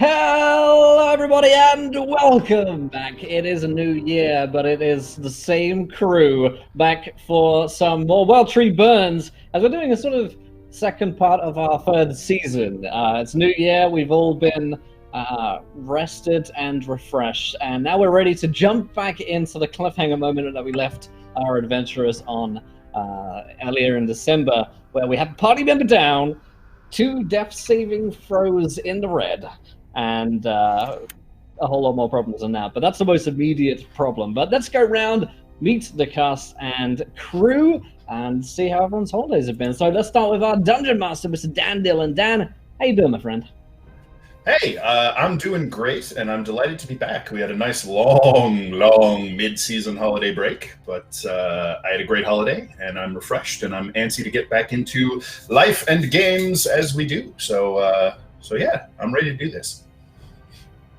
Hello, everybody, and welcome back. It is a new year, but it is the same crew back for some more Well Tree Burns, as we're doing a sort of second part of our third season. It's new year. We've all been rested and refreshed, and now we're ready to jump back into the cliffhanger moment that we left our adventurers on earlier in December, where we had a party member down, 2 death saving throws in the red, and a whole lot more problems than that. But that's the most immediate problem. But let's go around, meet the cast and crew, and see how everyone's holidays have been. So let's start with our Dungeon Master, Mr. Dan Dillon. Dan, how you doing, my friend? Hey, I'm doing great, and I'm delighted to be back. We had a nice, long mid-season holiday break, but I had a great holiday, and I'm refreshed, and I'm antsy to get back into life and games as we do. So yeah, I'm ready to do this.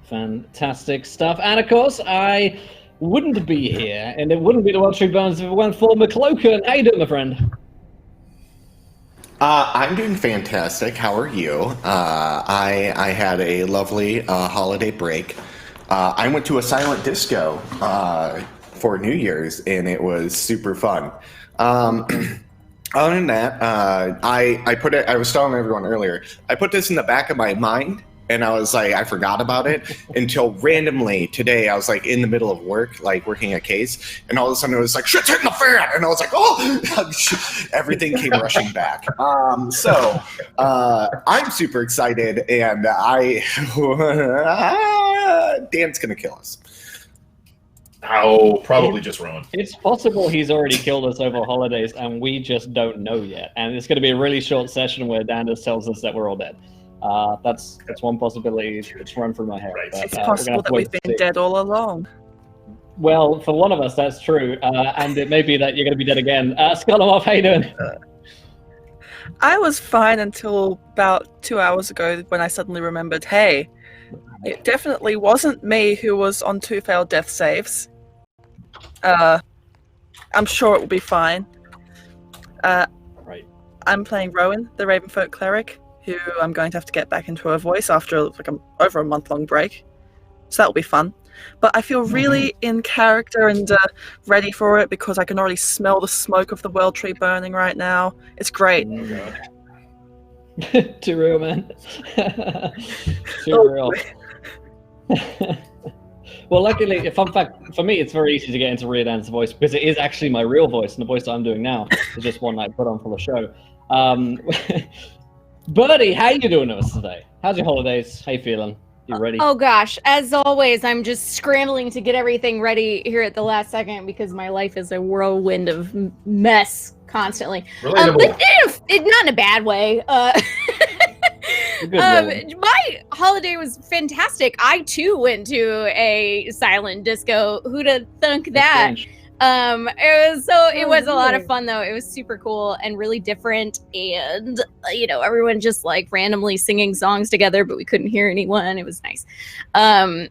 Fantastic stuff. And of course, I wouldn't be here, and it wouldn't be the Well Tree Burns if it weren't for McCloak. How you doing, my friend? I'm doing fantastic. How are you? I had a lovely holiday break. I went to a silent disco for New Year's, and it was super fun. Other than that, I put it. I was telling everyone earlier. I put this in the back of my mind, and I was like, I forgot about it until randomly today. I was like in the middle of work, like working a case, and all of a sudden it was like shit's hitting the fan, and I was like, oh, everything came rushing back. So I'm super excited, and Dan's gonna kill us. Oh, probably just Rowan. It's possible he's already killed us over holidays, and we just don't know yet. And it's going to be a really short session where Dan just tells us that we're all dead. That's one possibility that's run through my head. Right. But, It's possible that we've been dead all along. Well, for one of us, that's true. And it may be that you're going to be dead again. Scott, how you doing? I was fine until about 2 hours ago when I suddenly remembered, hey, it definitely wasn't me who was on 2 failed death saves. I'm sure it will be fine. Right. I'm playing Rowan, the Ravenfolk cleric, who I'm going to have to get back into her voice after like over a month-long break. So that'll be fun. But I feel really in character and ready for it because I can already smell the smoke of the Well Tree burning right now. It's great. Oh, God. Too real, man. Too real. Well, luckily, fun fact, for me, it's very easy to get into Rear Dan's voice because it is actually my real voice, and the voice that I'm doing now is just one I put on for the show. Birdie, how you doing with us today? How's your holidays? How you feeling? You ready? Oh gosh, as always, I'm just scrambling to get everything ready here at the last second because my life is a whirlwind of mess constantly. But not in a bad way. My holiday was fantastic. I too went to a silent disco. Who'd have thunk that? It was a lot of fun though. It was super cool and really different, and everyone just like randomly singing songs together, but we couldn't hear anyone. It was nice. Other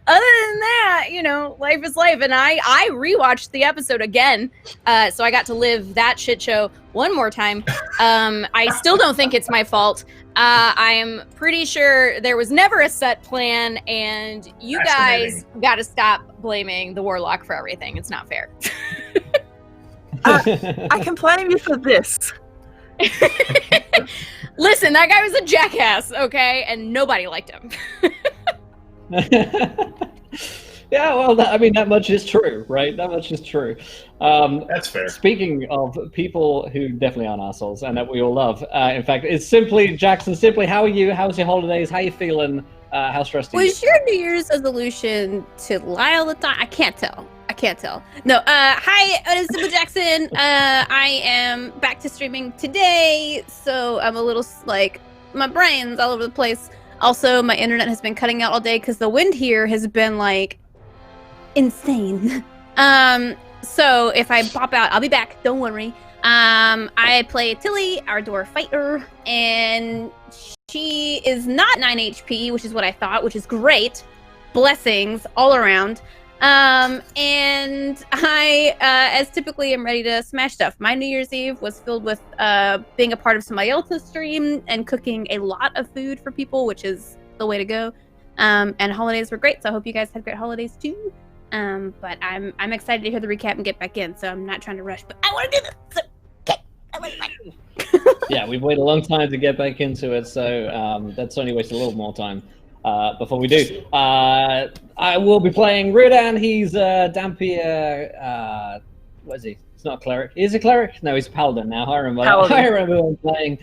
than that, life is life, and I rewatched the episode again, so I got to live that shit show one more time. I still don't think it's my fault. I am pretty sure there was never a set plan, and you guys got to stop blaming the warlock for everything. It's not fair. I can blame you for this. Listen, that guy was a jackass, okay? And nobody liked him. Yeah, well, that much is true, right? That much is true. That's fair. Speaking of people who definitely aren't assholes and that we all love, in fact, it's simply Jackson. Simply, how are you? How's your holidays? How you feeling? How stressed are you? Was your New Year's resolution to lie all the time? I can't tell. No, hi, I'm Simple Jackson. I am back to streaming today, so I'm a little, my brain's all over the place. Also, my internet has been cutting out all day because the wind here has been, insane. So if I pop out, I'll be back. Don't worry. I play Tilly, our dwarf fighter, and she is not 9 HP, which is what I thought, which is great. Blessings all around. And I, as typically, am ready to smash stuff. My New Year's Eve was filled with being a part of somebody else's stream and cooking a lot of food for people, which is the way to go. And holidays were great, so I hope you guys had great holidays too. But I'm excited to hear the recap and get back in, so I'm not trying to rush, but I want to do this. So, okay, I want to Yeah, we've waited a long time to get back into it, so that's only wasted a little more time before we do. I will be playing Rudan. He's Dampier. What is he? It's not a cleric. Is he a cleric? No, he's a paladin now. I remember. Paladin. I remember when playing.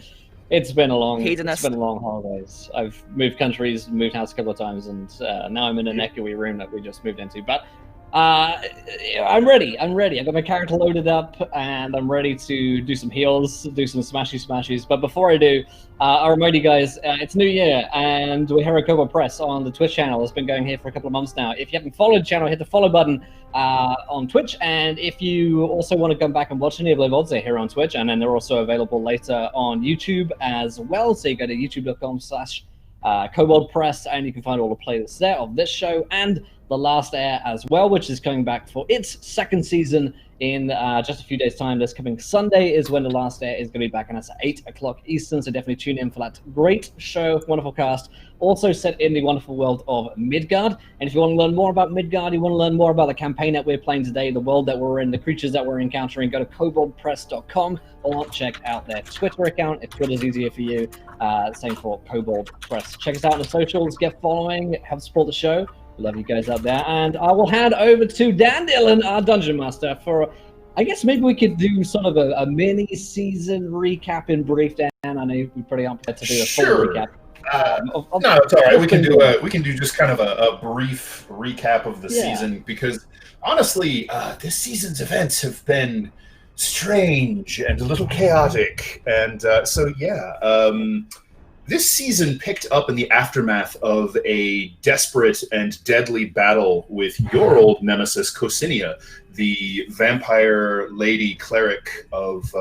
It's been a long Hedonist. holidays. I've moved countries, moved house a couple of times, and now I'm in an echoey room that we just moved into. But I'm ready. I got my character loaded up, and I'm ready to do some heals, do some smashies. But before I do, I'll remind you guys, it's New Year, and we're here at Kobold Press on the Twitch channel. It's been going here for a couple of months now. If you haven't followed the channel, hit the follow button on Twitch, and if you also want to come back and watch any of the VODs, they're here on Twitch, and then they're also available later on YouTube as well. So you go to youtube.com/Kobold Press, and you can find all the playlists there of this show and The Last Heir as well, which is coming back for its second season in just a few days' time. This coming Sunday is when The Last Heir is going to be back, and that's at 8 o'clock Eastern, so definitely tune in for that great show, wonderful cast, also set in the wonderful world of Midgard. And if you want to learn more about Midgard, you want to learn more about the campaign that we're playing today, the world that we're in, the creatures that we're encountering, go to koboldpress.com or check out their Twitter account if Twitter's easier for you. Same for Kobold Press. Check us out on the socials, get following, help support the show. Love you guys out there, and I will hand over to Dan Dillon, our Dungeon Master, for, I guess maybe we could do sort of a mini-season recap in brief, Dan. I know you'd be pretty unprepared to do a full recap. No, it's all right. We can do just kind of a brief recap of the season, because honestly, this season's events have been strange and a little chaotic, and this season picked up in the aftermath of a desperate and deadly battle with your old nemesis, Cosinia, the vampire lady cleric of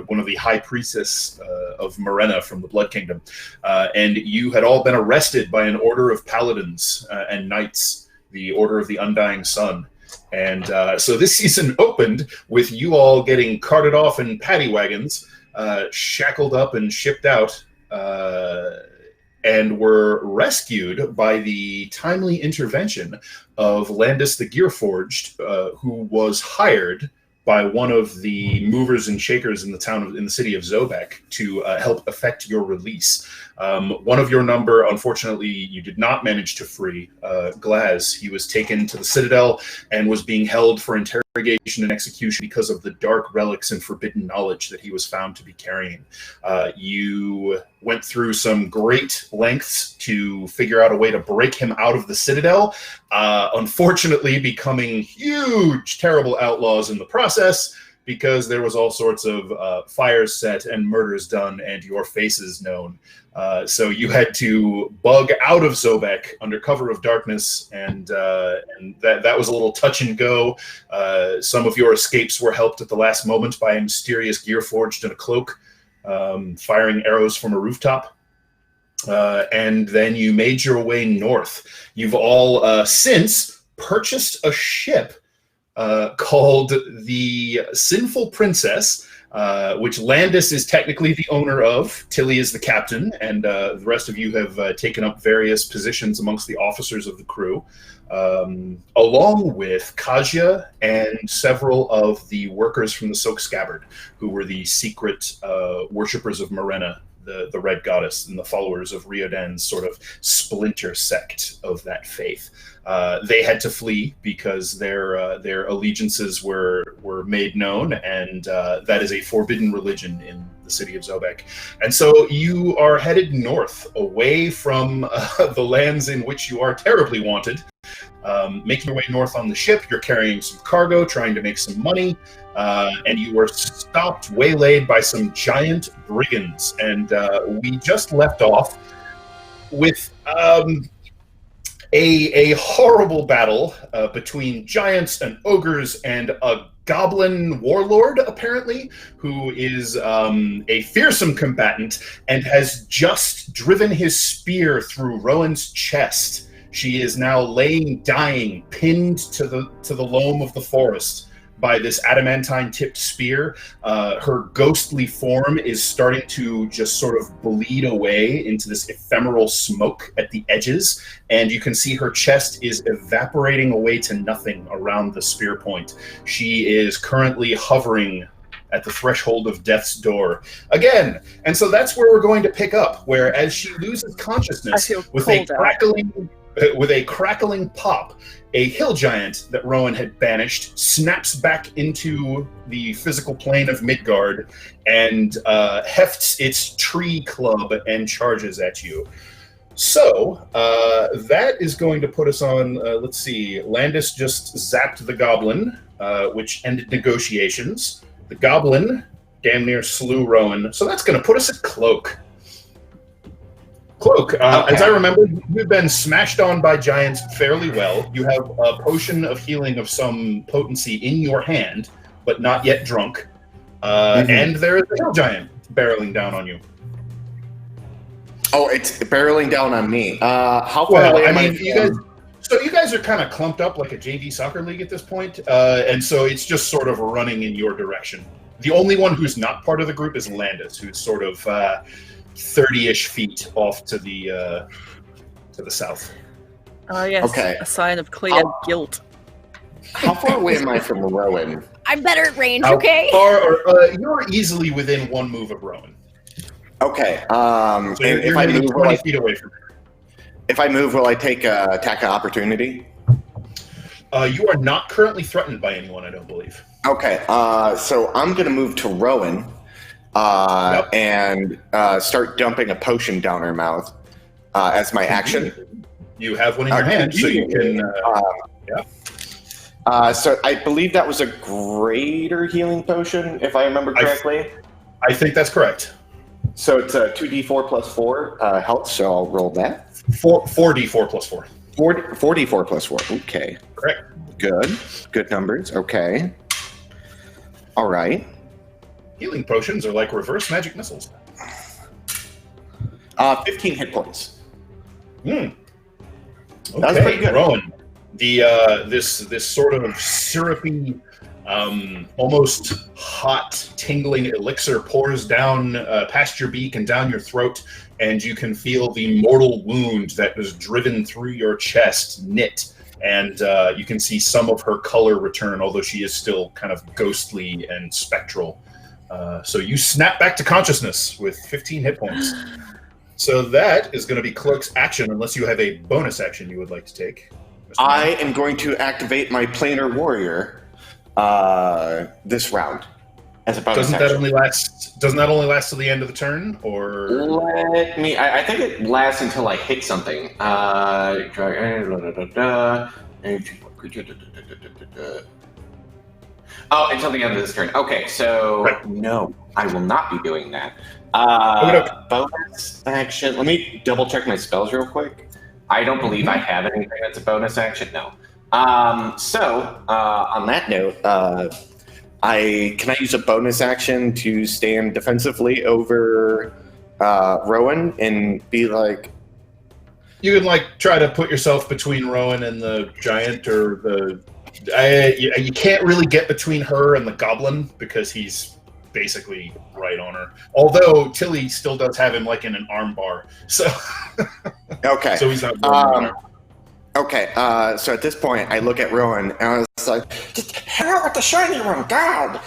one of the high priestess of Morena from the Blood Kingdom. And you had all been arrested by an order of paladins and knights, the Order of the Undying Sun. And so this season opened with you all getting carted off in paddy wagons, shackled up and shipped out, and were rescued by the timely intervention of Landis the Gearforged, who was hired by one of the movers and shakers in the city of Zobek to help effect your release. One of your number, unfortunately, you did not manage to free, Glaz. He was taken to the Citadel and was being held for interrogation and execution because of the dark relics and forbidden knowledge that he was found to be carrying. You went through some great lengths to figure out a way to break him out of the Citadel, unfortunately becoming huge, terrible outlaws in the process, because there was all sorts of fires set and murders done and your faces known. So you had to bug out of Zobek under cover of darkness, and that was a little touch and go. Some of your escapes were helped at the last moment by a mysterious Gearforged in a cloak, firing arrows from a rooftop. And then you made your way north. You've all since purchased a ship called the Sinful Princess, which Landis is technically the owner of. Tilly is the captain, and the rest of you have taken up various positions amongst the officers of the crew, along with Kaja and several of the workers from the Silk Scabbard, who were the secret worshippers of Morena, the Red Goddess, and the followers of Riodan's sort of splinter sect of that faith. They had to flee because their allegiances were made known, and that is a forbidden religion in the city of Zobek. And so you are headed north, away from the lands in which you are terribly wanted. Making your way north on the ship, you're carrying some cargo, trying to make some money, and you were stopped, waylaid by some giant brigands. And we just left off with a horrible battle between giants and ogres and a goblin warlord, apparently, who is a fearsome combatant and has just driven his spear through Rowan's chest. She is now laying dying, pinned to the loam of the forest by this adamantine-tipped spear. Her ghostly form is starting to just sort of bleed away into this ephemeral smoke at the edges, and you can see her chest is evaporating away to nothing around the spear point. She is currently hovering at the threshold of death's door again. And so that's where we're going to pick up, where as she loses consciousness with a crackling pop, a hill giant that Rowan had banished snaps back into the physical plane of Midgard and hefts its tree club and charges at you. So that is going to put us on, let's see, Landis just zapped the goblin, which ended negotiations. The goblin damn near slew Rowan, so that's going to put us at Cloak. Cloak, as I remember, you've been smashed on by giants fairly well. You have a potion of healing of some potency in your hand, but not yet drunk. And there is a hill giant barreling down on you. Oh, it's barreling down on me. How far away am I from... You guys are kind of clumped up like a JV soccer league at this point, and so it's just sort of running in your direction. The only one who's not part of the group is Landis, who's sort of 30-ish feet off to the south. Oh, yes. Okay. A sign of clear guilt. How far away am I from Rowan? I'm better at range, okay? You're easily within one move of Rowan. Okay. So if I move 20 feet away from her. If I move, will I take attack of opportunity? You are not currently threatened by anyone, I don't believe. Okay, so I'm going to move to Rowan and start dumping a potion down her mouth as my action. You have one in your hand, so you can... So I believe that was a greater healing potion, if I remember correctly. I think that's correct. So it's a 2d4 plus 4 health, so I'll roll that. 4d4 plus 4. 4d4 plus 4. Okay. Correct. Good numbers. Okay. All right. Healing potions are like reverse magic missiles. 15 hit points. Okay, That's pretty good. Rowan. This sort of syrupy, almost hot, tingling elixir pours down past your beak and down your throat, and you can feel the mortal wound that was driven through your chest knit, and you can see some of her color return, although she is still kind of ghostly and spectral. So you snap back to consciousness with 15 hit points. So that is going to be Cloak's action, unless you have a bonus action you would like to take. I am going to activate my planar warrior this round as a bonus Doesn't action. that only last till the end of the turn, or? I think it lasts until I hit something. Oh, until the end of this turn. Okay, so no, I will not be doing that. Bonus action. Let me double check my spells real quick. I don't believe I have anything that's a bonus action. No. So on that note, can I use a bonus action to stand defensively over Rowan and be like? You can try to put yourself between Rowan and the giant, or you can't really get between her and the goblin because he's basically right on her. Although Tilly still does have him in an arm bar, so okay. So he's not. On her. Okay, so at this point, I look at Rowan and I was like, "Just hell with the shiny one, God!"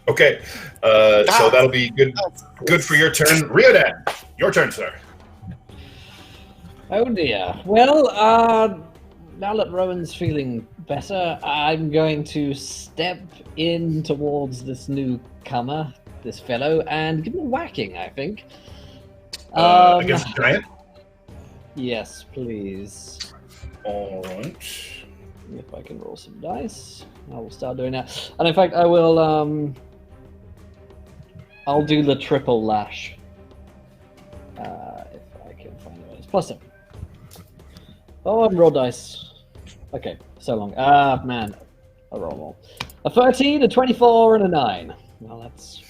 Okay, so that'll be good for your turn, Riodan. Your turn, sir. Oh dear. Well, now that Rowan's feeling better, I'm going to step in towards this newcomer, this fellow, and give him a whacking, I think. Against the giant? Yes, please. All right. If I can roll some dice, I will start doing that. And in fact, I will, I'll do the triple lash. If I can find it. It's +7. Oh, and roll dice. Okay, so long. Man. I'll roll more. A 13, a 24, and a 9. Well, that's...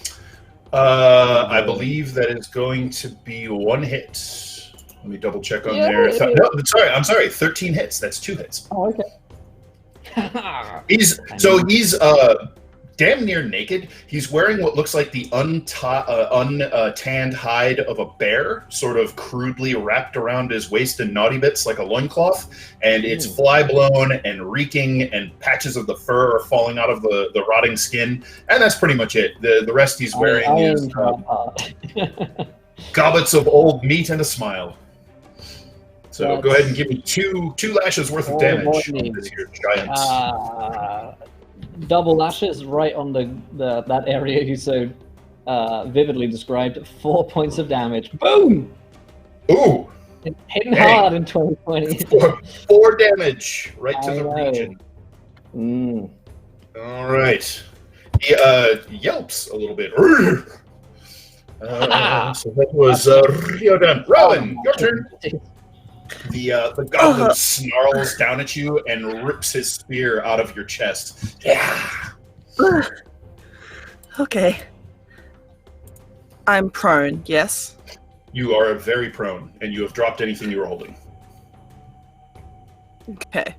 I believe that is going to be one hit. Let me double check on there. No, I'm sorry. 13 hits. That's 2 hits. Oh, okay. He's damn near naked. He's wearing what looks like the untanned hide of a bear, sort of crudely wrapped around his waist in naughty bits like a loincloth, and it's fly blown and reeking, and patches of the fur are falling out of the rotting skin, and that's pretty much it. The rest he's wearing is goblets of old meat and a smile. So go ahead and give me two lashes worth of damage on this here giant. Double lashes right on that area you so vividly described. 4 points of damage. Boom! Ooh! Hitting hard in 2020. Four damage right to the region. All right. He yelps a little bit. So that was Ryodan. Rowan, your turn. The goblin snarls down at you and rips his spear out of your chest. Yeah. Okay. I'm prone, yes? You are very prone, and you have dropped anything you were holding. Okay.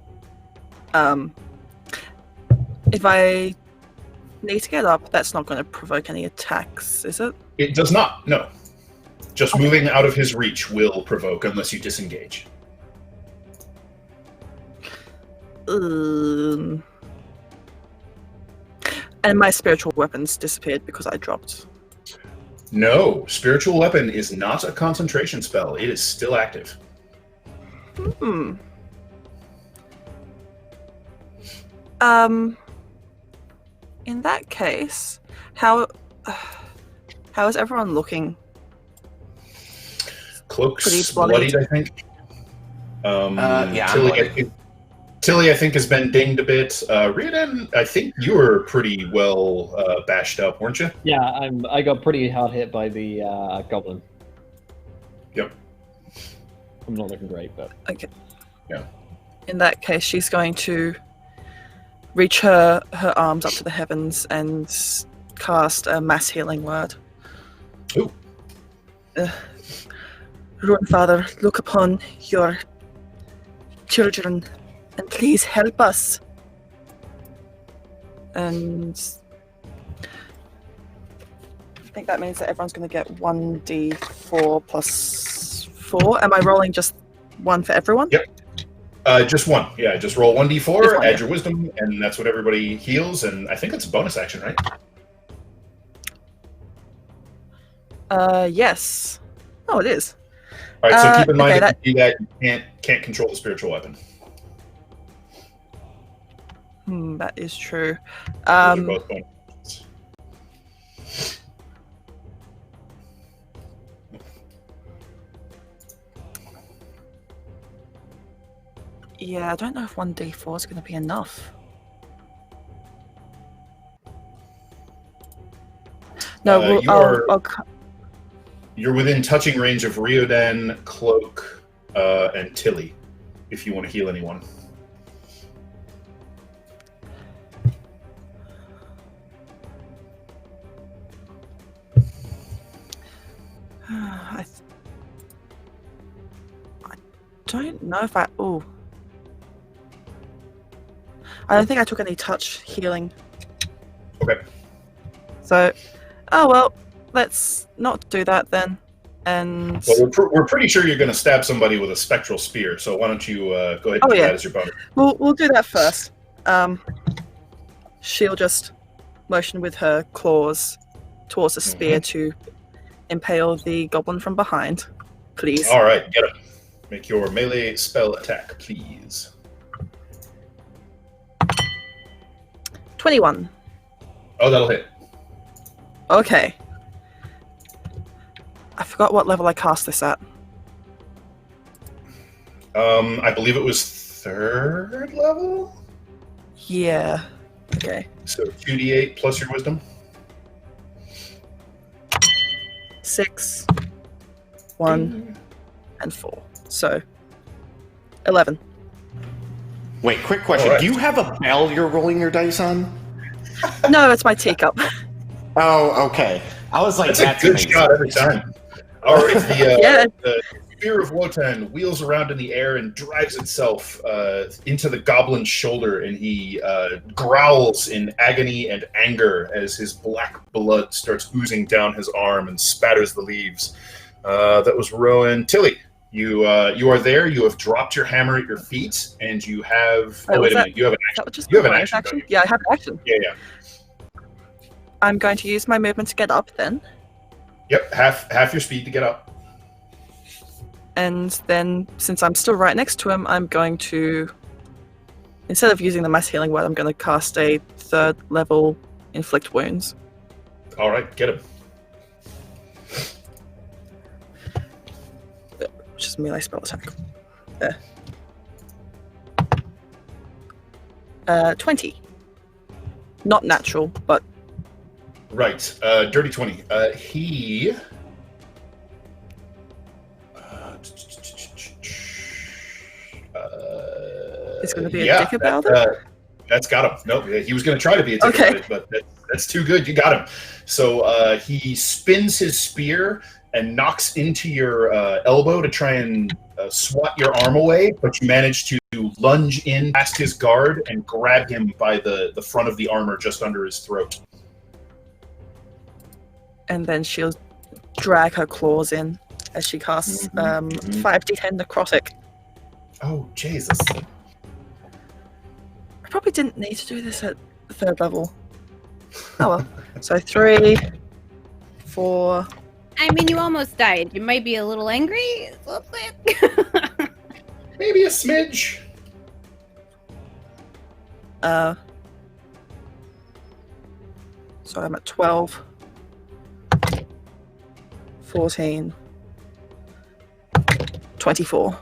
If I need to get up, that's not going to provoke any attacks, is it? It does not, no. Just moving out of his reach will provoke unless you disengage. And my spiritual weapons disappeared because I dropped. No, spiritual weapon is not a concentration spell. It is still active. In that case, how is everyone looking? Cloak's bloodied, I think. Yeah, Tilly, I think, has been dinged a bit. Ryodan, I think you were pretty well bashed up, weren't you? Yeah, I got pretty hard hit by the goblin. Yep. I'm not looking great, but... Okay. Yeah. In that case, she's going to reach her arms up to the heavens and cast a mass healing word. Ooh. Lord Father, look upon your children and please help us. And I think that means that everyone's going to get 1d4 plus 4. Am I rolling just one for everyone? Yep. Just one. Yeah, just roll 1d4, add your wisdom, and that's what everybody heals, and I think it's a bonus action, right? Yes. Oh, it is. All right, so keep in mind that you do that, you can't control the spiritual weapon. That is true. Those are both bonuses. Yeah, I don't know if 1d4 is going to be enough. No, you're within touching range of Ryodan, Cloak, and Tilly, if you want to heal anyone. I don't know if I don't think I took any touch healing. Okay. So, well, let's not do that then. And well, we're pretty sure you're going to stab somebody with a spectral spear, so why don't you go ahead and do that as your bonus. We'll do that first. She'll just motion with her claws towards the spear to impale the goblin from behind, please. All right, get him. Make your melee spell attack, please. 21. Oh, that'll hit. Okay. I forgot what level I cast this at. I believe it was 3rd level? Yeah. Okay. So 2d8 plus your wisdom? 6, 1, and 4. So, 11. Wait, quick question. Right. Do you have a bell you're rolling your dice on? No, it's my teacup. Oh, okay. I was like, that's a good amazing. shot every time. All right, Spear of Wotan wheels around in the air and drives itself into the goblin's shoulder, and he growls in agony and anger as his black blood starts oozing down his arm and spatters the leaves. That was Rowan. Tilly, you are there. You have dropped your hammer at your feet, and you have... Oh, wait a minute. You have an action. You have an action? Yeah, I have an action. Yeah. I'm going to use my movement to get up then. Yep, half your speed to get up. And then, since I'm still right next to him, I'm going to, instead of using the mass healing word, I'm going to cast a 3rd level inflict wounds. All right, get him. Which is melee spell attack. There. 20. Not natural, but... Right, dirty 20. He... It's going to be a dick about it? That's got him. Nope, he was going to try to be a dick about it, but that's too good. You got him. So he spins his spear and knocks into your elbow to try and swat your arm away, but you manage to lunge in past his guard and grab him by the front of the armor just under his throat. And then she'll drag her claws in as she casts 5d10 necrotic. Oh, Jesus. I probably didn't need to do this at 3rd level. Oh well. So 3, 4... I mean, you almost died. You might be a little angry. A little bit. Maybe a smidge. So I'm at 12. 14. 24.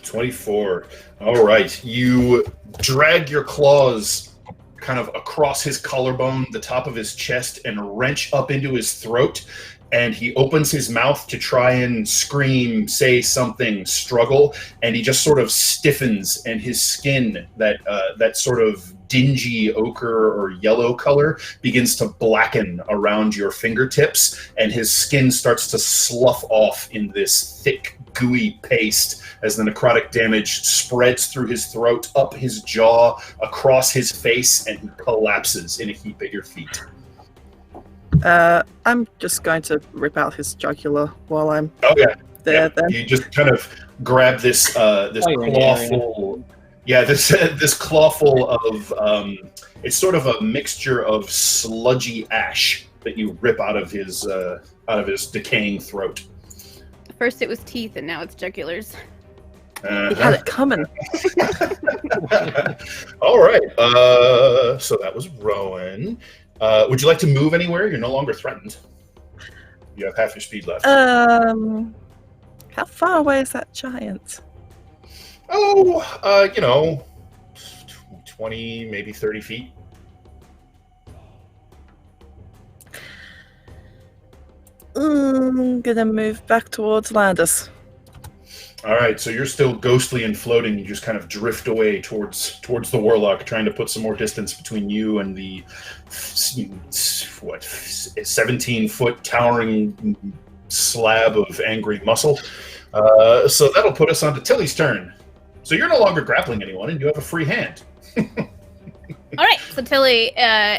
24. All right. You drag your claws kind of across his collarbone, the top of his chest, and wrench up into his throat. And he opens his mouth to try and scream, say something, struggle, and he just sort of stiffens, and his skin, that sort of dingy ochre or yellow color, begins to blacken around your fingertips, and his skin starts to slough off in this thick, gooey paste as the necrotic damage spreads through his throat, up his jaw, across his face, and he collapses in a heap at your feet. I'm just going to rip out his jugular while I'm there. Then you just kind of grab this clawful. Yeah, this clawful of it's sort of a mixture of sludgy ash that you rip out of his decaying throat. First it was teeth, and now it's jugulars. He had it coming. All right. So that was Rowan. Would you like to move anywhere? You're no longer threatened. You have half your speed left. How far away is that giant? Oh, 20, maybe 30 feet. I'm gonna move back towards Landis. All right, so you're still ghostly and floating. You just kind of drift away towards the warlock, trying to put some more distance between you and the 17-foot towering slab of angry muscle. So that'll put us on to Tilly's turn. So you're no longer grappling anyone, and you have a free hand. All right, so Tilly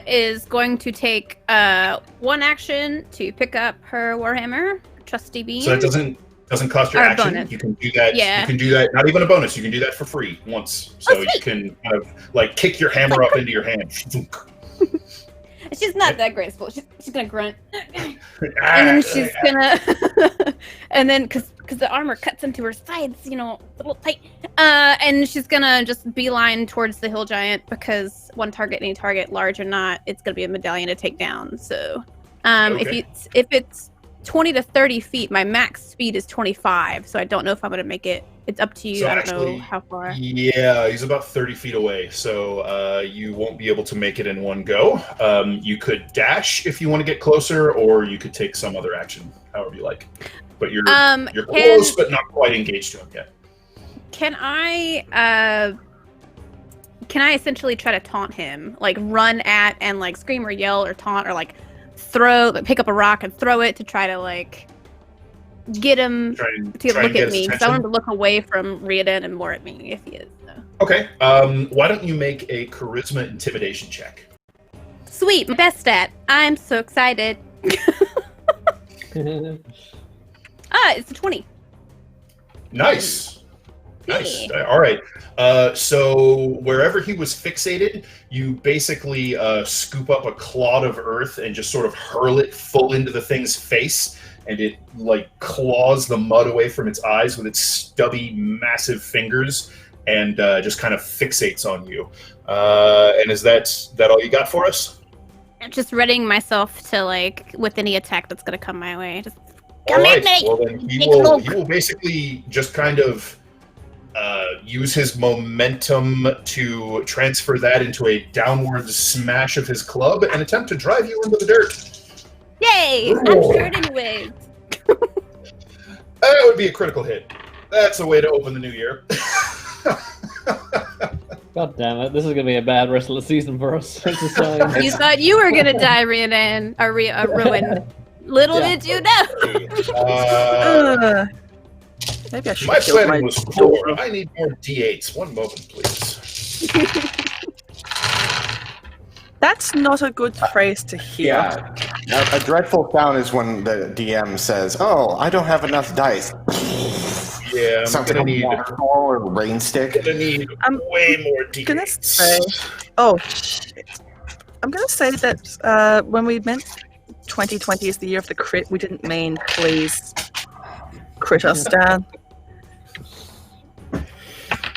is going to take one action to pick up her warhammer, trusty beam. So that doesn't cost your action. Bonus. You can do that. Yeah. You can do that. Not even a bonus. You can do that for free once. So you can kind of like kick your hammer up into your hand. She's not that graceful. She's gonna grunt, and then she's gonna, and then because the armor cuts into her sides, a little tight, and she's gonna just beeline towards the hill giant because one target, any target, large or not, it's gonna be a medallion to take down. So, Okay. if it's 20 to 30 feet, my max speed is 25, so I don't know if I'm gonna make it. It's up to you. So I don't actually, know how far. Yeah, he's about 30 feet away, so you won't be able to make it in one go. You could dash if you want to get closer, or you could take some other action, however you like. But you're close, but not quite engaged to him yet. Can I essentially try to taunt him, like run at and like scream or yell or taunt or like throw, like pick up a rock and throw it to try to like get him Try and to look get at his me. Because I attention? want him to look away from Riordan and more at me if he is. So. Okay. Why don't you make a charisma intimidation check? Sweet, my best stat. I'm so excited. It's a 20. Nice. Nice. Yeah. All right. So wherever he was fixated, you basically scoop up a clod of earth and just sort of hurl it full into the thing's face, and it like claws the mud away from its eyes with its stubby, massive fingers, and just kind of fixates on you. And is that all you got for us? I'm just readying myself to like with any attack that's gonna come my way. Just All come right. at me. Well, then he Big will Cloak. basically just kind of use his momentum to transfer that into a downward smash of his club and attempt to drive you into the dirt. Yay! I'm Roar. scared anyway. That would be a critical hit. That's a way to open the new year. God damn it! This is gonna be a bad rest of the season for us. It's a sign. You thought you were gonna die, Riordan, or ruin. Little Yeah. did you know. Maybe I should My kill my planning was 4. I need more D8s. One moment, please. That's not a good phrase to hear. A dreadful sound is when the DM says, "Oh, I don't have enough dice." Yeah, I'm Something gonna like need waterfall or rain stick. I'm way more D8s. gonna say, oh shit. I'm gonna say that when we meant 2020 is the year of the crit, we didn't mean please crit us down.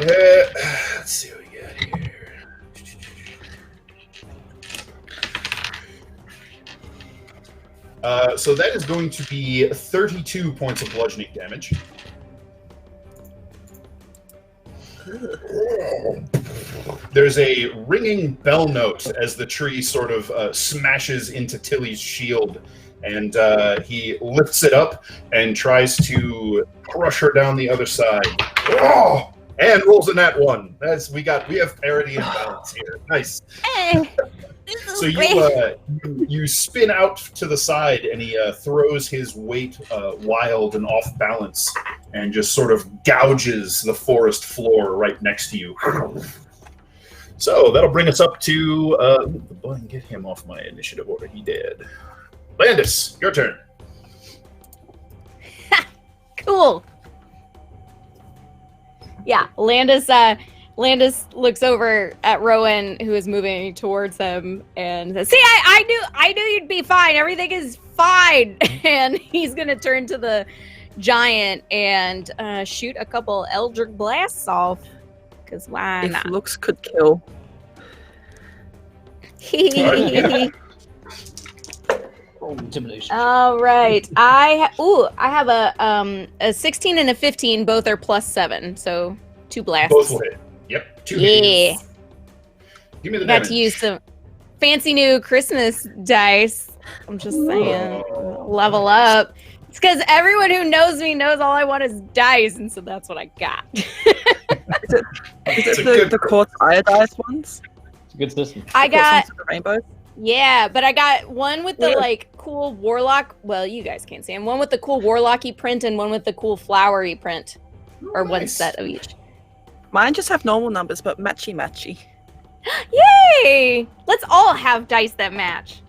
Let's see what we got here. So that is going to be 32 points of bludgeoning damage. There's a ringing bell note as the tree sort of smashes into Tilly's shield, and he lifts it up and tries to crush her down the other side. Oh! And rolls a nat 1. We have parity and balance here. Nice. Hey, this is So great. you spin out to the side, and he throws his weight wild and off balance, and just sort of gouges the forest floor right next to you. So that'll bring us up to get him off my initiative order. He did. Landis, your turn. Cool. Yeah, Landis looks over at Rowan, who is moving towards him, and says, "See, I knew you'd be fine. Everything is fine." And he's gonna turn to the giant and shoot a couple Eldritch blasts off. Because why If not? looks could kill. Intimidation. All right, I have a 16 and a 15. Both are +7, so 2 blasts. Both will hit. Yep. 2 Yeah. hits. Give me the Got damage. to use some fancy new Christmas dice. I'm just saying, level up. It's because everyone who knows me knows all I want is dice, and so that's what I got. Is It's a it good the quartz iodized ones? It's a good system. I The quartz got, ones with the rainbows? yeah, but I got one with the like cool warlock. Well, you guys can't see him. One with the cool warlocky print and one with the cool flowery print, or one Nice. set of each. Mine just have normal numbers, but matchy. Yay! Let's all have dice that match.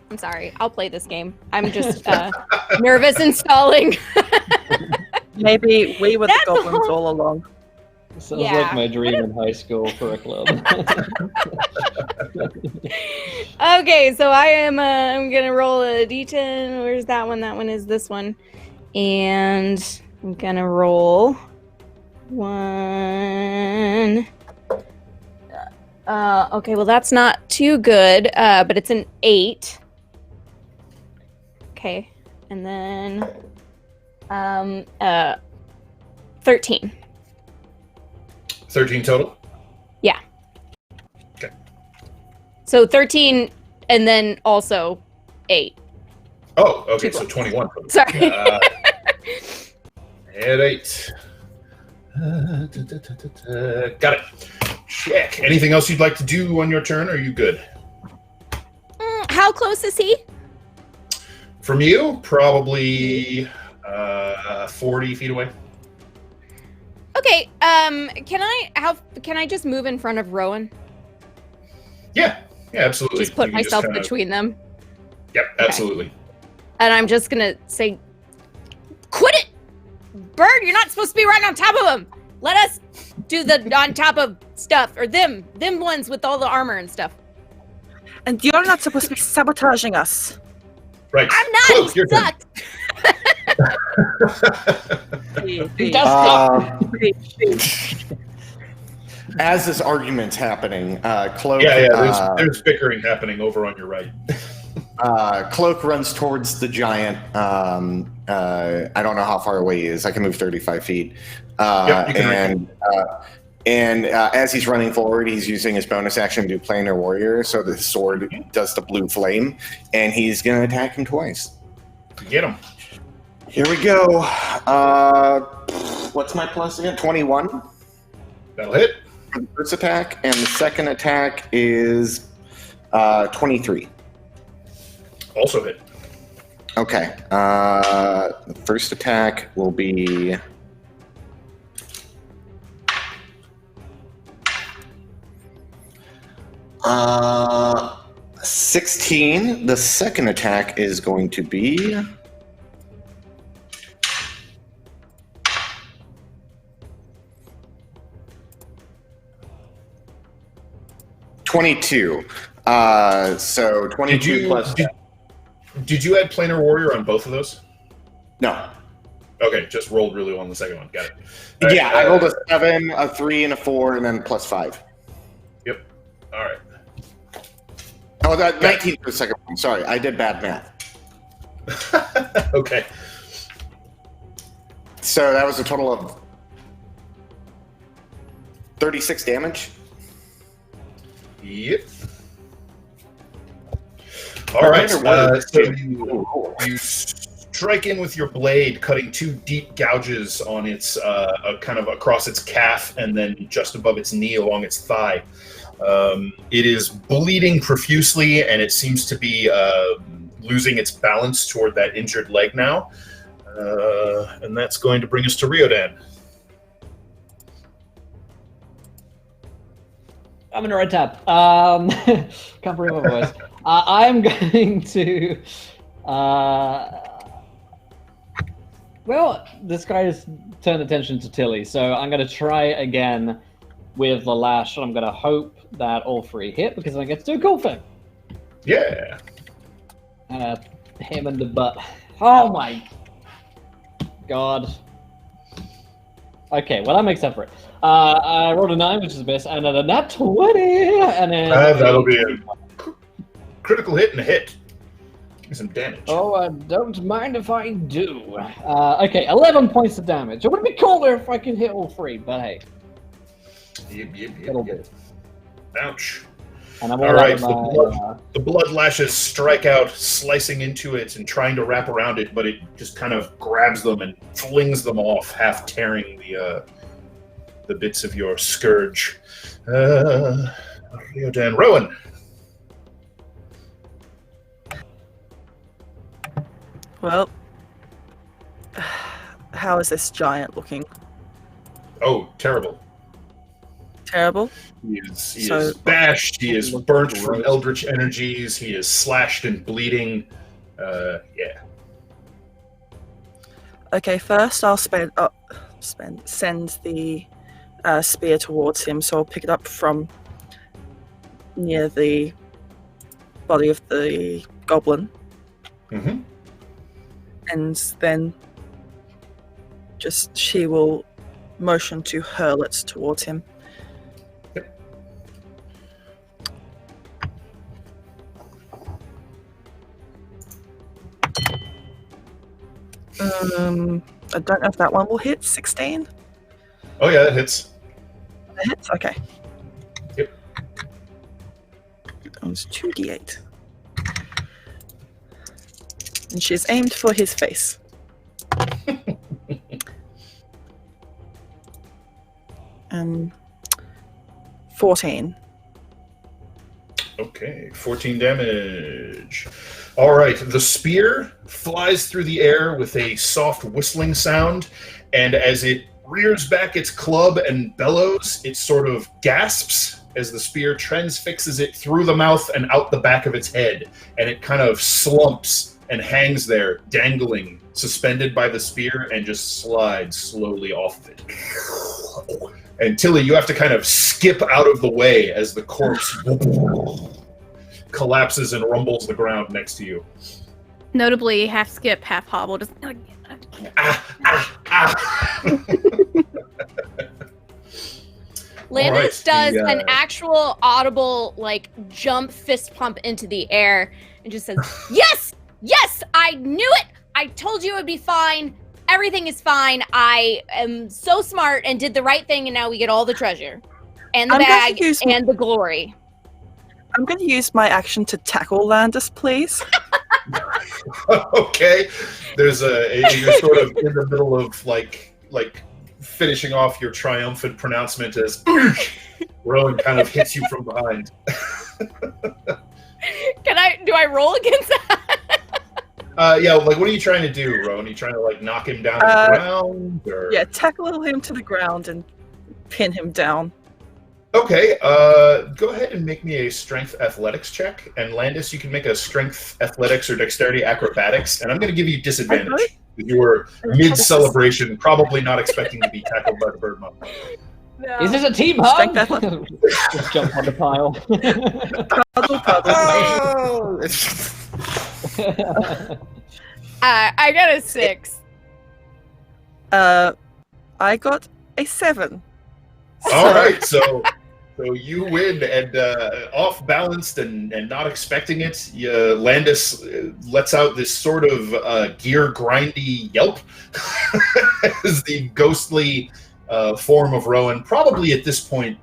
I'm sorry, I'll play this game. I'm just nervous and stalling. Maybe we were the That's goblins all along. Sounds Yeah. like my dream in high school for a club. Okay, so I'm gonna roll a d10. Where's that one? That one is this one. And I'm gonna roll 1. Okay, well that's not too good, but it's an 8. Okay, and then 13. 13 total? So 13 and then also 8. Oh, okay, Two so 21 total. Sorry. And 8. Got it. Check. Anything else you'd like to do on your turn, or are you good? How close is he? From you, probably 40 feet away. Okay. Can I just move in front of Rowan? Yeah, absolutely. Just put You can myself kinda- between them. Yep, absolutely. And I'm just gonna say, quit it! Bird, you're not supposed to be right on top of him! Let us do the on top of stuff, or them ones with all the armor and stuff. And you're not supposed to be sabotaging us. Right. I'm not, Cloak, he your turn. sucked! He does As this argument's happening, Cloak. There's bickering happening over on your right. Cloak runs towards the giant. I don't know how far away he is. I can move 35 feet. Yep, you can And as he's running forward, he's using his bonus action to do Planar Warrior, so the sword does the blue flame, and he's going to attack him twice. Get him. Here we go. What's my plus again? 21. That'll hit. For the first attack, and the second attack is 23. Also hit. Okay. The first attack will be 16. The second attack is going to be 22. So 22 plus. Did you add Planar Warrior on both of those? No. Okay, just rolled really well on the second one. Got it. Yeah, I rolled a 7, a 3, and a 4, and then plus 5. Yep. All right. Oh, that 19 for the second one. Sorry, I did bad math. Okay. So that was a total of 36 damage. Yep. All right. So you strike in with your blade, cutting 2 deep gouges on its kind of across its calf and then just above its knee along its thigh. It is bleeding profusely, and it seems to be losing its balance toward that injured leg now. And that's going to bring us to Riodan. I'm in a red tab. Can't believe my voice. I'm going to. Well, this guy has turned attention to Tilly, so I'm going to try again with the lash, and I'm going to hope that all 3 hit because I get to do a cool thing. Yeah. Him in the butt. Oh my god. Okay, well that makes up for it. I rolled a 9, which is a miss, and then a nat 20, and then that'll be a critical hit and a hit. Give me some damage. Oh, I don't mind if I do. Okay, 11 points of damage. It would be cooler if I could hit all 3, but hey. It'll do. Ouch. And I'm all right, my, the blood lashes strike out, slicing into it and trying to wrap around it, but it just kind of grabs them and flings them off, half tearing the bits of your scourge. Riodan. Rowan. Well, how is this giant looking? Oh, terrible. Terrible? He is bashed, he is burnt from eldritch energies, he is slashed and bleeding. Yeah. Okay, first I'll send the spear towards him, so I'll pick it up from near the body of the goblin. Mm-hmm. And then she will motion to hurl it towards him. Yep. I don't know if that one will hit. 16? Oh yeah, that hits. That hits? Okay. Yep. That was 2d8. And she's aimed for his face. 14. Okay, 14 damage. All right, the spear flies through the air with a soft whistling sound, and as it rears back its club and bellows, it sort of gasps as the spear transfixes it through the mouth and out the back of its head, and it kind of slumps and hangs there, dangling, suspended by the spear, and just slides slowly off of it. And Tilly, you have to kind of skip out of the way as the corpse collapses and rumbles the ground next to you. Notably, half skip, half hobble. Just Landis does an actual audible, like, jump fist pump into the air and just says, "Yes! Yes! I knew it! I told you it would be fine. Everything is fine. I am so smart and did the right thing, and now we get all the treasure. And the bag and the glory." I'm going to use my action to tackle Landis, please. Okay. You're sort of in the middle of, like finishing off your triumphant pronouncement as Rowan kind of hits you from behind. Do I roll against that? Yeah, like, what are you trying to do, Rowan? Are you trying to, like, knock him down to the ground? Or? Yeah, tackle him to the ground and pin him down. Okay, go ahead and make me a strength athletics check. And Landis, you can make a strength athletics or dexterity acrobatics. And I'm going to give you disadvantage. You were mid-celebration, probably not expecting to be tackled by the bird mom. No. Is this a team hug? Just jump on the pile. I got a 6. I got a 7. All right, so you win, and off-balanced and not expecting it, Landis lets out this sort of gear-grindy yelp as the ghostly form of Rowan, probably at this point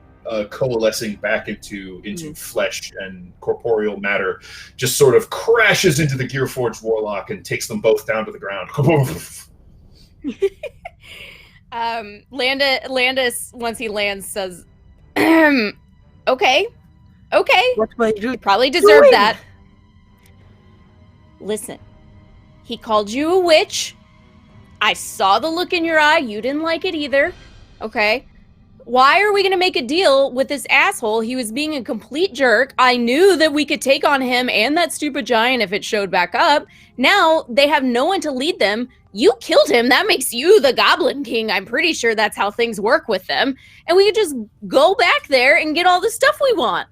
coalescing back into flesh and corporeal matter, just sort of crashes into the Gearforged Warlock and takes them both down to the ground. Landis, once he lands, says, okay. What will you probably deserve that. Listen, he called you a witch. I saw the look in your eye. You didn't like it either. Okay. Why are we going to make a deal with this asshole? He was being a complete jerk. I knew that we could take on him and that stupid giant if it showed back up. Now they have no one to lead them. You killed him. That makes you the Goblin King. I'm pretty sure that's how things work with them. And we could just go back there and get all the stuff we want.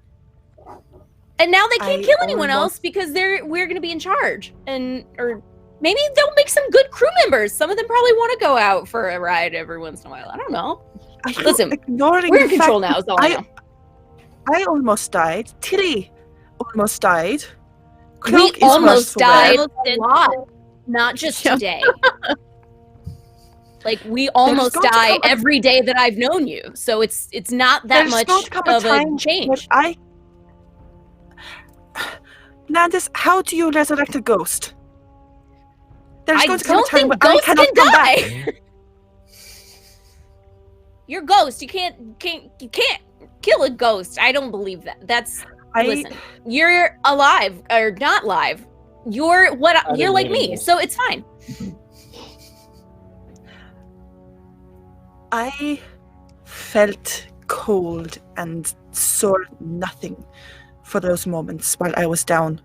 And now they can't kill anyone else because we're going to be in charge. Or maybe they'll make some good crew members. Some of them probably want to go out for a ride every once in a while. I don't know. Listen, we're in control now. Is all I know. I almost died. Tilly almost died. Cloak we almost died a lot. Not just today. Like, we almost die every day that I've known you. So it's not that much of a change. Landis, how do you resurrect a ghost? There's going to come a time when I cannot come back. You're a ghost. You can't kill a ghost. I don't believe that. Listen, you're alive or not alive. You're like me, so it's fine. I felt cold and saw nothing for those moments while I was down.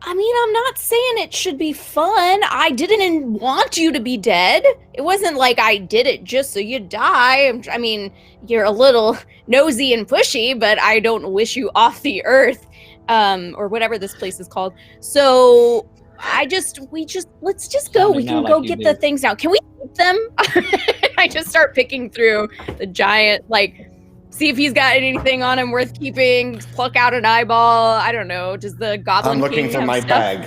I mean, I'm not saying it should be fun. I didn't want you to be dead. It wasn't like I did it just so you'd die. I mean, you're a little nosy and pushy, but I don't wish you off the earth, or whatever this place is called. So let's just go. We can go get the things now. Can we keep them? I just start picking through the giant, see if he's got anything on him worth keeping, pluck out an eyeball. I don't know. Does the Goblin I'm looking King for have my stuff?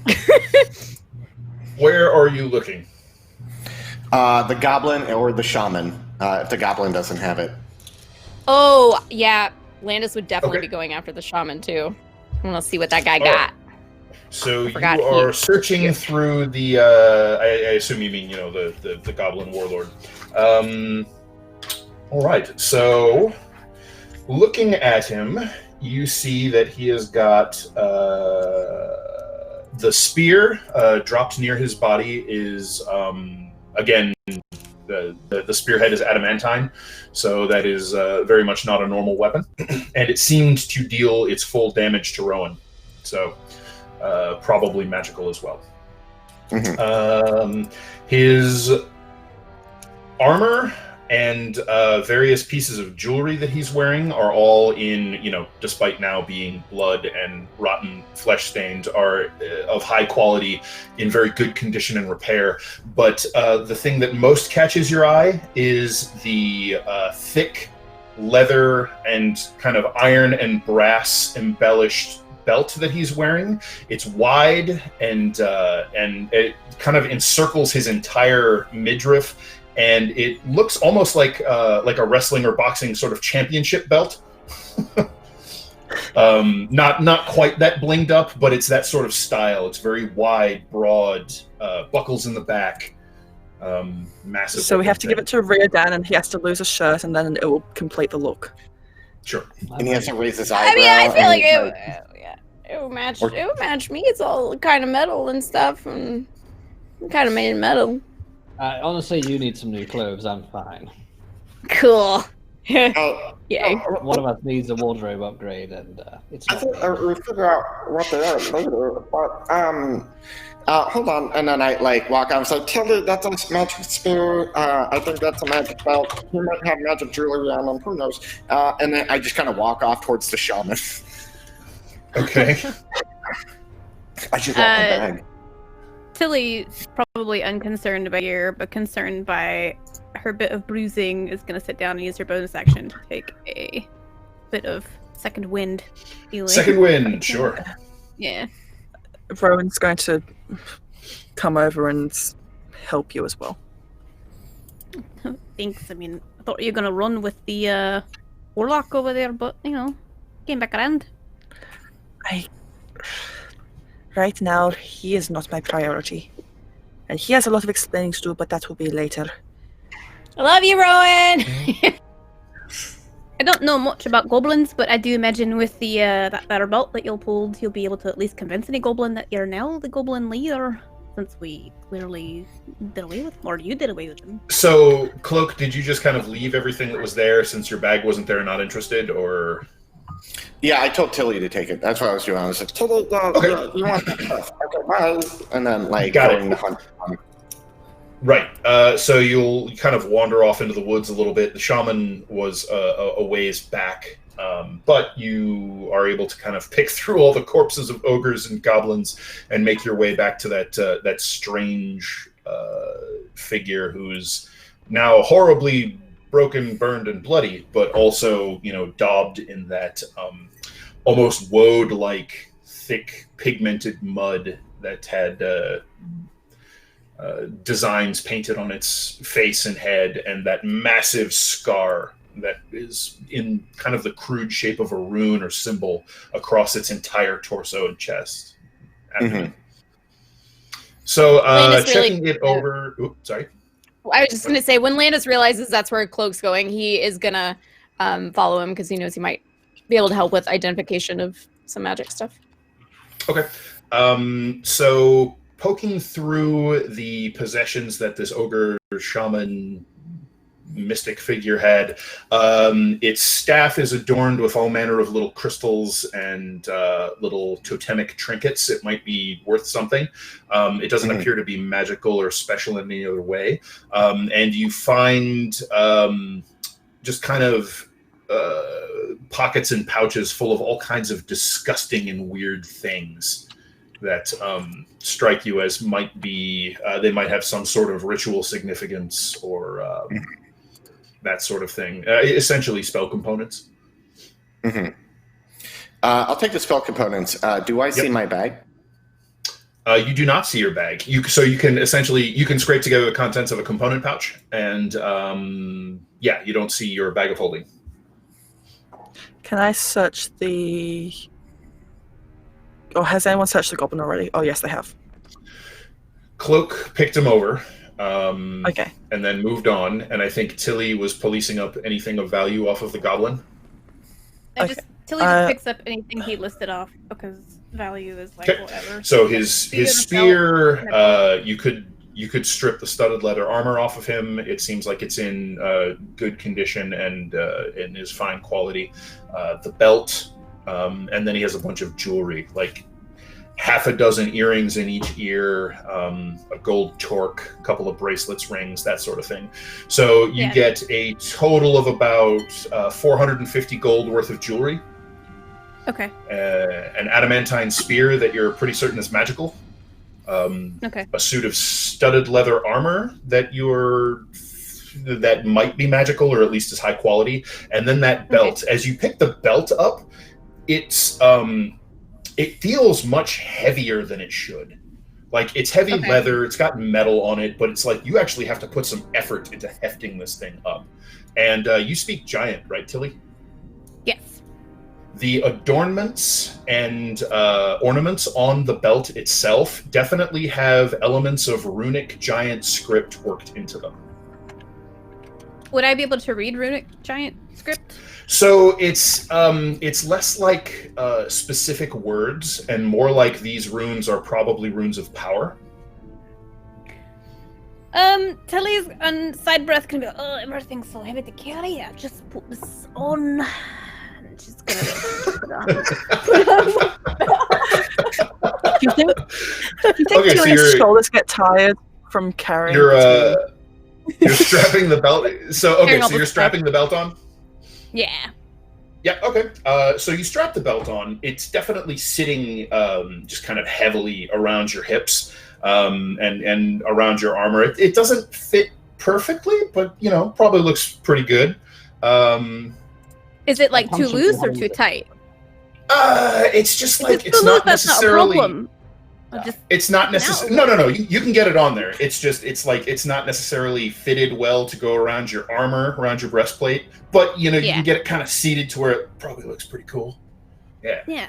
bag. Where are you looking? The Goblin or the Shaman, if the Goblin doesn't have it. Oh, yeah. Landis would definitely be going after the Shaman, too. I want to see what that guy got. So you are searching through the, I assume you mean, the Goblin Warlord. All right, so looking at him, you see that he has got the spear dropped near his body is, again, the spearhead is adamantine, so that is very much not a normal weapon. And it seemed to deal its full damage to Rowan, so probably magical as well. His armor and various pieces of jewelry that he's wearing are all in, despite now being blood and rotten flesh stained, are of high quality, in very good condition and repair. But the thing that most catches your eye is the thick leather and kind of iron and brass embellished belt that he's wearing. It's wide and it kind of encircles his entire midriff. And it looks almost like a wrestling or boxing sort of championship belt. Not quite that blinged up, but it's that sort of style. It's very wide, broad, buckles in the back, massive. So we have to give it to Riordan, and he has to lose a shirt, and then it will complete the look. Sure. And he has to raise his eyebrow. I mean, I feel like it would match. It would match me. It's all kind of metal and stuff, and I'm kind of made of metal. Honestly, you need some new clothes. I'm fine. Cool. Yay. One of us needs a wardrobe upgrade, and it's. I think we'll figure out what they are later. But hold on, and then I walk out and say, "Tilly, that's a magic spear. I think that's a magic belt. He might have magic jewelry on him. Who knows?" And then I just kind of walk off towards the shaman. Okay. I should walk the bag. Tilly's probably unconcerned by gear, but concerned by her bit of bruising, is going to sit down and use her bonus action to take a bit of second wind healing. Second wind, sure. Yeah. Rowan's going to come over and help you as well. Thanks. I mean, I thought you were going to run with the warlock over there, but, came back around. Right now, he is not my priority. And he has a lot of explaining to do, but that will be later. I love you, Rowan! I don't know much about goblins, but I do imagine with the that better belt that you'll pull, you'll be able to at least convince any goblin that you're now the goblin leader, since we clearly did away with, or you did away with them. So, Cloak, did you just kind of leave everything that was there since your bag wasn't there and not interested, or...? Yeah, I told Tilly to take it. That's what I was doing. I was like, Tilly, okay. You want that stuff? Okay, bye. And then, going to hunt. Right. So you'll kind of wander off into the woods a little bit. The shaman was a ways back, but you are able to kind of pick through all the corpses of ogres and goblins and make your way back to that strange figure who's now horribly broken, burned, and bloody, but also, daubed in that almost woad-like, thick, pigmented mud that had designs painted on its face and head, and that massive scar that is in kind of the crude shape of a rune or symbol across its entire torso and chest. Mm-hmm. So, checking it over... Oops, sorry. I was just going to say, when Landis realizes that's where Cloak's going, he is going to follow him because he knows he might be able to help with identification of some magic stuff. Okay. So poking through the possessions that this ogre shaman mystic figure had, its staff is adorned with all manner of little crystals and little totemic trinkets. It might be worth something. It doesn't appear to be magical or special in any other way. And you find just kind of pockets and pouches full of all kinds of disgusting and weird things that strike you as might be, they might have some sort of ritual significance or that sort of thing. Essentially spell components. Mm-hmm. I'll take the spell components. Do I see my bag? You do not see your bag. You can scrape together the contents of a component pouch, and you don't see your bag of holding. Can I search the... Oh, has anyone searched the goblin already? Oh, yes, they have. Cloak picked him over. Okay. And then moved on, and I think Tilly was policing up anything of value off of the goblin. I just Tilly just picks up anything he listed off because value is like whatever. So his spear, you could strip the studded leather armor off of him. It seems like it's in good condition and is fine quality. The belt, and then he has a bunch of jewelry, like half a dozen earrings in each ear, a gold torque, a couple of bracelets, rings, that sort of thing. So you get a total of about 450 gold worth of jewelry. Okay. An adamantine spear that you're pretty certain is magical. Okay. A suit of studded leather armor that might be magical or at least is high quality. And then that belt. Okay. As you pick the belt up, it feels much heavier than it should. Like, it's heavy leather, it's got metal on it, but it's like you actually have to put some effort into hefting this thing up. And you speak giant, right, Tilly? Yes. The adornments and ornaments on the belt itself definitely have elements of runic giant script worked into them. Would I be able to read runic giant script? So it's less like specific words and more like these runes are probably runes of power. Tilly's on side breath can be like, oh, everything's so heavy to carry. I just put this on. And she's gonna Do you think Tilly's shoulders get tired from carrying? You're strapping the belt. So you're strapping the belt on? Yeah. Yeah, okay. So you strap the belt on. It's definitely sitting just kind of heavily around your hips and around your armor. It doesn't fit perfectly, but, probably looks pretty good. Is it, like, too loose or too tight? It's just like, it's not necessarily... That's not a problem. It's not necessarily... No. You can get it on there. It's just, it's not necessarily fitted well to go around your armor, around your breastplate. But, you can get it kind of seated to where it probably looks pretty cool. Yeah. Yeah.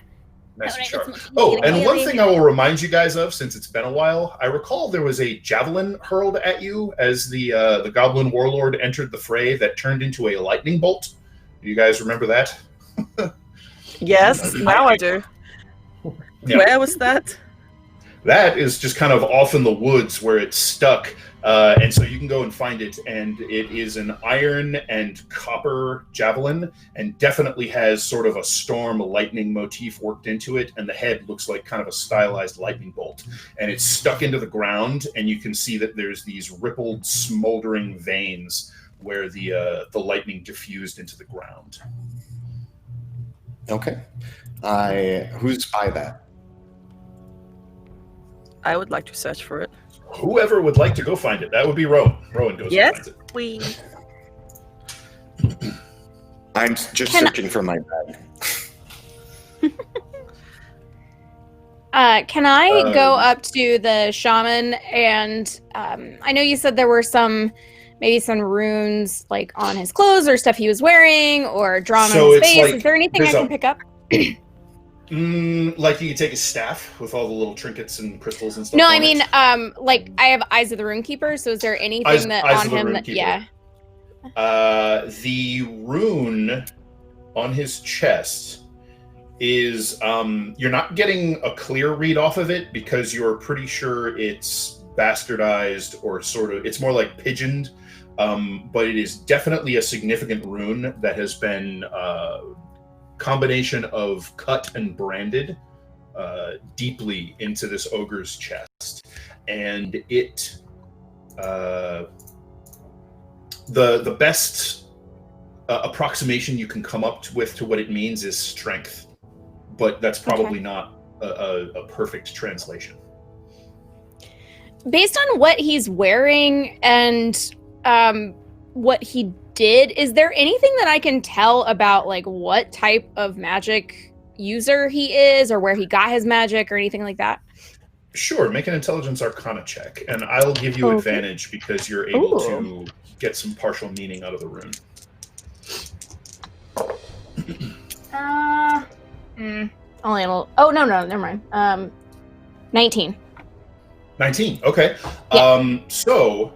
Nice and sharp. Oh, and one thing I will remind you guys of, since it's been a while, I recall there was a javelin hurled at you as the goblin warlord entered the fray that turned into a lightning bolt. Do you guys remember that? Yes, now I do. Yeah. Where was that? That is just kind of off in the woods where it's stuck. And so you can go and find it. And it is an iron and copper javelin and definitely has sort of a storm lightning motif worked into it. And the head looks like kind of a stylized lightning bolt. And it's stuck into the ground. And you can see that there's these rippled, smoldering veins where the lightning diffused into the ground. Okay. Who's by that? I would like to search for it. Whoever would like to go find it, that would be Rowan. Rowan goes and finds it. Yes, please. I'm just searching for my bag. Can I go up to the shaman and I know you said there were maybe some runes like on his clothes or stuff he was wearing or drawn on his face. Like, is there anything I can pick up? Like you could take a staff with all the little trinkets and crystals and stuff. No, I mean, like I have Eyes of the Runekeeper. So is there anything on him that? Yeah. The rune on his chest is you're not getting a clear read off of it because you're pretty sure it's bastardized or sort of. It's more like pigeoned, but it is definitely a significant rune that has been. Combination of cut and branded deeply into this ogre's chest, and it the best approximation you can come up with to what it means is strength, but that's probably not a perfect translation. Based on what he's wearing and what he did, is there anything that I can tell about like what type of magic user he is or where he got his magic or anything like that? Sure, make an intelligence arcana check, and I'll give you advantage because you're able to get some partial meaning out of the rune. Only a little. Oh no, never mind. 19. 19. Okay. Yeah. So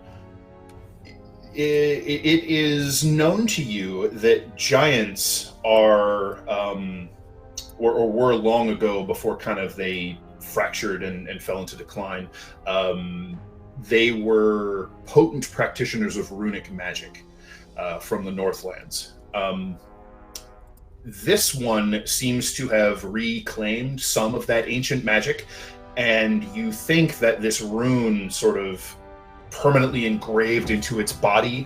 it is known to you that giants are, or were long ago, before kind of they fractured and fell into decline, they were potent practitioners of runic magic from the Northlands. This one seems to have reclaimed some of that ancient magic, and you think that this rune sort of permanently engraved into its body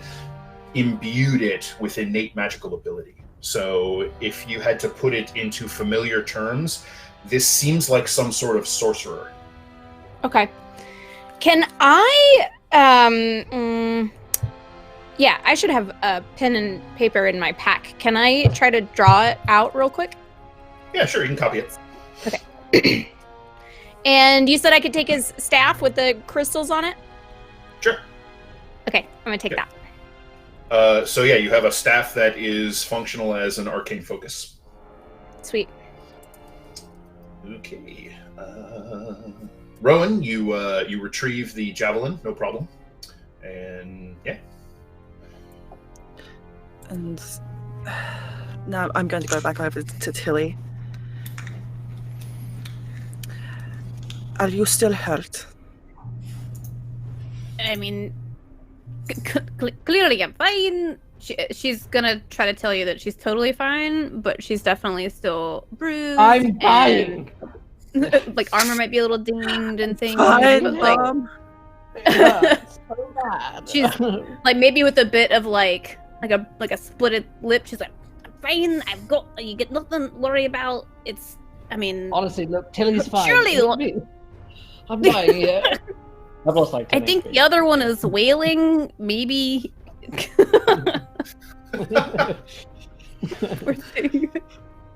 imbued it with innate magical ability. So if you had to put it into familiar terms, this seems like some sort of sorcerer. Okay. Can I, yeah, I should have a pen and paper in my pack. Can I try to draw it out real quick? Yeah, sure, you can copy it. Okay. And you said I could take his staff with the crystals on it? Sure. Okay, I'm gonna take that. So yeah, you have a staff that is functional as an arcane focus. Sweet. Okay. Rowan, you retrieve the javelin, no problem. And yeah. And now I'm going to go back over to Tilly. Are you still hurt? I mean, clearly I'm fine. She's gonna try to tell you that she's totally fine, but she's definitely still bruised. I'm dying. Like armor might be a little dinged and things. Fine, but, like, It's so bad. she's like maybe with a bit of like a splitted lip. She's like, I'm fine. I've got. You get nothing to worry about. It's. I mean, Honestly, look, Tilly's fine. Surely Look at me. I'm dying here. I've lost like 10 I think HP. the other one is wailing. Maybe. Poor thing.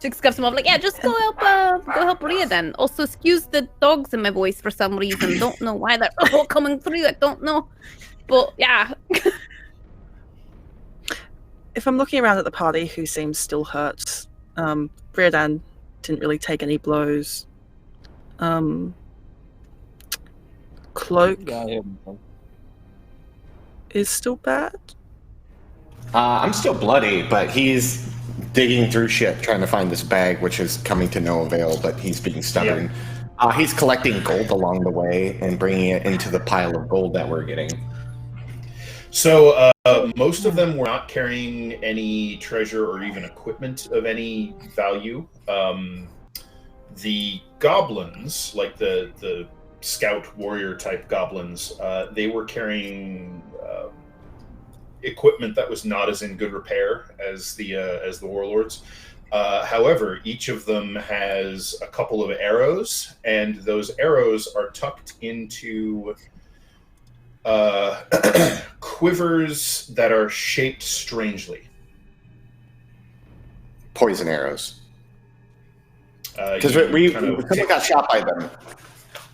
She scuffs him off like, yeah, just go help Rhea then. Also, excuse the dogs in my voice for some reason. Don't know why they're all coming through. I don't know, but yeah. If I'm looking around at the party who seems still hurt, Riordan didn't really take any blows. Cloak is still bad. I'm still bloody, but he's digging through shit trying to find this bag, which is coming to no avail, but he's being stubborn. Yeah. He's collecting gold along the way and bringing it into the pile of gold that we're getting. So most of them were not carrying any treasure or even equipment of any value. The goblins, like the scout warrior type goblins, they were carrying equipment that was not as in good repair as the warlords. However, each of them has a couple of arrows, and those arrows are tucked into quivers that are shaped strangely. Poison arrows. Because we got shot by them.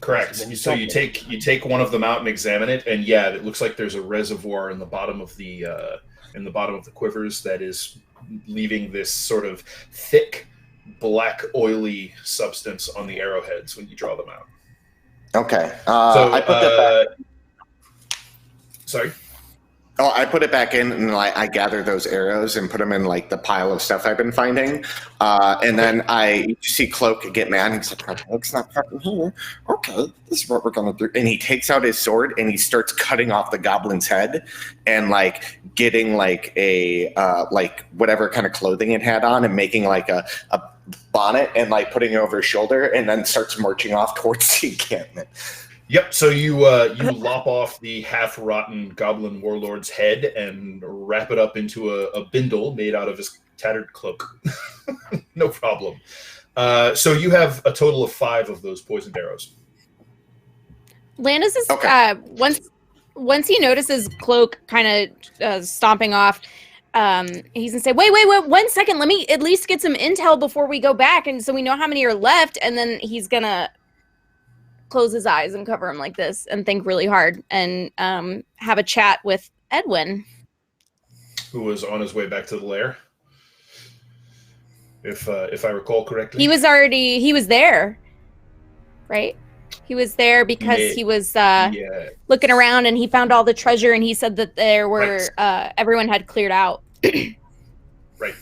Correct. So you take one of them out and examine it, and yeah, it looks like there's a reservoir in the bottom of the quivers that is leaving this sort of thick, black, oily substance on the arrowheads when you draw them out. Okay. So I put that back. Sorry. Oh, I put it back in, and I gather those arrows and put them in like the pile of stuff I've been finding. And then you see Cloak get mad. And he's like, "Cloak's not fucking here. Okay, this is what we're gonna do." And he takes out his sword and he starts cutting off the goblin's head and like getting like a like whatever kind of clothing it had on and making like a bonnet and like putting it over his shoulder, and then starts marching off towards the encampment. Yep. So you lop off the half-rotten goblin warlord's head and wrap it up into a bindle made out of his tattered cloak. No problem. So you have a total of 5 of those poisoned arrows. Landis is okay. Once he notices Cloak kind of stomping off, he's gonna say, wait, 1 second. Let me at least get some intel before we go back, and so we know how many are left. And then he's gonna close his eyes and cover him like this and think really hard and have a chat with Edwin, who was on his way back to the lair, if I recall correctly. He was there, right? He was there because he was Yeah. looking around and he found all the treasure and he said that there were everyone had cleared out. Right.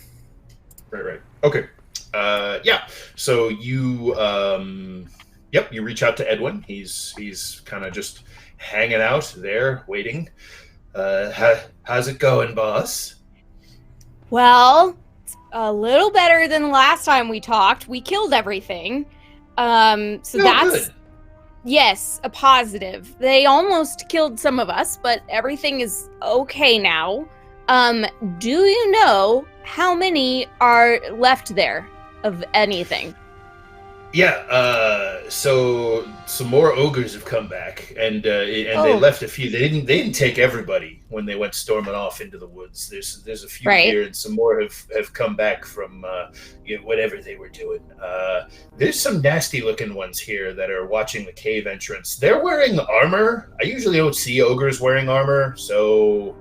Okay. Yeah. So you you reach out to Edwin. He's kind of just hanging out there waiting. How's it going, boss? Well, it's a little better than last time we talked. We killed everything. So that's good. Yes, a positive. They almost killed some of us, but everything is okay now. Do you know how many are left there of anything? Yeah, so some more ogres have come back, and they left a few. They didn't take everybody when they went storming off into the woods. There's a few here, and some more have come back from whatever they were doing. There's some nasty looking ones here that are watching the cave entrance. They're wearing armor. I usually don't see ogres wearing armor, so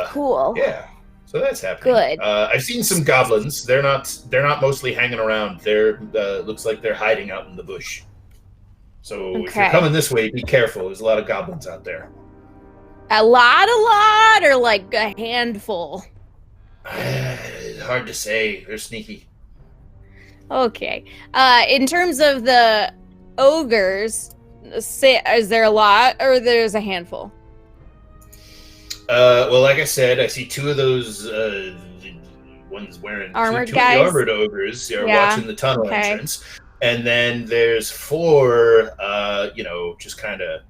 cool. Yeah. So that's happening. Good. I've seen some goblins. They're not mostly hanging around. They're looks like they're hiding out in the bush. So if you're coming this way, be careful. There's a lot of goblins out there. A lot, or like a handful? Hard to say. They're sneaky. Okay. In terms of the ogres, is there a lot or there's a handful? Well, like I said, I see two of those ones wearing armored two guys. Of the armored ogres are watching the tunnel entrance, and then there's four, just kind of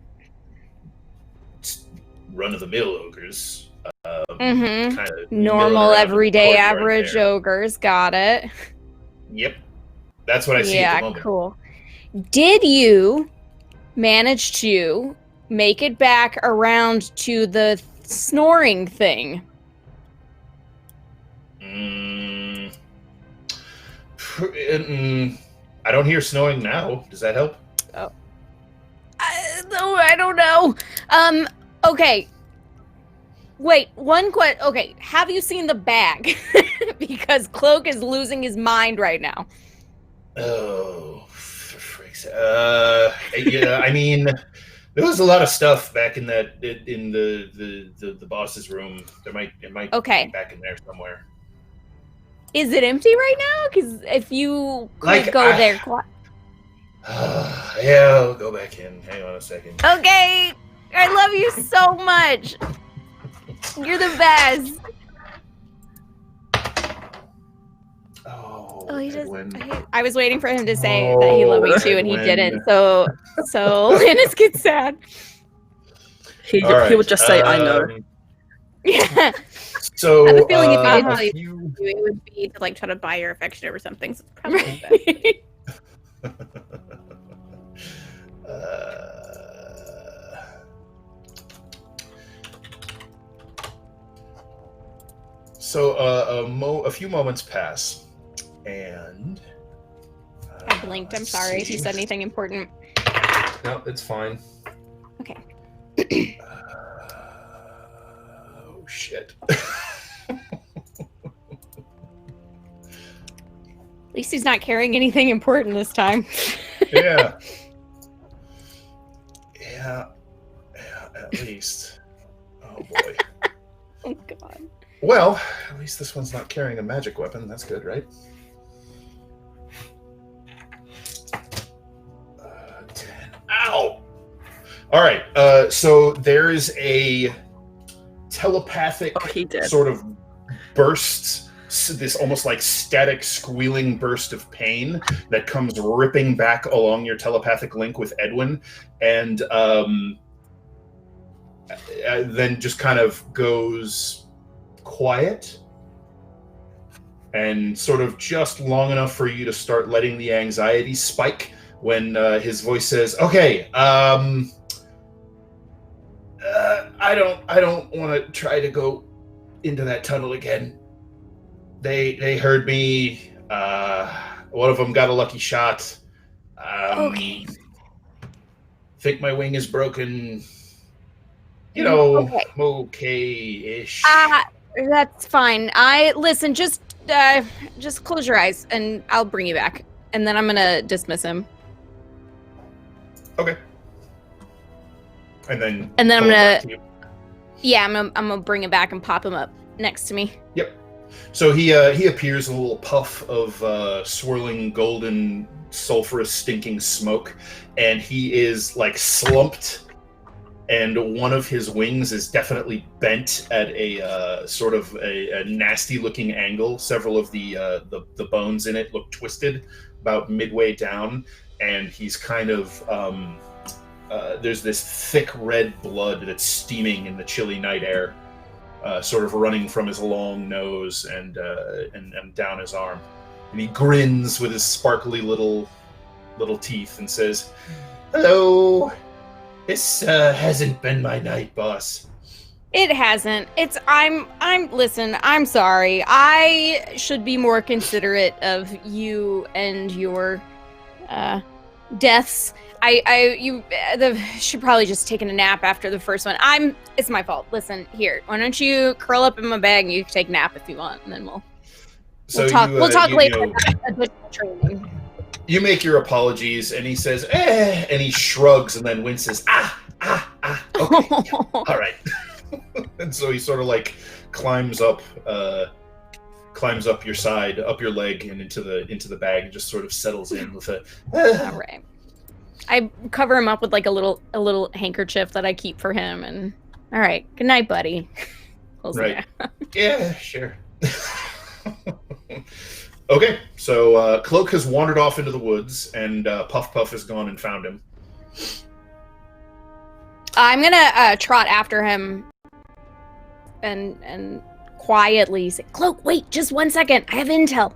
run of the mill ogres, kind of normal, everyday, average ogres. Got it. Yep, that's what I see at the moment. Yeah, cool. Did you manage to make it back around to the snoring thing? I don't hear snoring now. Does that help? Oh, I don't know. Okay. Wait, one question. Okay, have you seen the bag? Because Cloak is losing his mind right now. Oh, for freak's sake. Yeah, I mean, there was a lot of stuff back in the boss's room. It might be back in there somewhere. Is it empty right now? Because if you could go there. Yeah, I'll go back in. Hang on a second. Okay, I love you so much. You're the best. Oh, he just. Edwin. I was waiting for him to say that he loved me too, and he didn't. So Linus gets sad. He would just say, "I know." Yeah. So I have a feeling if I did tell you, it would be to like try to buy your affection over something. So it's probably So a few moments pass, and I blinked. I'm sorry if you said anything important. No, it's fine. Okay. Oh shit. At least he's not carrying anything important this time. Yeah. Yeah, at least. Oh boy. Oh god. Well, at least this one's not carrying a magic weapon. That's good, right? 10. Ow! All right. So there is a telepathic sort of burst, this almost like static squealing burst of pain that comes ripping back along your telepathic link with Edwin, and then just kind of goes quiet, and sort of just long enough for you to start letting the anxiety spike when his voice says, "Okay, I don't want to try to go into that tunnel again. They heard me. One of them got a lucky shot. Okay. Think my wing is broken. You know, okay-ish. That's fine. Listen, just close your eyes and I'll bring you back. And then I'm gonna dismiss him. Okay. And then I'm pull him back to gonna, you. yeah, I'm gonna bring him back and pop him up next to me. Yep. So he appears a little puff of swirling golden sulfurous stinking smoke, and he is like slumped, and one of his wings is definitely bent at a sort of a nasty looking angle. Several of the bones in it look twisted about midway down, and he's kind of there's this thick red blood that's steaming in the chilly night air. Sort of running from his long nose and down his arm, and he grins with his sparkly little teeth and says, "Hello. This hasn't been my night, boss." It hasn't. Listen, I'm sorry. I should be more considerate of you and your deaths. You should probably just taken a nap after the first one. It's my fault. Listen, here, why don't you curl up in my bag and you can take a nap if you want, and then we'll talk. We'll talk later about additional training. You make your apologies, and he says, and he shrugs and then winces. Okay, all right. And so he sort of like climbs up your side, up your leg, and into the bag, and just sort of settles in with a. All right. I cover him up with like a little handkerchief that I keep for him, and all right, good night, buddy. Right. Yeah, sure. Okay, so Cloak has wandered off into the woods, and Puff Puff has gone and found him. I'm gonna trot after him and quietly say, "Cloak, wait, just 1 second. I have intel."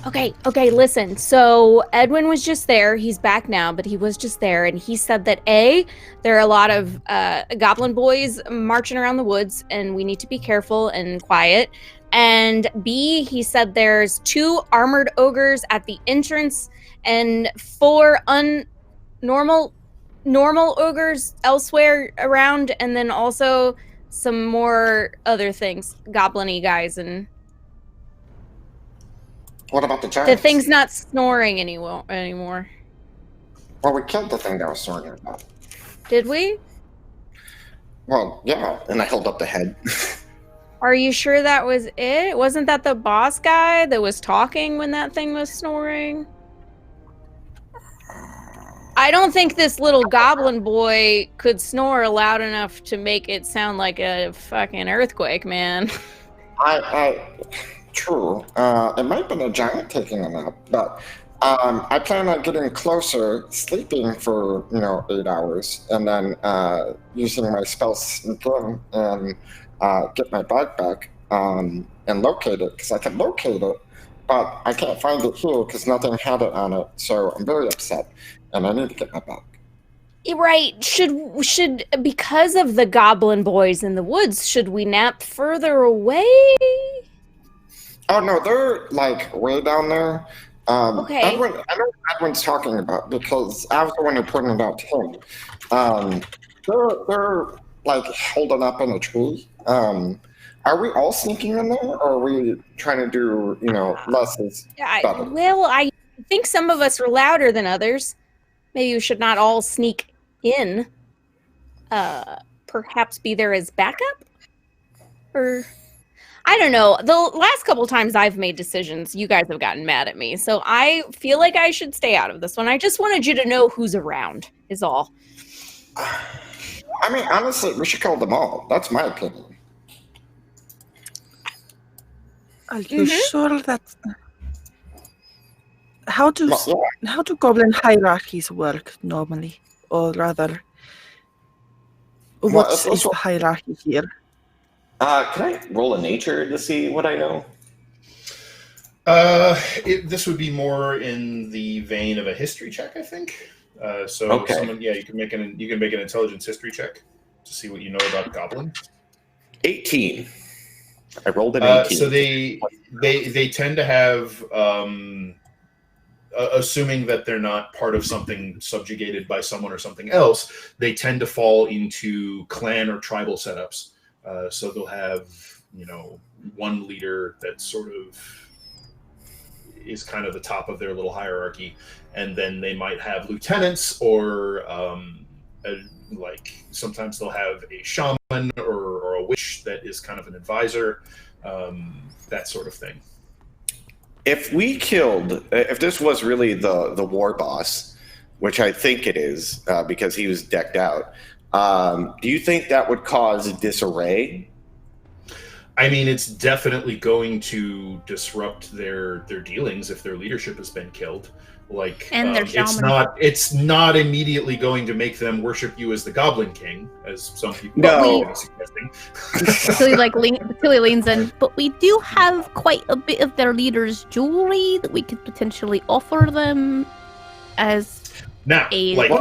Okay, listen. So Edwin was just there. He's back now, but he was just there, and he said that A, there are a lot of goblin boys marching around the woods, and we need to be careful and quiet. And B, he said there's 2 armored ogres at the entrance and 4 normal ogres elsewhere around, and then also some more other things, goblin-y guys. And what about the giants? the thing's not snoring anymore. Well, we killed the thing that was snoring about. Did we? Well, yeah, and I held up the head. Are you sure that was it? Wasn't that the boss guy that was talking when that thing was snoring? I don't think this little goblin boy could snore loud enough to make it sound like a fucking earthquake, man. True. It might have been a giant taking a nap, but I plan on getting closer, sleeping for 8 hours, and then using my spell sneak in and get my bag back and locate it, because I can locate it, but I can't find it here because nothing had it on it. So I'm very upset, and I need to get my bag. Right. Should because of the goblin boys in the woods, should we nap further away? Oh no, they're like way down there. Okay. Edwin, I know what Edwin's talking about because I was the one who pointed it out to him. They're like holding up in a tree. Are we all sneaking in there, or are we trying to do less is better? Well, I think some of us are louder than others. Maybe we should not all sneak in. Perhaps be there as backup, or. I don't know. The last couple times I've made decisions, you guys have gotten mad at me. So I feel like I should stay out of this one. I just wanted you to know who's around, is all. I mean, honestly, we should kill them all. That's my opinion. Are you sure that... How do goblin hierarchies work normally? Or rather, what is the hierarchy here? Can I roll a nature to see what I know? This would be more in the vein of a history check, I think. Okay. You can make an intelligence history check to see what you know about goblin. 18. I rolled an 18. So they tend to have, assuming that they're not part of something subjugated by someone or something else, they tend to fall into clan or tribal setups. So they'll have, one leader that sort of is kind of the top of their little hierarchy, and then they might have lieutenants or like sometimes they'll have a shaman or a witch that is kind of an advisor, that sort of thing. If this was really the war boss, which I think it is because he was decked out, do you think that would cause disarray? I mean, it's definitely going to disrupt their dealings if their leadership has been killed. Like, And their it's not immediately going to make them worship you as the Goblin King, as some people are suggesting. Tilly leans in, but we do have quite a bit of their leaders' jewelry that we could potentially offer them as now,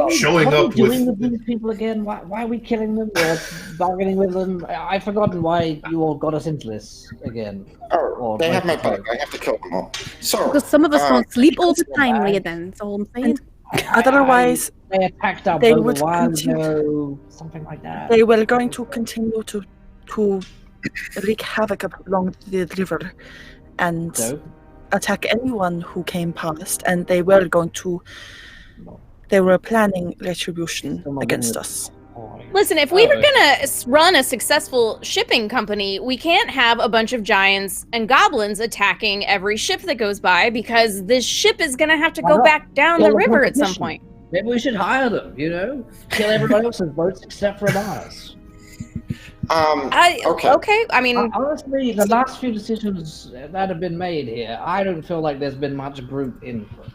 showing what up are we doing with these people again? Why are we killing them or bargaining with them? I've forgotten why you all got us into this again. Oh, they have my back. I have to kill them all. So, because some of us don't sleep all the time, Raiden. That's all I'm saying. Otherwise, they attacked our they boat a would while continue- ago, something like that. they were going to continue to wreak havoc along the river and So, attack anyone who came past, and they were going to. They were planning retribution against us. Listen, if we were gonna run a successful shipping company, we can't have a bunch of giants and goblins attacking every ship that goes by, because this ship is gonna have to Why go not? back down Kill the the river at some competition. point. Maybe we should hire them, kill everybody else's boats except for ours. Okay. I mean, Honestly, the last few decisions that have been made here, I don't feel like there's been much group input.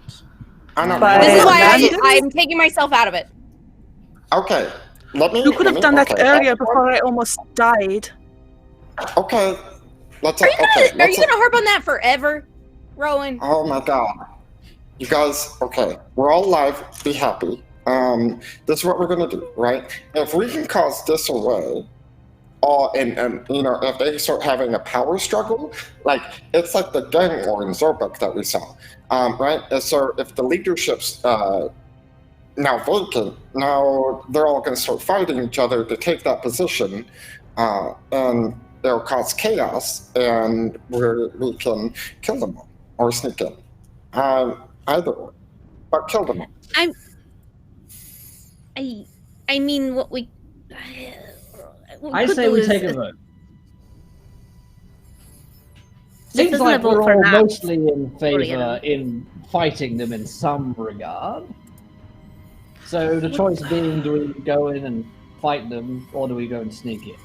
I know. But- this is why Bandits? I'm taking myself out of it. Okay. You could have done that earlier before I almost died. Okay. Let's. Are you okay. gonna harp on that forever, Rowan? Oh my god. You guys, okay. We're all alive. Be happy. This is what we're gonna do, right? If we can cause disarray, and if they start having a power struggle, like it's like the gang war in Zorbek that we saw, right? And so if the leadership's now vacant, now they're all going to start fighting each other to take that position, and it'll cause chaos, and we can kill them all or sneak in, either way, but kill them all. I mean, what we. I could say do we is- take a vote. This Seems isn't like a vote we're for all now. mostly in favor Brilliant. in fighting them in some regard. So the choice being, do we go in and fight them, or do we go and sneak in?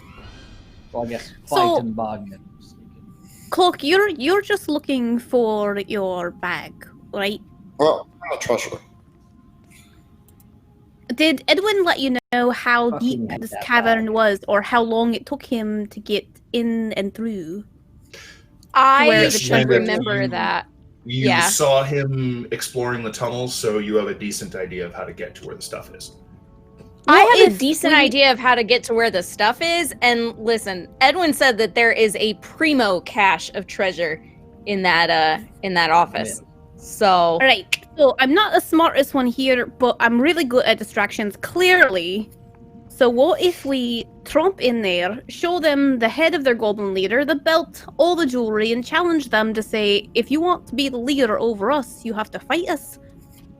So I guess fight So- and bargain. And sneak in. Cloak, you're just looking for your bag, right? Well, I'm a treasure. Did Edwin let you know how Fucking deep hate this that cavern bag. was, or how long it took him to get in and through? I Where the should treasure- remember you- that. You Yeah. saw him exploring the tunnels, so you have a decent idea of how to get to where the stuff is. I What have a if decent we- idea of how to get to where the stuff is, and listen, Edwin said that there is a primo cache of treasure in that office. So All right, so I'm not the smartest one here, but I'm really good at distractions, clearly. So what if we tromp in there, show them the head of their goblin leader, the belt, all the jewelry, and challenge them to say, if you want to be the leader over us, you have to fight us.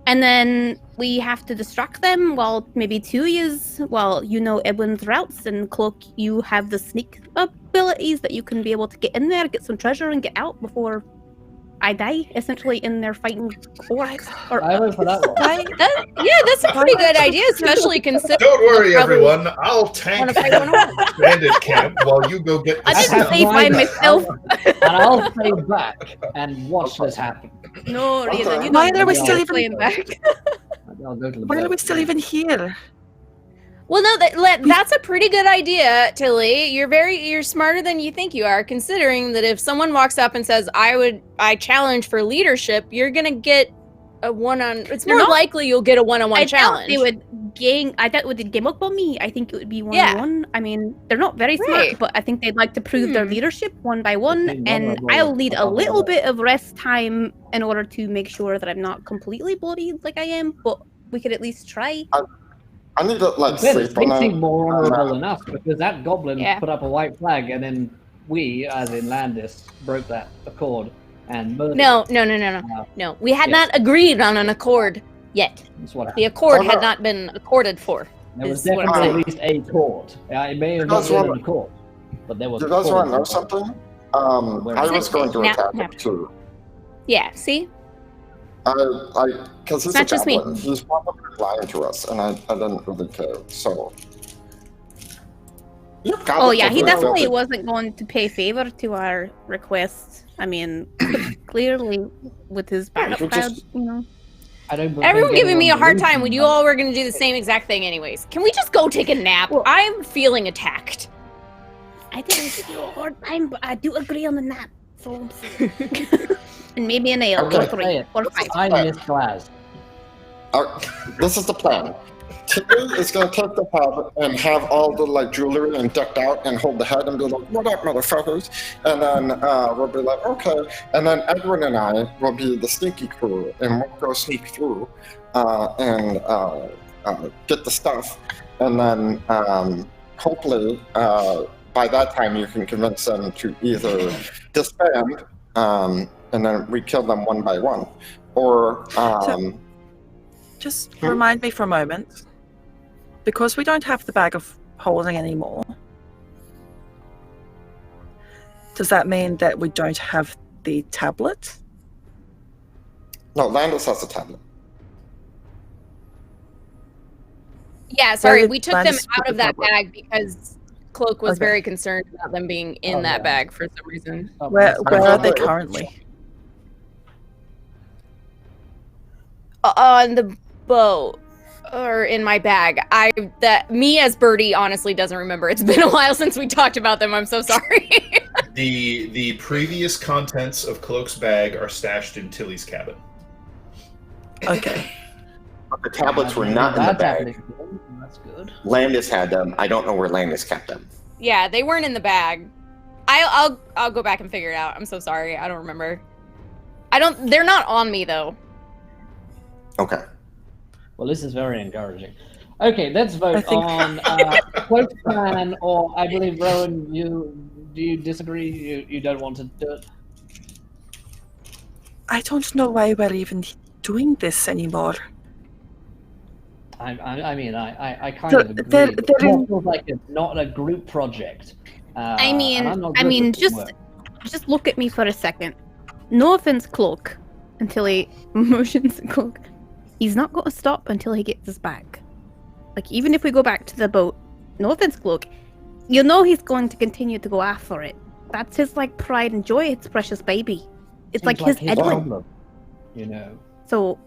And then we have to distract them while maybe two years, while Edwin's routes, and Cloak, you have the sneak abilities that you can be able to get in there, get some treasure, and get out before I die, essentially, in there fighting orcs. Or, I vote for that one. that's a pretty good idea, especially considering. Don't worry, Probably everyone. I'll tank wanna fight one of bandit camp while you go get I the didn't stuff. say by myself. And I'll stay back and watch this happen. No, Rita, you Why don't are we know still I'm even- playing back. I'll go to the Why are boat. we still even here? Well, no, that's a pretty good idea, Tilly. You're smarter than you think you are, considering that if someone walks up and says, I challenge for leadership, you're gonna get a it's They're more not- likely you'll get a one-on-one I doubt challenge. they would I doubt would game up on me. I think it would be one-on-one. I mean, they're not very smart, Right. but I think they'd like to prove their leadership one by one, Okay, and vulnerable, I'll need a vulnerable. little bit of rest time in order to make sure that I'm not completely bloodied like I am, but we could at least try. I need to But they sleep on seem it. more honorable than us, because that goblin Yeah. put up a white flag, and then we, as in Landis, broke that accord. and murder. No. We had Yes. not agreed on an accord yet. That's what The happened. accord had not been accorded for. There was is what I'm definitely at saying. least a court. It may have not been an accord, but there was. You a guys court. want to know something? I was going to attack him too. Yeah, see? Because he's Not a just me. goblin. He's probably lying to us, and I didn't really care. So. Oh yeah, he definitely wasn't going to pay favor to our requests. I mean, clearly with his background, you know. Everyone giving me a hard time when you all were going to do the same exact thing anyways. Can we just go take a nap? Well, I'm feeling attacked. I didn't give you a hard time, but I do agree on the nap. So and maybe an ale or 3 or 5. I miss class. This is the plan. Tilly is going to take the pub and have all the jewelry and decked out and hold the head and be like, "What up, motherfuckers?" And then we'll be like, "Okay." And then Edwin and I will be the sneaky crew, and we'll go sneak through and get the stuff. And then hopefully by that time you can convince them to either disband, and then we kill them one by one, or just remind me for a moment, because we don't have the bag of holding anymore, does that mean that we don't have the tablet? No, Landis has a tablet. Yeah, sorry, we took them Landis out put of the that tablet? bag because Cloak was Okay. very concerned about them being in that bag for some reason. Where are they currently? On the boat. Or in my bag. Me as Birdie honestly doesn't remember. It's been a while since we talked about them. I'm so sorry. The previous contents of Cloak's bag are stashed in Tilly's cabin. Okay. But the tablets were not in the bag. That's good. Landis had them. I don't know where Landis kept them. Yeah, they weren't in the bag. I'll go back and figure it out. I'm so sorry. I don't remember. They're not on me though. Okay. Well, this is very encouraging. Okay, let's vote think- on Cloak's plan, or I believe Rowan, do you disagree? You don't want to do it? I don't know why we're even doing this anymore. I kind So, of agree. there It is- feels like it's not a group project. I and mean, I'm not good with teamwork. just look at me for a second. No offense, Cloak, until he motions Cloak. He's not going to stop until he gets us back. Like, even if we go back to the boat, no offense, Cloak, you know he's going to continue to go after it. That's his, pride and joy, it's precious baby. It's Seems his Edwin. problem, you know. So,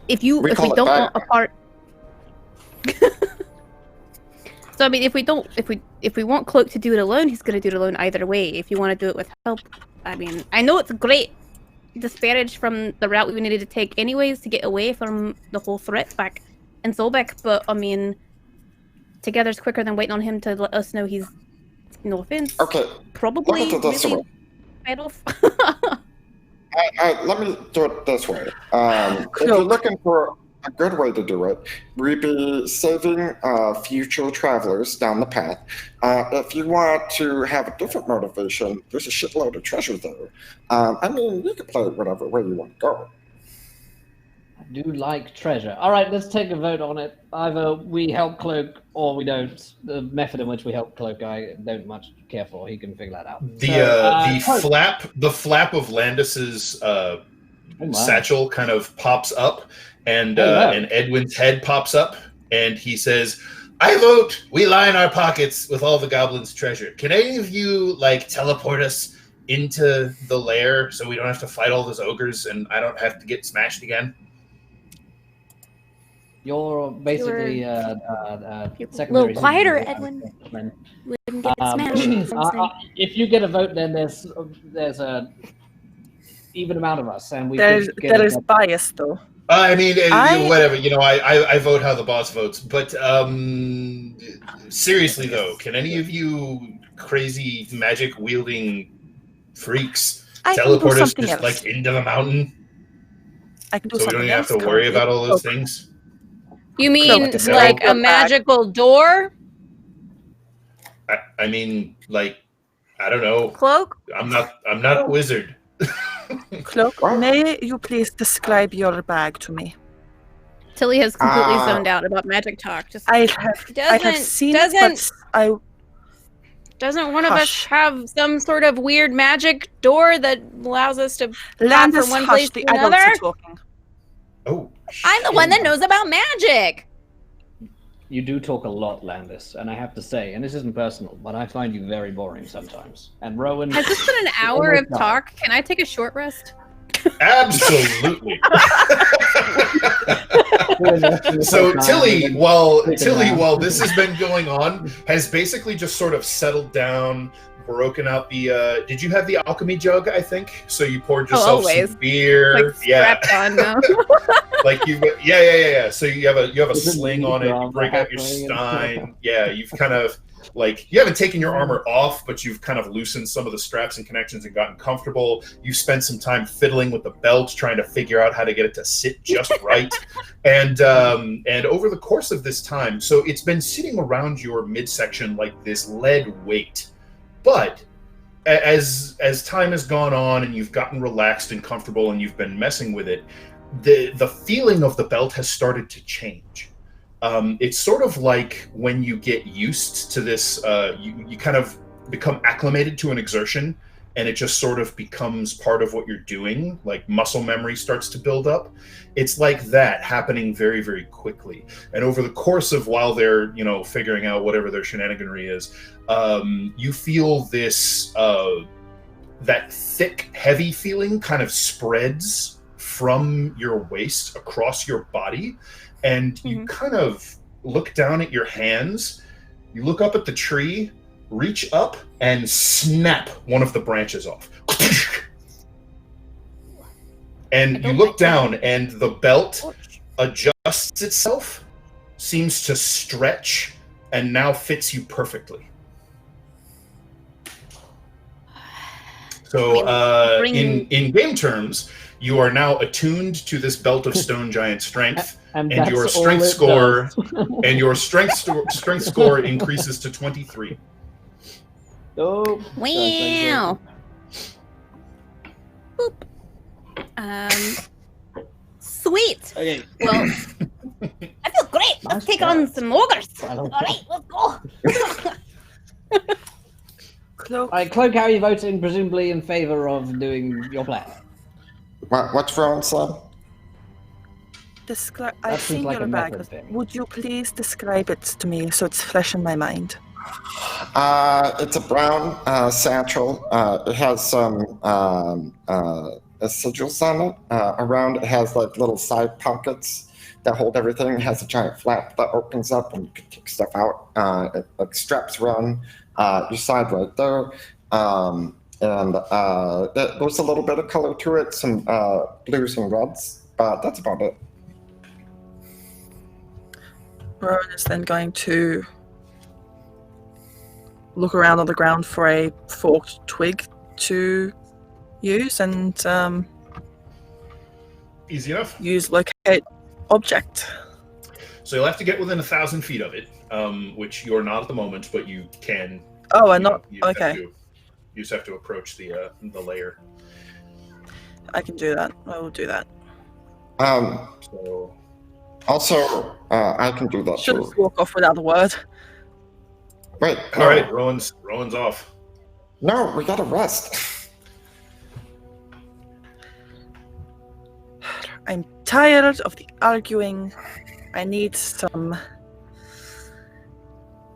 if we call it don't back. want a part... So, I mean, if we want Cloak to do it alone, he's going to do it alone either way. If you want to do it with help, I mean, I know it's great disparaged from the route we needed to take anyways to get away from the whole threat back in Zolbeck, but I mean, together's quicker than waiting on him to let us know he's, no offense, Okay, probably let me do it this really way. fed off. Let me do it this way. If you're looking for a good way to do it, we'd be saving future travelers down the path. If you want to have a different motivation, there's a shitload of treasure there. I mean, you can play it whatever way you want to go. I do like treasure. All right, let's take a vote on it. Either we help Cloak or we don't. The method in which we help Cloak, I don't much care for. He can figure that out. The flap of Landis's satchel kind of pops up, and and Edwin's head pops up, and he says, "I vote we line our pockets with all the goblins' treasure. Can any of you teleport us into the lair so we don't have to fight all those ogres and I don't have to get smashed again?" You're basically A secondary. little quieter, citizen. Edwin. Wouldn't get smashed. If you get a vote, then there's a even amount of us, and we. There is bias though. I mean, whatever. I vote how the boss votes. But seriously, though, can any of you crazy magic wielding freaks teleport us just into the mountain, I can do so we something don't even have else to worry currently. about all those things? You mean Cloak, like no. a magical door? I mean, I don't know. Cloak? I'm not a wizard. Cloak, What? may you please describe your bag to me? Tilly has completely zoned out about magic talk. Just I have seen it, but Doesn't one of us have some sort of weird magic door that allows us to hop from one place to another? Oh, I'm the one that knows about magic. You do talk a lot, Landis, and I have to say, and this isn't personal, but I find you very boring sometimes. And Rowan... Has this been an hour of talk? Can I take a short rest? absolutely. So Tilly, while this has been going on, has basically just sort of settled down, broken out the. Did you have the alchemy jug? I think so. You poured yourself some beer. Like strapped on now. Like you, yeah. So you have a sling on it. You break out your stein. Yeah, you've kind of. Like, you haven't taken your armor off, but you've kind of loosened some of the straps and connections and gotten comfortable. You've spent some time fiddling with the belt, trying to figure out how to get it to sit just right. And over the course of this time, so it's been sitting around your midsection like this lead weight. But as time has gone on and you've gotten relaxed and comfortable and you've been messing with it, the feeling of the belt has started to change. It's sort of like when you get used to this, you kind of become acclimated to an exertion, and it just sort of becomes part of what you're doing, like muscle memory starts to build up. It's like that happening very, very quickly. And over the course of while they're, figuring out whatever their shenaniganry is, you feel this, that thick, heavy feeling kind of spreads from your waist across your body. And you kind of look down at your hands, you look up at the tree, reach up, and snap one of the branches off. And you look down, and the belt adjusts itself, seems to stretch, and now fits you perfectly. So in game terms, you are now attuned to this belt of stone giant strength. And your strength score score increases to 23. Oh, wow. Boop. Sweet. Okay. Well, I feel great. Let's take on some ogres. All right, let's go. Cloak. All right, Cloak, how are you voting? Presumably in favor of doing your plan. What's wrong, son? I've seen like your a bag. method thing. Would you please describe it to me so it's fresh in my mind? It's a brown satchel. It has some sigils on it. Around it has like little side pockets that hold everything. It has a giant flap that opens up and you can take stuff out. It like straps around your side right there. And there's a little bit of color to it, some blues and reds, but that's about it. Rowan is then going to look around on the ground for a forked twig to use and easy enough. Use locate object. So you'll have to get within 1,000 feet of it, which you're not at the moment, but you can. Oh, I'm not. Okay. You just have to approach the layer. I can do that. I will do that. So. Also, I can do that Should too. just walk off without a word. Wait. All right, Rowan's off. No, we gotta rest. I'm tired of the arguing. I need some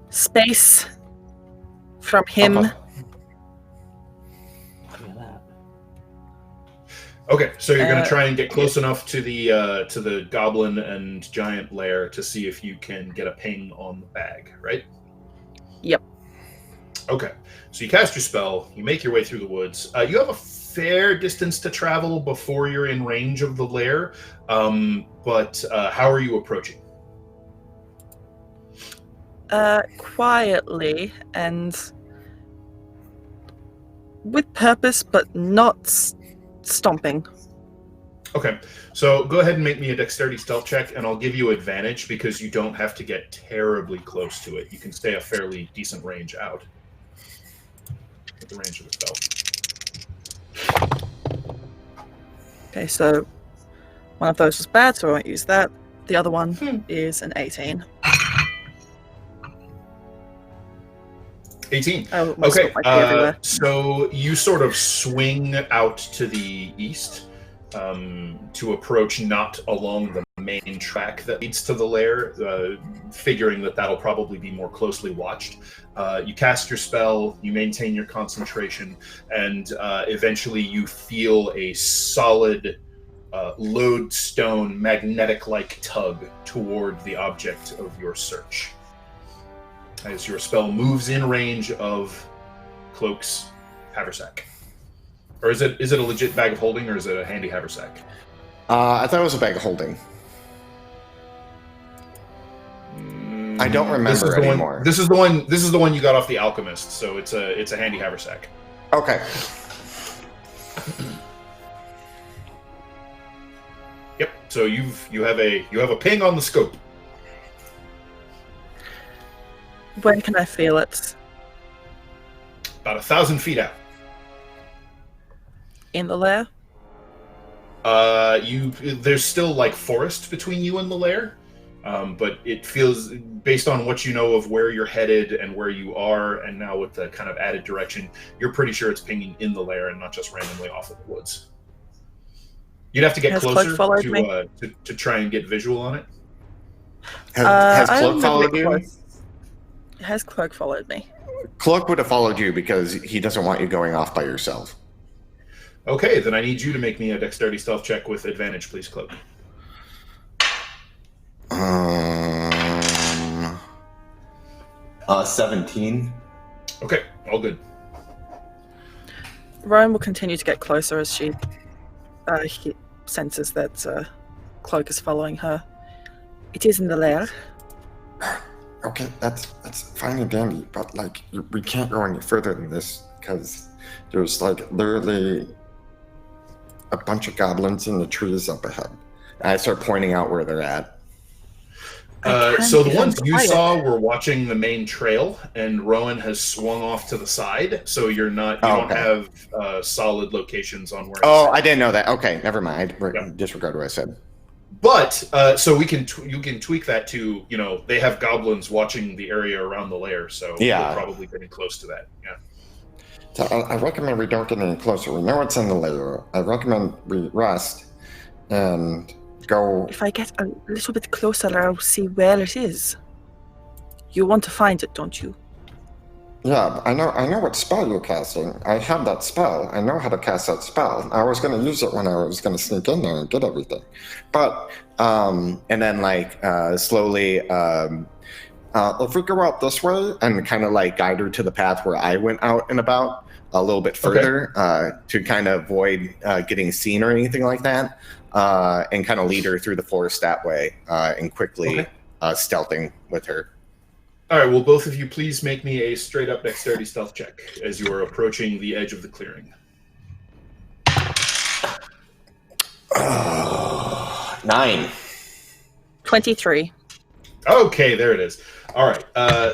space from him. Okay. Okay, so you're going to try and get close enough to the goblin and giant lair to see if you can get a ping on the bag, right? Yep. Okay, so you cast your spell, you make your way through the woods. You have a fair distance to travel before you're in range of the lair, but how are you approaching? Quietly and with purpose, but not stomping. Okay, so go ahead and make me a dexterity stealth check, and I'll give you advantage because you don't have to get terribly close to it. You can stay a fairly decent range out with the range of the spell. Okay, so one of those was bad, so I won't use that. The other one is an 18. 18. Oh, my Okay, everywhere. so you sort of swing out to the east to approach not along the main track that leads to the lair, figuring that that'll probably be more closely watched. You cast your spell, you maintain your concentration, and eventually you feel a solid lodestone magnetic-like tug toward the object of your search. As your spell moves in range of Cloak's haversack. Or is it a legit bag of holding, or is it a handy haversack? I thought it was a bag of holding. I don't remember anymore. This is the one you got off the alchemist, so it's a handy haversack. Okay. Yep. So you have a ping on the scope. Where can I feel it? About 1,000 feet out. In the lair? There's still like forest between you and the lair, but it feels, based on what you know of where you're headed and where you are, and now with the kind of added direction, you're pretty sure it's pinging in the lair and not just randomly off of the woods. You'd have to get closer to try and get visual on it. Has Cloak followed you? Has Cloak followed me? Cloak would have followed you because he doesn't want you going off by yourself. Okay, then I need you to make me a dexterity stealth check with advantage, please, Cloak. 17. Okay, all good. Rowan will continue to get closer as she senses that Cloak is following her. It is in the lair. Okay, that's fine and dandy, but like we can't go any further than this because there's like literally a bunch of goblins in the trees up ahead. I start pointing out where they're at. So the ones you saw were watching the main trail, and Rowan has swung off to the side, so you don't have solid locations on where. Oh, I didn't know that. Okay, never mind. Disregard what I said. But so you can tweak that to, they have goblins watching the area around the lair, so yeah, we're probably getting close to that. Yeah. So I recommend we don't get any closer. We know it's in the lair. I recommend we rest and go. If I get a little bit closer, I'll see where it is. You want to find it, don't you? Yeah, I know what spell you're casting. I have that spell. I know how to cast that spell. I was going to use it when I was going to sneak in there and get everything. But, and then slowly, if we go out this way and kind of like guide her to the path where I went out and about a little bit further, to kind of avoid getting seen or anything like that, and kind of lead her through the forest that way, and quickly stealthing with her. All right, will both of you please make me a straight-up dexterity stealth check as you are approaching the edge of the clearing. 9. 23. Okay, there it is. All right,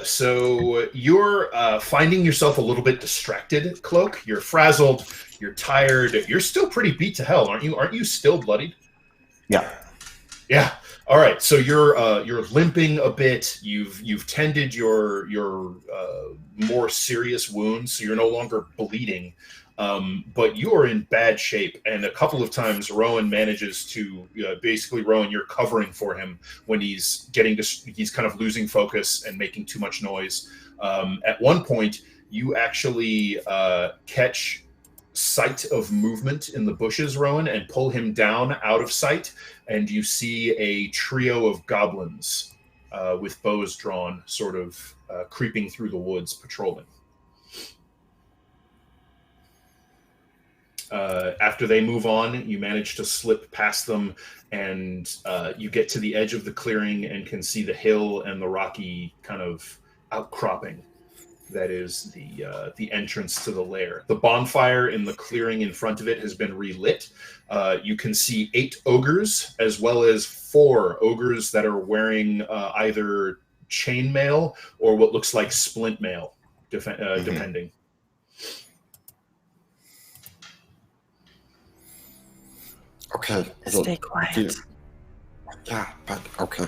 so you're finding yourself a little bit distracted, Cloak. You're frazzled, you're tired, you're still pretty beat to hell, aren't you? Aren't you still bloodied? Yeah. Yeah. All right, so you're limping a bit. You've tended your more serious wounds, so you're no longer bleeding. But you are in bad shape, and a couple of times Rowan manages to basically, Rowan, you're covering for him when he's kind of losing focus and making too much noise. At one point, you actually catch sight of movement in the bushes, Rowan, and pull him down out of sight, and you see a trio of goblins with bows drawn, sort of creeping through the woods, patrolling. After they move on, you manage to slip past them, and you get to the edge of the clearing and can see the hill and the rocky kind of outcropping that is the entrance to the lair. The bonfire in the clearing in front of it has been relit. You can see 8 ogres, as well as 4 ogres that are wearing either chainmail or what looks like splint mail, depending. Okay. Stay quiet. Yeah, but okay.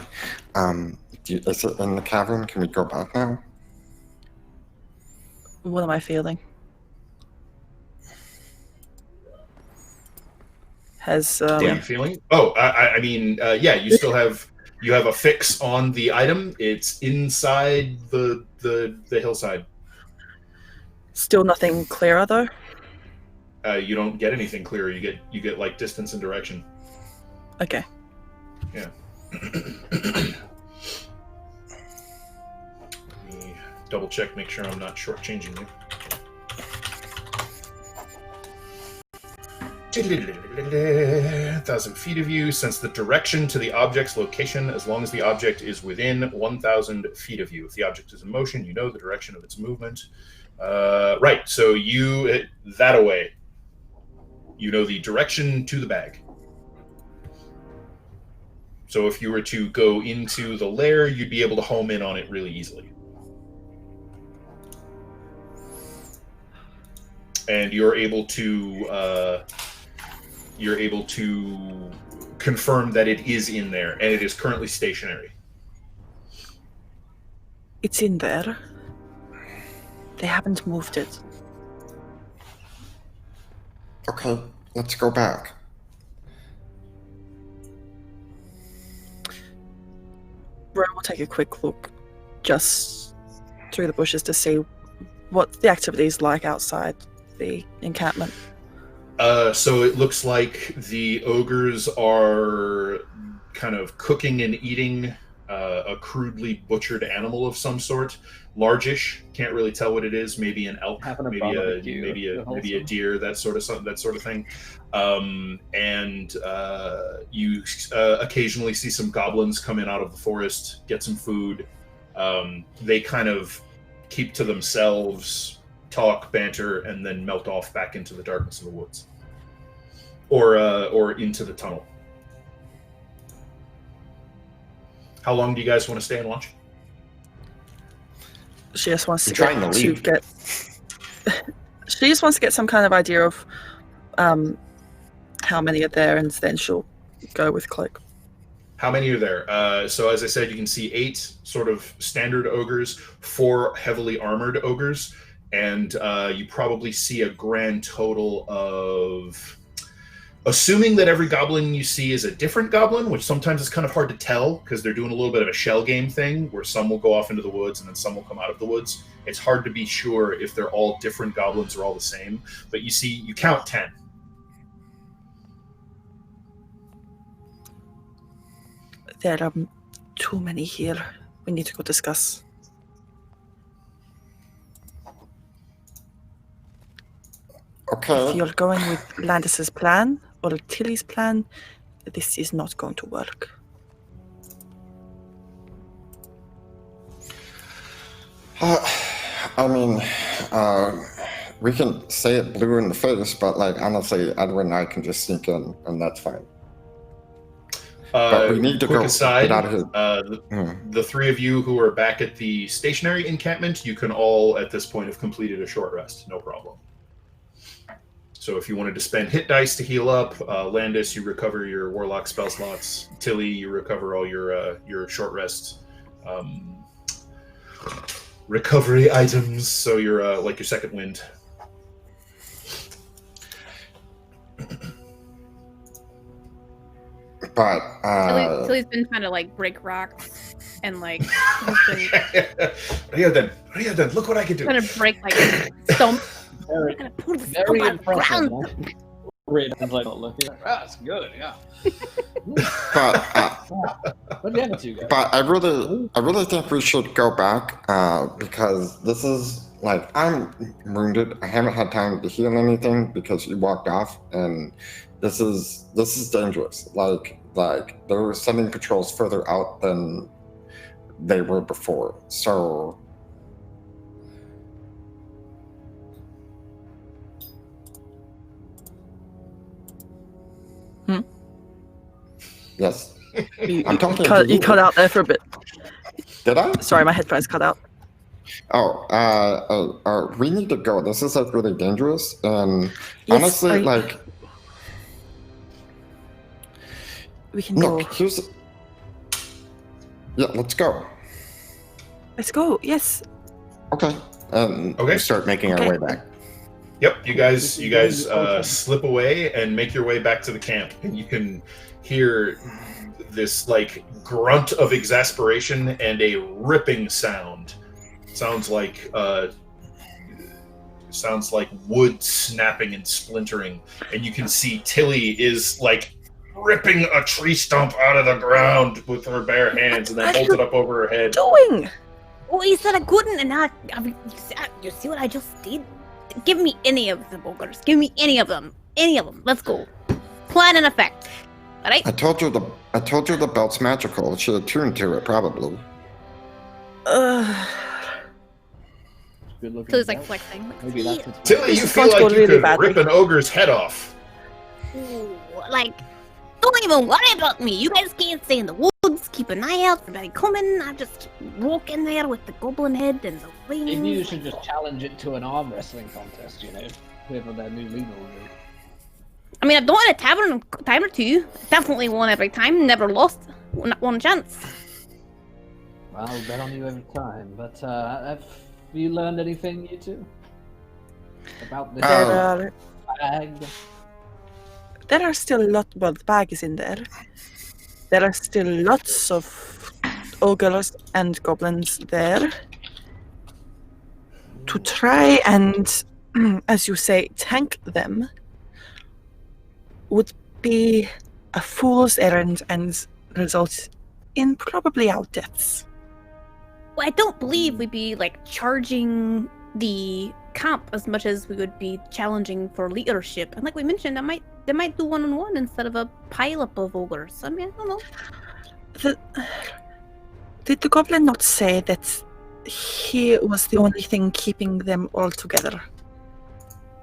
Is it in the cavern? Can we go back now? What am I feeling? Has What are you feeling? Oh, I mean, yeah, you have a fix on the item. It's inside the hillside. still nothing clearer though? You don't get anything clearer. You get like distance and direction. Okay. Yeah. Let me double check, make sure I'm not shortchanging you. 1,000 feet of you. Sense the direction to the object's location as long as the object is within 1,000 feet of you. If the object is in motion, you know the direction of its movement. Right, so you that away. You know the direction to the bag. So if you were to go into the lair, you'd be able to home in on it really easily. And you're able to confirm that it is in there, and it is currently stationary. It's in there. They haven't moved it. Okay, let's go back. Ron will take a quick look just through the bushes to see what the activity is like outside the encampment. So it looks like the ogres are kind of cooking and eating a crudely butchered animal of some sort, largish. Can't really tell what it is. Maybe an elk, maybe a deer, that sort of thing. And you occasionally see some goblins come in out of the forest, get some food. They kind of keep to themselves, talk, banter, and then melt off back into the darkness of the woods, or into the tunnel. How long do you guys want to stay and watch? She just wants to leave. She just wants to get some kind of idea of how many are there, and then she'll go with Cloak. How many are there? So as I said, you can see 8 sort of standard ogres, 4 heavily armored ogres, and you probably see a grand total of, assuming that every goblin you see is a different goblin, which sometimes is kind of hard to tell because they're doing a little bit of a shell game thing where some will go off into the woods and then some will come out of the woods. It's hard to be sure if they're all different goblins or all the same, but you count 10. There are too many here. We need to go discuss. Okay. If you're going with Landis's plan or Tilly's plan, this is not going to work. I mean, we can say it blue in the face, but like honestly, Edward and I can just sneak in, and that's fine. But we need to quick go aside, get out of here. the 3 of you who are back at the stationary encampment, you can all at this point have completed a short rest, no problem. So if you wanted to spend hit dice to heal up, Landis, you recover your warlock spell slots. Tilly, you recover all your short rest recovery items. So you're like your second wind. But Tilly's been trying to like break rocks and like Ryoden, look what I can do. trying to break like stump. Very impressive. Raiden's like, look at that's good, yeah. but I really think we should go back because this is like, I'm wounded. I haven't had time to heal anything because you walked off, and this is dangerous. Like they're sending patrols further out than they were before. So yes. I'm talking You cut out there for a bit. Did I? Sorry, my headphones cut out. We need to go. This is like really dangerous, and Yes, honestly, like, We can Look, go. here's. Yeah, let's go. Let's go. Yes. Okay. We start making our way back. Yep, you guys slip away and make your way back to the camp, and you can hear this like grunt of exasperation and a ripping sound. Sounds like wood snapping and splintering, and you can see Tilly is like ripping a tree stump out of the ground with her bare hands and then holds it up over her head. Doing. Oh, he said I couldn't, and you see what I just did? Give me any of the boogers. Give me any of them. Any of them. Let's go. Plan and effect. All right. I told you the belt's magical. She attuned to it, probably. Good looking. So he's like flexing. Maybe that's it. Tilly, you This feel one's like going you really could badly. rip an ogre's head off. Ooh, like, don't even worry about me. You guys can't stay in the woods. Keep an eye out for anybody coming. I just walk in there with the goblin head and the wings. Maybe you should just challenge it to an arm wrestling contest, whoever their new leader will be. I mean, I've done it a time or two. Definitely won every time. Never lost. Not one chance. Well, I'll bet on you every time. But have you learned anything, you two? About this bag? There are still a lot. Well, the bag is in there. There are still lots of ogres and goblins there. To try and, as you say, tank them would be a fool's errand and result in probably our deaths. Well, I don't believe we'd be like charging the camp as much as we would be challenging for leadership. And like we mentioned, they might do one-on-one instead of a pile-up of ogres. I mean, I don't know. Did the goblin not say that he was the only thing keeping them all together?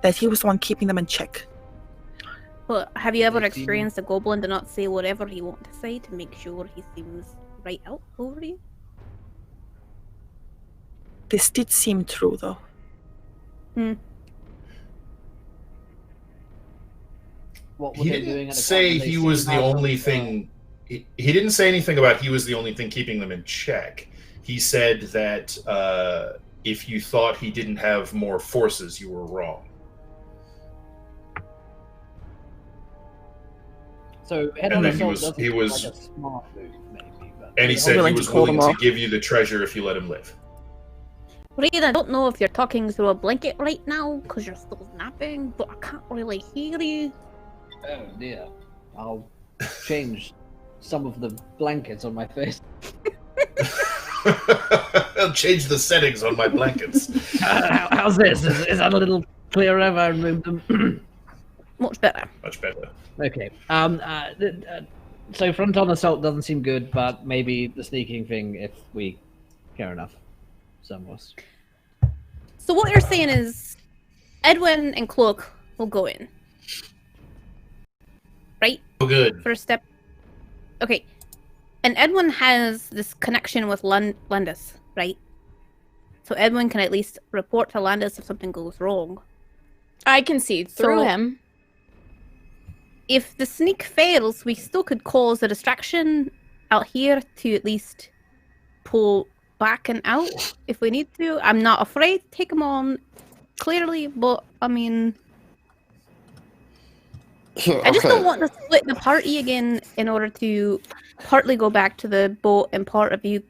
That he was the one keeping them in check? Well, have you ever experienced a goblin to not say whatever he wants to say to make sure he seems right out over you? This did seem true, though. What were He they doing didn't at the say time? They he was seemed the out of only thing. He didn't say anything about he was the only thing keeping them in check. He said that if you thought he didn't have more forces, you were wrong. So head And on then assault he doesn't was- seem like a smart move, maybe. But And he said he willing to was call willing them to off. give you the treasure if you let him live. Reed, I don't know if you're talking through a blanket right now because you're still napping, but I can't really hear you. Oh dear. I'll change some of the blankets on my face. I'll change the settings on my blankets. How's this? Is that a little clearer? Have I removed them? Much better. Much better. Okay. So front on assault doesn't seem good, but maybe the sneaking thing if we care enough. Some of us. So what you're saying is Edwin and Cloak will go in. Right? Oh, good. First step. Okay. And Edwin has this connection with Landis, right? So Edwin can at least report to Landis if something goes wrong. I can see through So- him. If the sneak fails, we still could cause a distraction out here to at least pull back and out if we need to. I'm not afraid to take him on, clearly, but I mean, Here, I just okay. don't want to split the party again in order to partly go back to the boat and part of you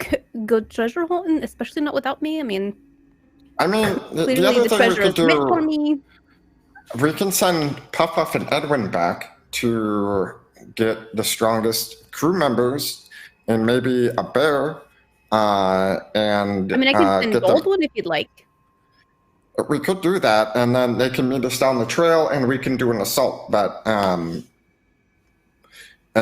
go treasure hunting, especially not without me. I mean, I mean, the clearly other the thing we treasure could is meant for do, me. we can send Puff and Edwin back to get the strongest crew members and maybe a bear. And I mean, I can send get them. Baldwin if you'd like. We could do that, and then they can meet us down the trail, and we can do an assault, but and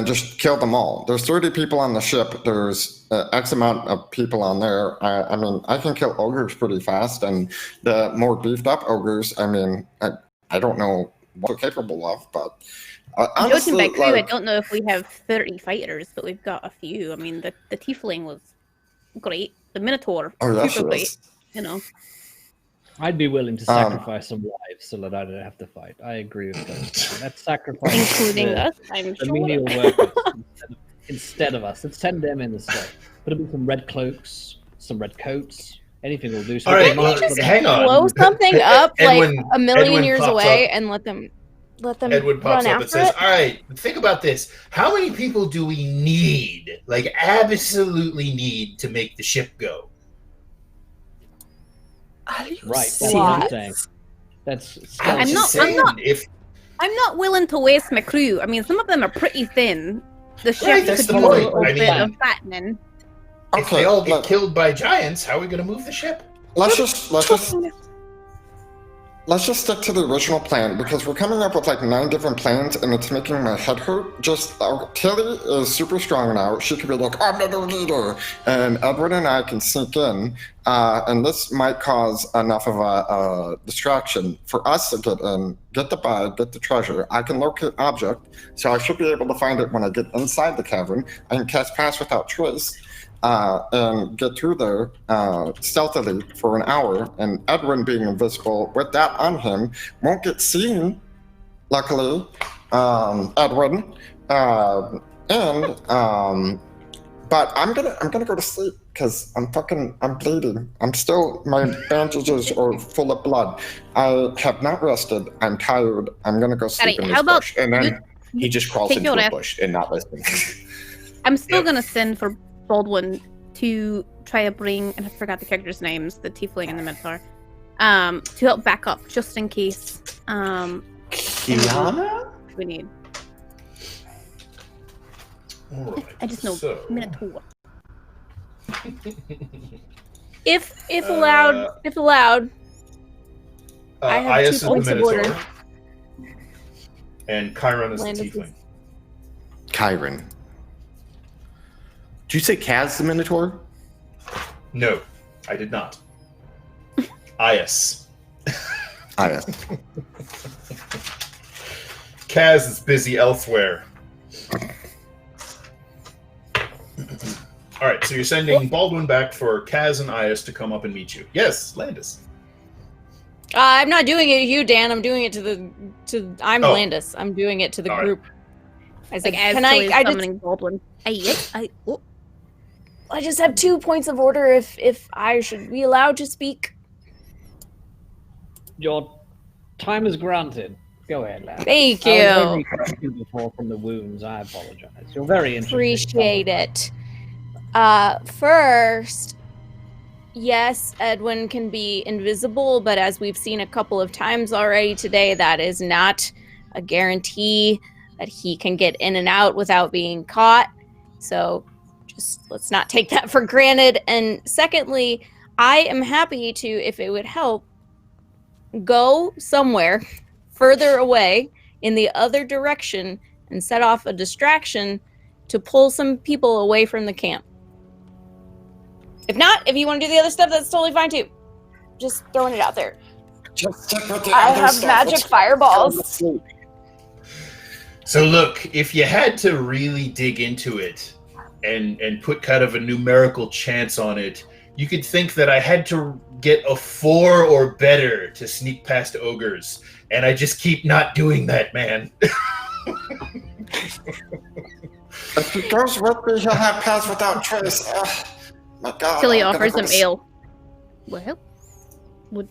just kill them all. There's 30 people on the ship. There's X amount of people on there. I mean, I can kill ogres pretty fast, and the more beefed up ogres, I mean, I don't know what they're capable of, but honestly, Judging by crew, like, I don't know if we have 30 fighters, but we've got a few. I mean, the Tiefling was great. The Minotaur, oh yeah, super she great. is. You know. I'd be willing to sacrifice some lives so that I don't have to fight. I agree with that. Let's sacrifice Including the, us, I'm the sure. menial workers. instead of us. Let's send them in instead. Put them in some red cloaks, some red coats. Anything will do. So All right, Can't you just hang on. blow something up Edwin- like a million Edwin years pops away up. and let them Edward pops run up and after says, it? "All right, think about this. How many people do we need? Like, absolutely need to make the ship go?" Are you Right, that's serious? what I'm saying. That's I'm just not- saying, if I'm not willing to waste my crew. I mean, some of them are pretty thin. The ship Right, that's could the use a point. little I bit mean- of fattening. if they all get killed by giants, how are we going to move the ship? Let's just stick to the original plan because we're coming up with like 9 different plans and it's making my head hurt. Just Tilly is super strong now. She could be like, I'm the leader, and Edward and I can sink in, and this might cause enough of a distraction for us to get in, get the bag, get the treasure. I can locate object, so I should be able to find it when I get inside the cavern. I can cast Pass Without Trace. And get through there stealthily for an hour, and Edwin being invisible with that on him won't get seen. Luckily, Edwin, but I'm gonna go to sleep because I'm bleeding. My bandages are full of blood. I have not rested. I'm tired. I'm gonna go sleep in Alright, this how about bush. And then he just crawls take into your a rest. bush and not listening. I'm still Yep. gonna send for Baldwin to try to bring, and I forgot the characters' names, the Tiefling and the Minotaur, to help back up just in case Kiana? we need. All right, I just know so, Minotaur. If allowed, I have Ias 2 is the points of Minotaur, order. and Chiron is the Landis is- Tiefling. Chiron. Did you say Kaz the Minotaur? No, I did not. Ias. Ah, yes. Kaz is busy elsewhere. All right, so you're sending Baldwin back for Kaz and Ias to come up and meet you. Yes, Landis. I'm not doing it to you, Dan. I'm doing it I'm Oh. Landis. I'm doing it to the All right. group. I was Like, like, as can Tilly's I just summoning Baldwin. I just have 2 points of order if I should be allowed to speak. Your time is granted. Go ahead, lad. Thank I was you. only correcting before from the wounds. I apologize. You're very interesting. Appreciate it. First, yes, Edwin can be invisible, but as we've seen a couple of times already today, that is not a guarantee that he can get in and out without being caught. So just let's not take that for granted. And secondly, I am happy to, if it would help, go somewhere further away in the other direction and set off a distraction to pull some people away from the camp. If not, if you want to do the other stuff, that's totally fine too. Just throwing it out there. Just stick with the I other have stuff. magic Let's go to fireballs. sleep. So look, if you had to really dig into it and put kind of a numerical chance on it, you could think that I had to get a 4 or better to sneak past ogres, and I just keep not doing that, man. If he goes with me, he'll have Pass Without Trace. My God. Tilly I'm gonna offers go him to sleep. ale. Well,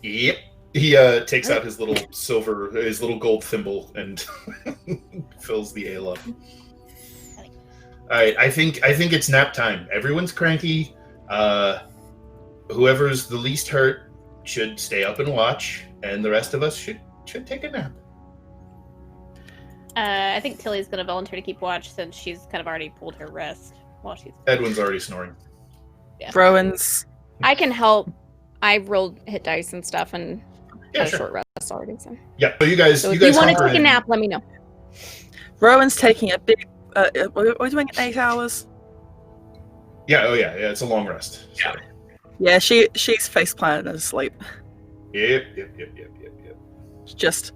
Yep. He takes out his little gold thimble and fills the ale up. All right, I think it's nap time. Everyone's cranky. Whoever's the least hurt should stay up and watch, and the rest of us should take a nap. I think Tilly's gonna volunteer to keep watch since she's kind of already pulled her rest while she's. Edwin's already snoring. Rowan's. I can help. I rolled hit dice and stuff and Yeah, had a sure. short rest already. So, Yeah, so you guys if you want to hunker take a in. nap, let me know. Rowan's taking a big. We're doing 8 hours. Yeah, oh yeah, it's a long rest. So. Yeah, she's face planted asleep. Yep. Just.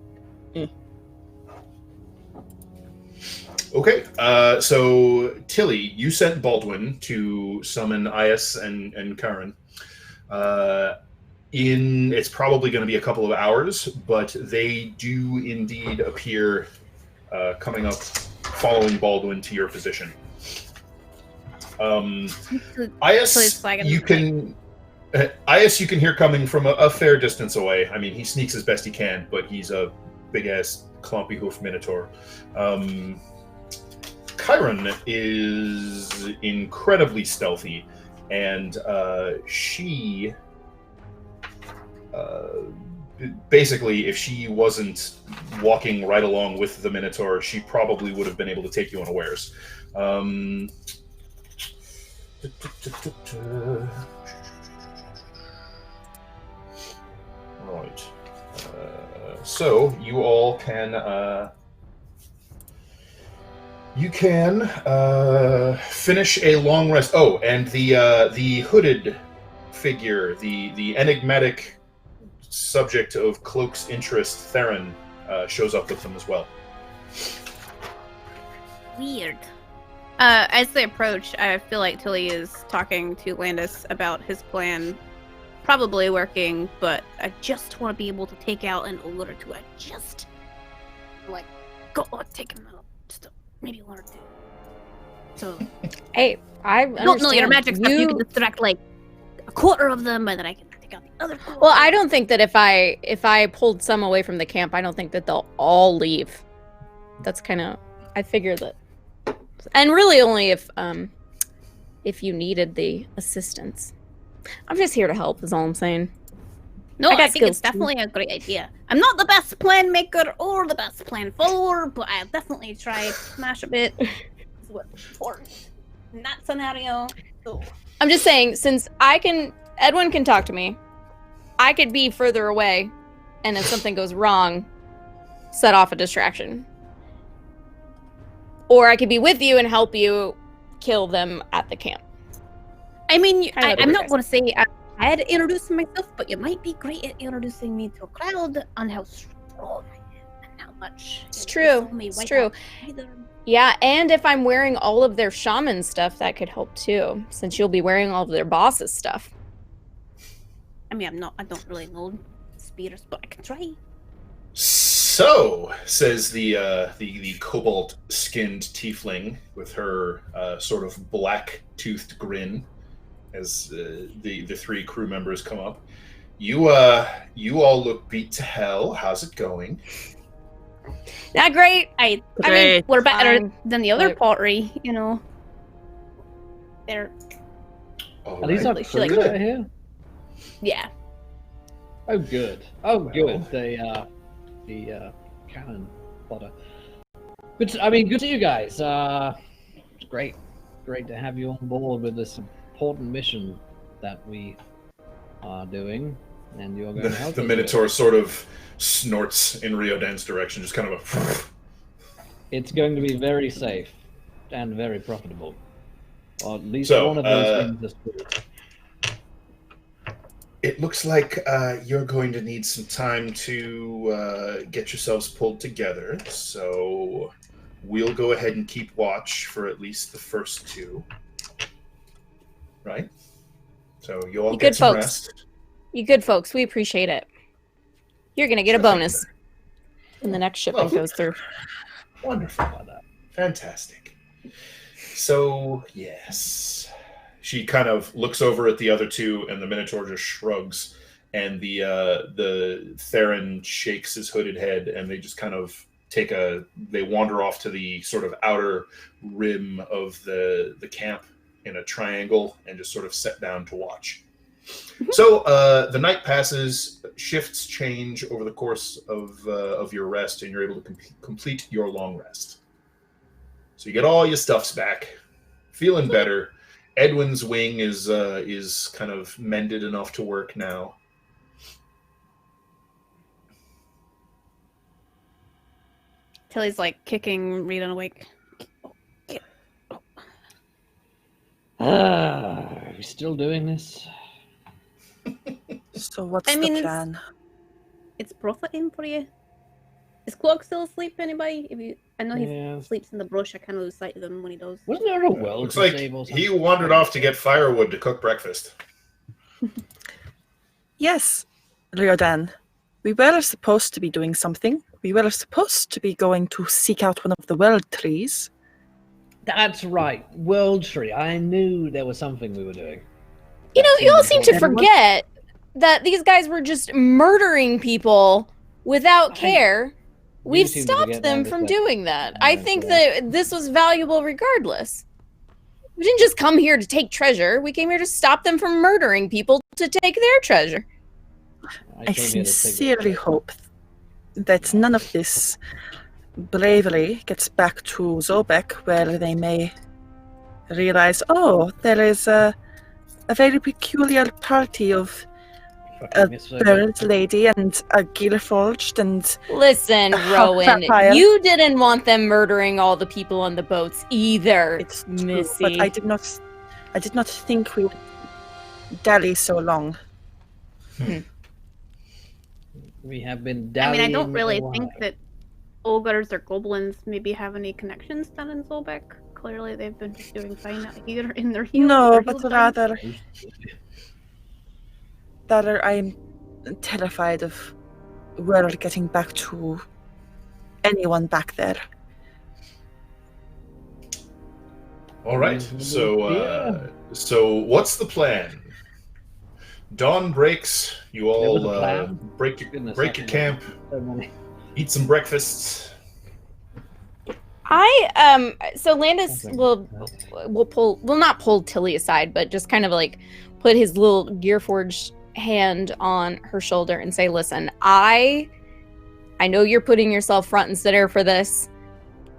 Okay, so Tilly, you sent Baldwin to summon Ias and Chiron. It's probably going to be a couple of hours, but they do indeed appear coming up following Baldwin to your position. Tilly's flagging you can hear coming from a fair distance away. I mean, he sneaks as best he can, but he's a big-ass, clumpy hoof minotaur. Chiron is incredibly stealthy, and she... basically, if she wasn't walking right along with the Minotaur, she probably would have been able to take you unawares. Right. So you all can finish a long rest. Oh, and the hooded figure, the enigmatic subject of Cloak's interest, Theron, shows up with them as well. Weird. As they approach, I feel like Tilly is talking to Landis about his plan. Probably working, but I just want to be able to take out an order to it. Just go take him out. Just maybe one or two. So, Hey, I don't know your magic stuff. You can distract like a quarter of them, and then I can take out the other quarter. Well, I don't think that if I pulled some away from the camp, I don't think that they'll all leave. That's kind of, I figure that, and really only if you needed the assistance. I'm just here to help, is all I'm saying. No, I think skills it's definitely a great idea. I'm not the best plan maker or the best plan follower, but I'll definitely try to smash a bit. Is what's important in that scenario. So. I'm just saying, since Edwin can talk to me, I could be further away, and if something goes wrong, set off a distraction. Or I could be with you and help you kill them at the camp. I mean, I'm not going to say I had to introduce myself, but you might be great at introducing me to a crowd on how strong I am and how much. It's true. It's true. Yeah, and if I'm wearing all of their shaman stuff, that could help too, since you'll be wearing all of their boss's stuff. I mean, I don't really know speeders, but I can try. So, says the cobalt-skinned tiefling with her sort of black-toothed grin, as the three crew members come up. You all look beat to hell. How's it going? Not great. I mean, we're better than the other pottery, you know. They're. Are these our crew right here? Yeah. Oh, good. Oh, good. The cannon fodder. Good. Good to you guys. It's great to have you on board with this important mission that we are doing, and you're going to help. The Minotaur sort of snorts in Riodan's direction, just kind of a. It's going to be very safe and very profitable, or at least one of those things is true. It looks like you're going to need some time to get yourselves pulled together, so we'll go ahead and keep watch for at least the first two. Right? So you all get some rest. You good folks, we appreciate it. You're going to get a bonus when the next shipment goes through. Wonderful. Fantastic. So, yes. She kind of looks over at the other two, and the Minotaur just shrugs, and the Theron shakes his hooded head, and they just kind of they wander off to the sort of outer rim of the camp in a triangle and just sort of set down to watch. So the night passes, shifts change over the course of your rest, and you're able to complete your long rest. So you get all your stuffs back, feeling better. Edwin's wing is kind of mended enough to work now. Tilly's like kicking Reed awake. Are we still doing this? So what's the plan? It's profiting for you. Is Cloak still asleep, anybody? I know he sleeps in the brush. I kind of lose sight of him when he does. Wasn't there a well? Looks like he wandered off to get firewood to cook breakfast. Yes, Riodan. We were supposed to be doing something. We were supposed to be going to seek out one of the world trees. That's right, World Tree. I knew there was something we were doing. You know, you all seem to forget that these guys were just murdering people without care. We've stopped them from doing that. I think that this was valuable regardless. We didn't just come here to take treasure. We came here to stop them from murdering people to take their treasure. I sincerely hope that none of this bravery gets back to Zobek, where they may realize, oh, there is a very peculiar party of a bird lady and a Gearforged and listen, Rowan, you didn't want them murdering all the people on the boats either. It's Missy. True, but I did not think we would dally so long. We have been I mean, I don't really think that ogres or goblins maybe have any connections down in Zolbeck. Clearly, they've been just doing fine out here in their heels. No, but rather I'm terrified of we're getting back to anyone back there. All right. So what's the plan? Dawn breaks. You all break your camp. Eat some breakfasts. So Landis will not pull Tilly aside, but just kind of like put his little Gearforged hand on her shoulder and say, listen, I know you're putting yourself front and center for this.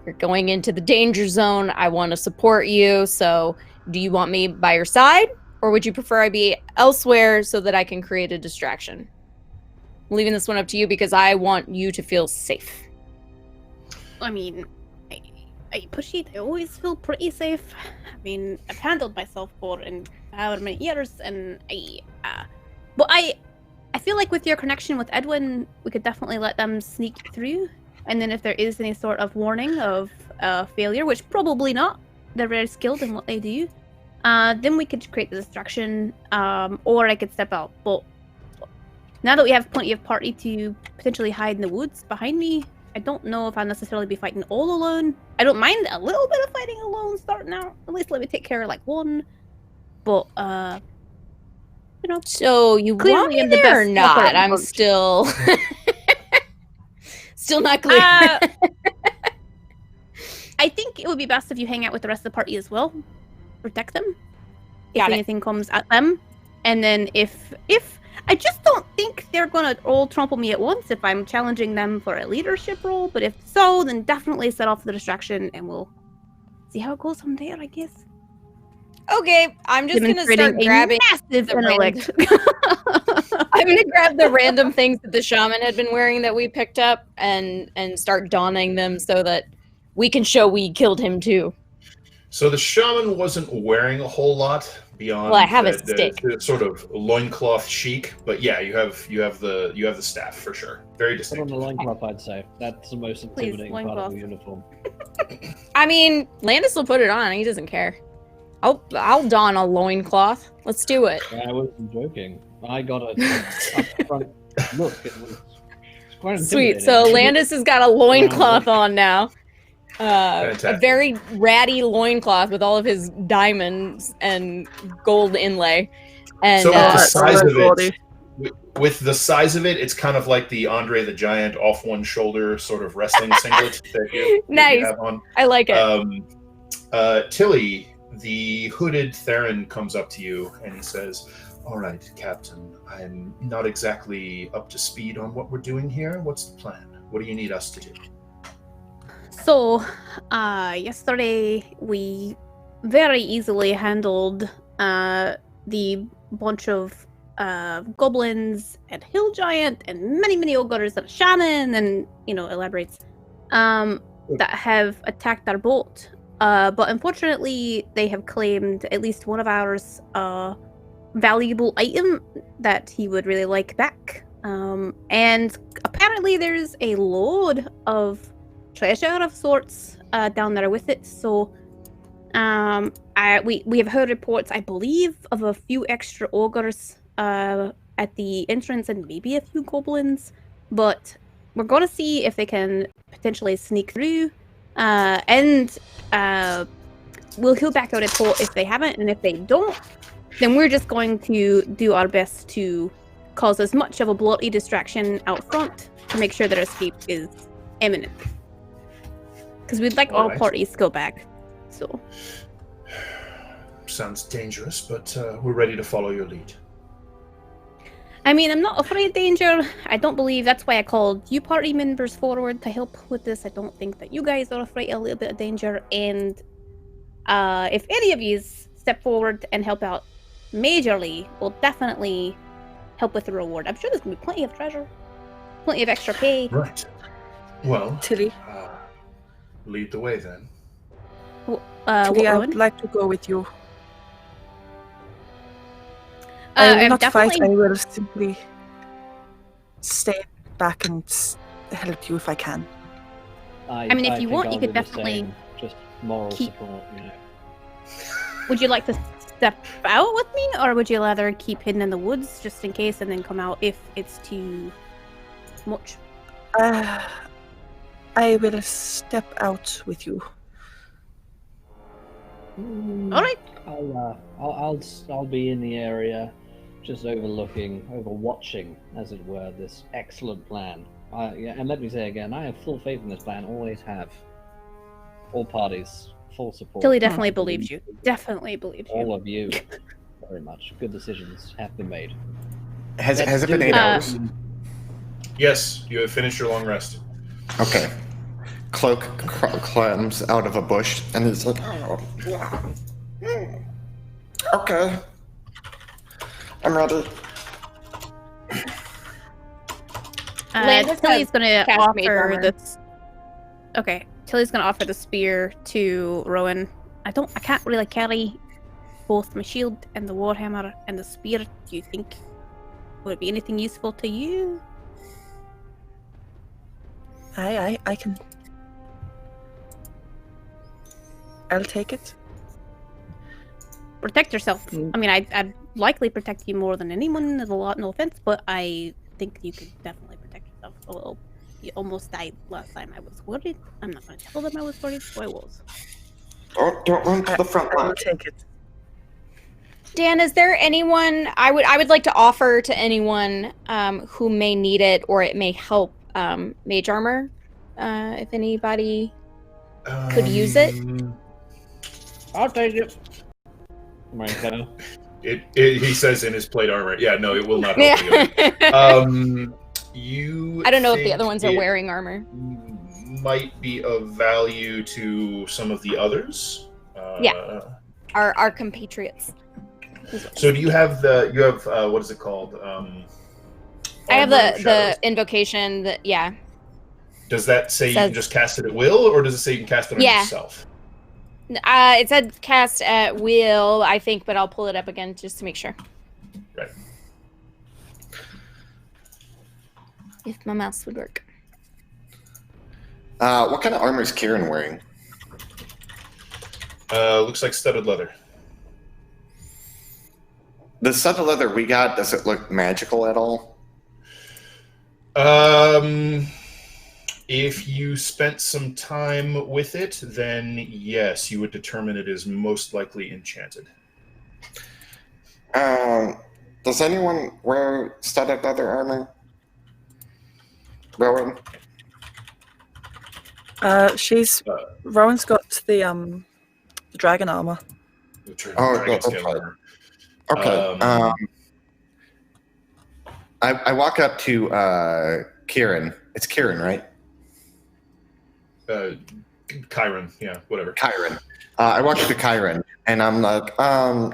You're going into the danger zone. I want to support you. So do you want me by your side, or would you prefer I be elsewhere so that I can create a distraction? I'm leaving this one up to you because I want you to feel safe. I mean, I push it. I always feel pretty safe. I mean, I've handled myself for however many years, and I feel like with your connection with Edwin, we could definitely let them sneak through. And then if there is any sort of warning of failure, which probably not, they're very skilled in what they do, then we could create the distraction, or I could step out. But now that we have plenty of party to potentially hide in the woods behind me, I don't know if I'll necessarily be fighting all alone. I don't mind a little bit of fighting alone starting out. At least let me take care of like one. But you know. So you want me there or not? I'm still not clear. I think it would be best if you hang out with the rest of the party as well. Protect them if anything comes at them. And then if I just don't think they're gonna all trample me at once if I'm challenging them for a leadership role. But if so, then definitely set off the distraction and we'll see how it goes from there, I guess. Okay, I'm just gonna start grabbing I'm gonna grab the random things that the shaman had been wearing that we picked up and start donning them so that we can show we killed him too. So the shaman wasn't wearing a whole lot beyond I have a stick. The sort of loincloth chic, but yeah, you have the staff for sure. Very distinct. Put on the loincloth, I'd say. That's the most intimidating part of the uniform. I mean, Landis will put it on. He doesn't care. I'll don a loincloth. Let's do it. I wasn't joking. I got a upfront look. It was quite sweet. So Landis has got a loincloth on now. A very ratty loincloth with all of his diamonds and gold inlay. And so with the size of it, it's kind of like the Andre the Giant off one shoulder sort of wrestling singlet that you have on. I like it. Tilly, the hooded Theron comes up to you and he says, "All right, Captain, I'm not exactly up to speed on what we're doing here. What's the plan? What do you need us to do?" So, yesterday we very easily handled the bunch of goblins and hill giant and many ogres and a shaman and, elaborates, that have attacked our boat. But unfortunately, they have claimed at least one of ours valuable item that he would really like back. And apparently there's a load of treasure of sorts down there with it. So we have heard reports, I believe, of a few extra ogres at the entrance and maybe a few goblins. but we're going to see if they can potentially sneak through, and we'll heal back out at full if they haven't, and if they don't, then we're just going to do our best to cause as much of a bloody distraction out front to make sure that escape is imminent. Because we'd like all parties to go back. So. Sounds dangerous, but we're ready to follow your lead. I mean, I'm not afraid of danger. I don't believe that's why I called you party members forward to help with this. I don't think that you guys are afraid of a little bit of danger. And if any of you step forward and help out majorly, we'll definitely help with the reward. I'm sure there's going to be plenty of treasure, plenty of extra pay. Right. Well, Tilly. Lead the way then. Tilly, I would like to go with you. I will not fight. I will simply stay back and help you if I can. I mean, if you want, you could definitely just moral support. Would you like to step out with me, or would you rather keep hidden in the woods just in case and then come out if it's too much? I will step out with you. All right. I'll be in the area, just overwatching, as it were, this excellent plan. And let me say again, I have full faith in this plan. Always have. All parties, full support. Tilly definitely believes you. Definitely believes you. All of you, very much. Good decisions have been made. Has it been 8 hours? Yes, you have finished your long rest. Okay. Cloak climbs out of a bush and he's like, Oh, yeah. Okay. I'm ready. Tilly's gonna cast mage offer armor. this. Okay, Tilly's gonna offer the spear to Rowan. I can't really carry both my shield and the warhammer and the spear. Do you think would it be anything useful to you? I can. I'll take it. Protect yourself. I mean, I'd likely protect you more than anyone. There's a lot, no offense, but I think you could definitely protect yourself. Well, you almost died last time. I was worried. I'm not going to tell them I was worried, so I was. Don't run to the front I will line. take it. Dan, is there anyone I would like to offer to anyone who may need it or it may help mage armor? If anybody could use it. I'll take it. He says in his plate armor. Yeah, no, it will not help you. I don't know if the other ones are wearing armor. Might be of value to some of the others. Yeah. Our compatriots. So do you have what is it called? I have Armor of the Shadows. invocation that Does that say you can just cast it at will, or does it say you can cast it on yourself? It said cast at will, I think, but I'll pull it up again just to make sure. Right. If my mouse would work. what kind of armor is Chiron wearing? Looks like studded leather. The studded leather we got, does it look magical at all? If you spent some time with it, then yes, you would determine it is most likely enchanted. Does anyone wear studded leather armor? Rowan? Rowan's got the dragon armor. Dragon's okay. armor. Okay. I walk up to Chiron. It's Chiron, right? Chiron, yeah, whatever. Chiron. I walk up to Chiron, And I'm like,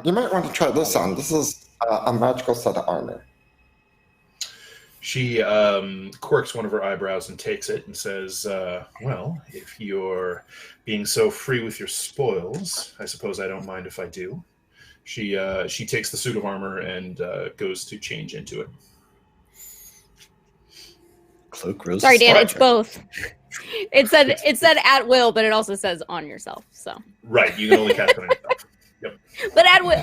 you might want to try this on. This is a magical set of armor. She quirks one of her eyebrows and takes it and says, well, if you're being so free with your spoils, I suppose I don't mind if I do. She takes the suit of armor and goes to change into it. Cloak Rose. Sorry, Dan, it's both. It said at will, but it also says on yourself. So Right, you can only cast it on yourself. Yep. but at will.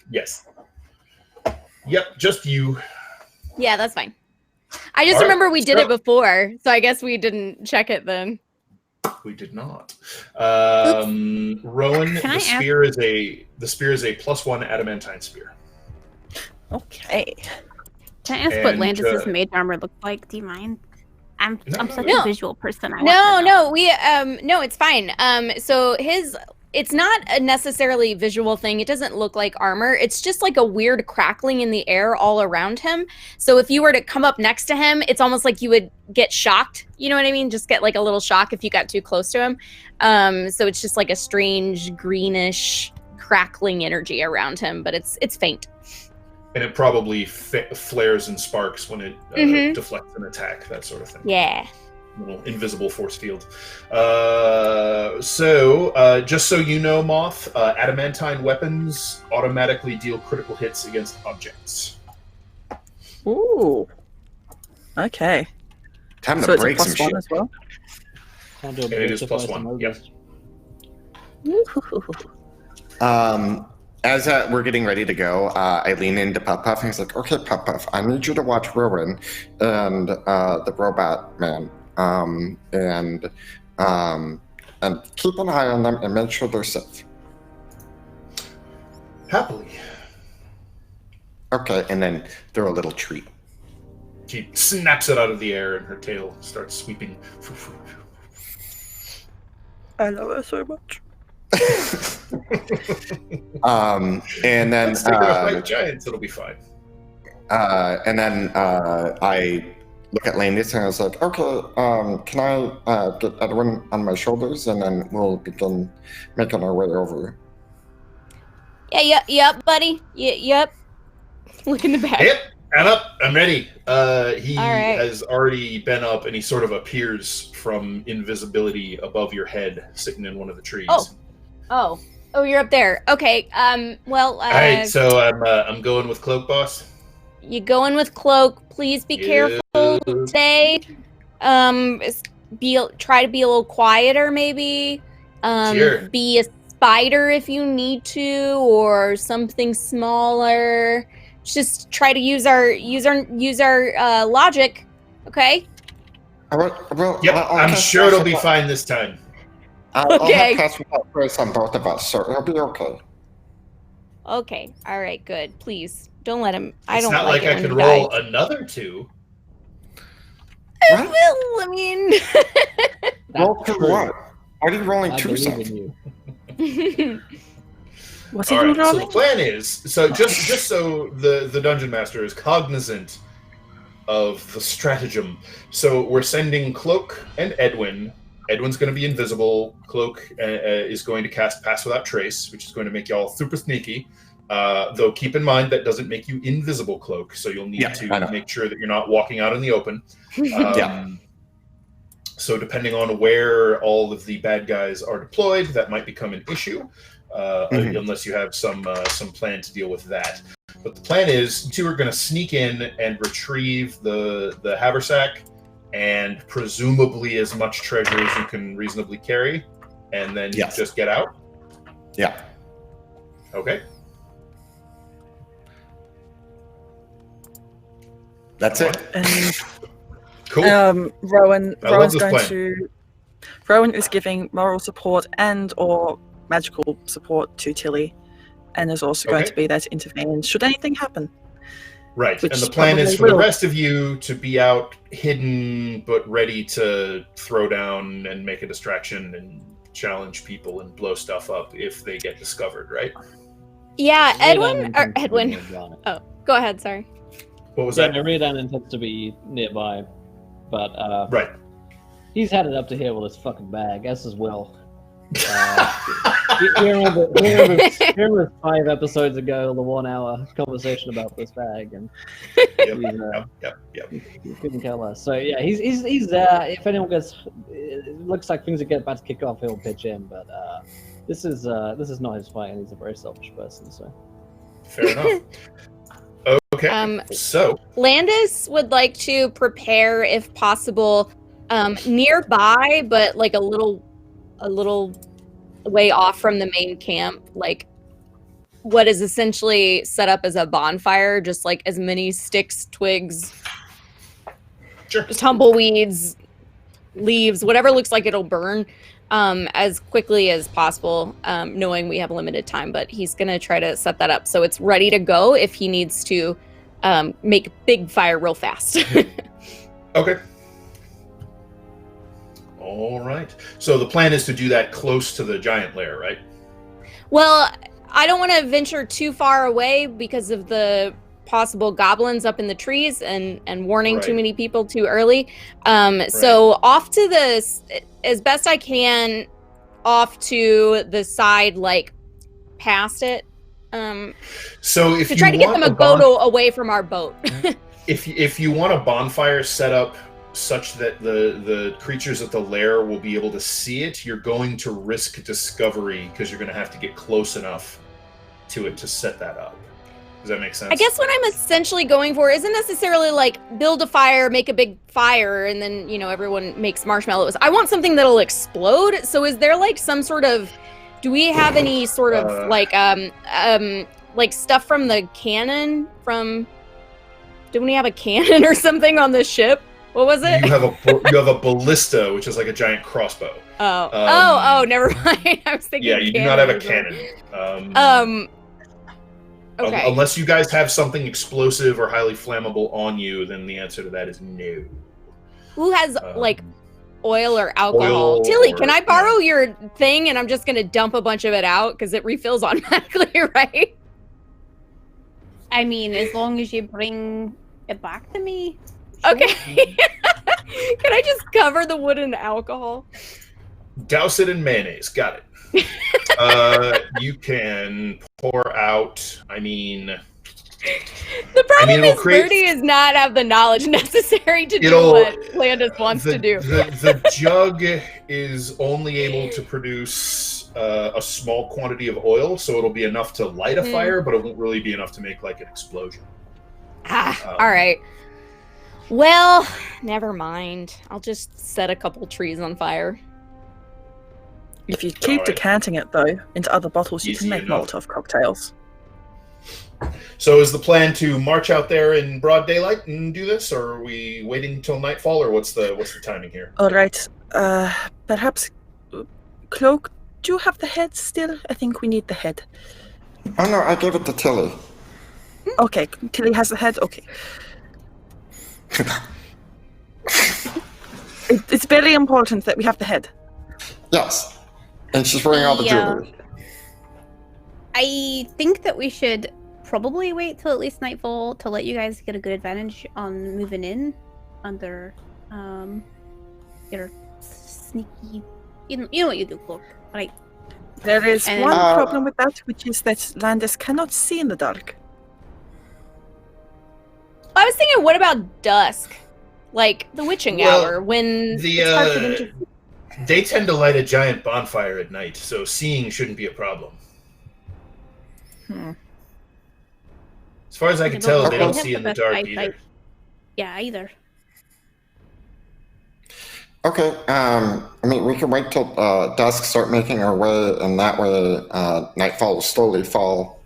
Yes. Yep, just you. Yeah, that's fine. I just All right, remember we did so- it before, so I guess we didn't check it then. We did not. Rowan, Can I the spear is a +1 adamantine spear. Okay. Can I ask what And, Landis's mage armor looks like? Do you mind? I'm such No. a visual person. No, it's fine. So it's not a necessarily visual thing. It doesn't look like armor. It's just like a weird crackling in the air all around him. So if you were to come up next to him, it's almost like you would get shocked. You know what I mean? Just get like a little shock if you got too close to him. So it's just like a strange greenish crackling energy around him, but it's faint. And it probably flares and sparks when it deflects an attack, that sort of thing. Yeah. Little invisible force field. So just so you know, Moth, adamantine weapons automatically deal critical hits against objects. Ooh. Okay. Time So to it's a break some +1 shit. as well? Can't do a And it is bit +1, yep. As we're getting ready to go, I lean into Puff Puff and he's like, "Okay, Puff Puff, I need you to watch Rowan and the robot man, and keep an eye on them and make sure they're safe." Happily. Okay, and then throw a little treat. She snaps it out of the air and her tail starts sweeping. I love her so much. And then Let's take her to fight giants, it'll be fine. and then I look at Landis and I was like, "Okay, can I get Edwin on my shoulders and then we'll begin making our way over." Yep, buddy. Yep. Look in the back. Yep, I'm up. I'm ready. He All right. has already been up and he sort of appears from invisibility above your head, sitting in one of the trees. Oh, you're up there. Okay. Well. All right, so I'm going with Cloak, boss. You going with Cloak? Please be careful today. Try to be a little quieter, maybe. Sure. Be a spider if you need to, or something smaller. Just try to use our logic. Okay. All right, well, Yep, I'll I'm cast sure it'll be Pass fine this time. I'll Okay. have pass without trace on both of us, so it'll be okay. Okay. All right. Good. Please don't let him. I It's don't not like like it I when can he roll dies. another 2. What? Well, I mean. Roll to what? Why are you rolling I 2 believe cents? in you. What's he All doing right, so the rolling? plan is so just so the dungeon master is cognizant of the stratagem. So we're sending Cloak and Edwin. Edwin's going to be invisible. Cloak is going to cast Pass Without Trace, which is going to make y'all super sneaky. Though keep in mind that doesn't make you invisible, Cloak. So you'll need I know. to make sure that you're not walking out in the open. Yeah. So depending on where all of the bad guys are deployed, that might become an issue, unless you have some plan to deal with that. But the plan is you two are going to sneak in and retrieve the haversack and presumably as much treasure as you can reasonably carry, and then Yes. just get out. Yeah. Okay. That's it. And Cool. Rowan I love this going plan. to. Rowan is giving moral support and or magical support to Tilly, and is also going Okay. to be there to intervene should anything happen. Right, Which and the plan is probably for the will. rest of you to be out hidden but ready to throw down and make a distraction and challenge people and blow stuff up if they get discovered, right? Yeah, Redan Edwin or intends to be Edwin. nearby. Oh, go ahead. Sorry. What was Yeah, that? no, Redan intends to be nearby, but Right. he's headed up to here with his fucking bag, as is Will. You remember 5 episodes ago, the 1-hour conversation about this bag, and Yep. he couldn't care less. So yeah, he's if anyone gets, it looks like things are about to kick off, he'll pitch in. But this is not his fight, and he's a very selfish person. So Fair enough. Okay. So Landis would like to prepare, if possible, nearby, but like a little way off from the main camp, like what is essentially set up as a bonfire, just like as many sticks, twigs, just tumbleweeds, leaves, whatever looks like it'll burn, as quickly as possible, knowing we have limited time. But he's going to try to set that up so it's ready to go if he needs to make big fire real fast. Okay. All right. So the plan is to do that close to the giant lair, right? Well, I don't want to venture too far away because of the possible goblins up in the trees and warning too many people too early. So off to as best I can, off to the side, like past it. So if to try to get them a boat away from our boat. if you want a bonfire set up such that the creatures at the lair will be able to see it, you're going to risk discovery because you're going to have to get close enough to it to set that up. Does that make sense? I guess what I'm essentially going for isn't necessarily like build a fire, make a big fire, and then, everyone makes marshmallows. I want something that'll explode. So is there like some sort of, do we have any sort of like stuff from the cannon didn't we have a cannon or something on the ship? What was it? You have a ballista, which is like a giant crossbow. Never mind. I was thinking. Yeah, you do not have a cannon. Okay. Unless you guys have something explosive or highly flammable on you, then the answer to that is no. Who has like oil or alcohol? Tilly, can I borrow your thing? And I'm just gonna dump a bunch of it out because it refills automatically, right? I mean, as long as you bring it back to me. Sure. Okay. Can I just cover the wood in alcohol? Douse it in mayonnaise. Got it. You can pour out. The problem is Birdie does not have the knowledge necessary to do what Landis wants to do. The jug is only able to produce a small quantity of oil, so it'll be enough to light a fire, but it won't really be enough to make like an explosion. All right. Well, never mind. I'll just set a couple trees on fire. If you keep decanting it, though, into other bottles, you can make Molotov cocktails. So is the plan to march out there in broad daylight and do this, or are we waiting until nightfall, or what's the timing here? All right. Perhaps, Cloak, do you have the head still? I think we need the head. Oh, no, I gave it to Tilly. Okay, Tilly has the head? Okay. It's very important that we have the head. Yes. And she's wearing all the jewelry. I think that we should probably wait till at least nightfall to let you guys get a good advantage on moving in under your sneaky. You know what you do, Cloak, right? There is one problem with that, which is that Landis cannot see in the dark. I was thinking, what about dusk? Like the witching hour, when it's hard for them to... They tend to light a giant bonfire at night, so seeing shouldn't be a problem. As far as I can tell, they don't see in the dark either. Yeah, either. Okay, we can wait till dusk, start making our way, and that way nightfall will slowly fall.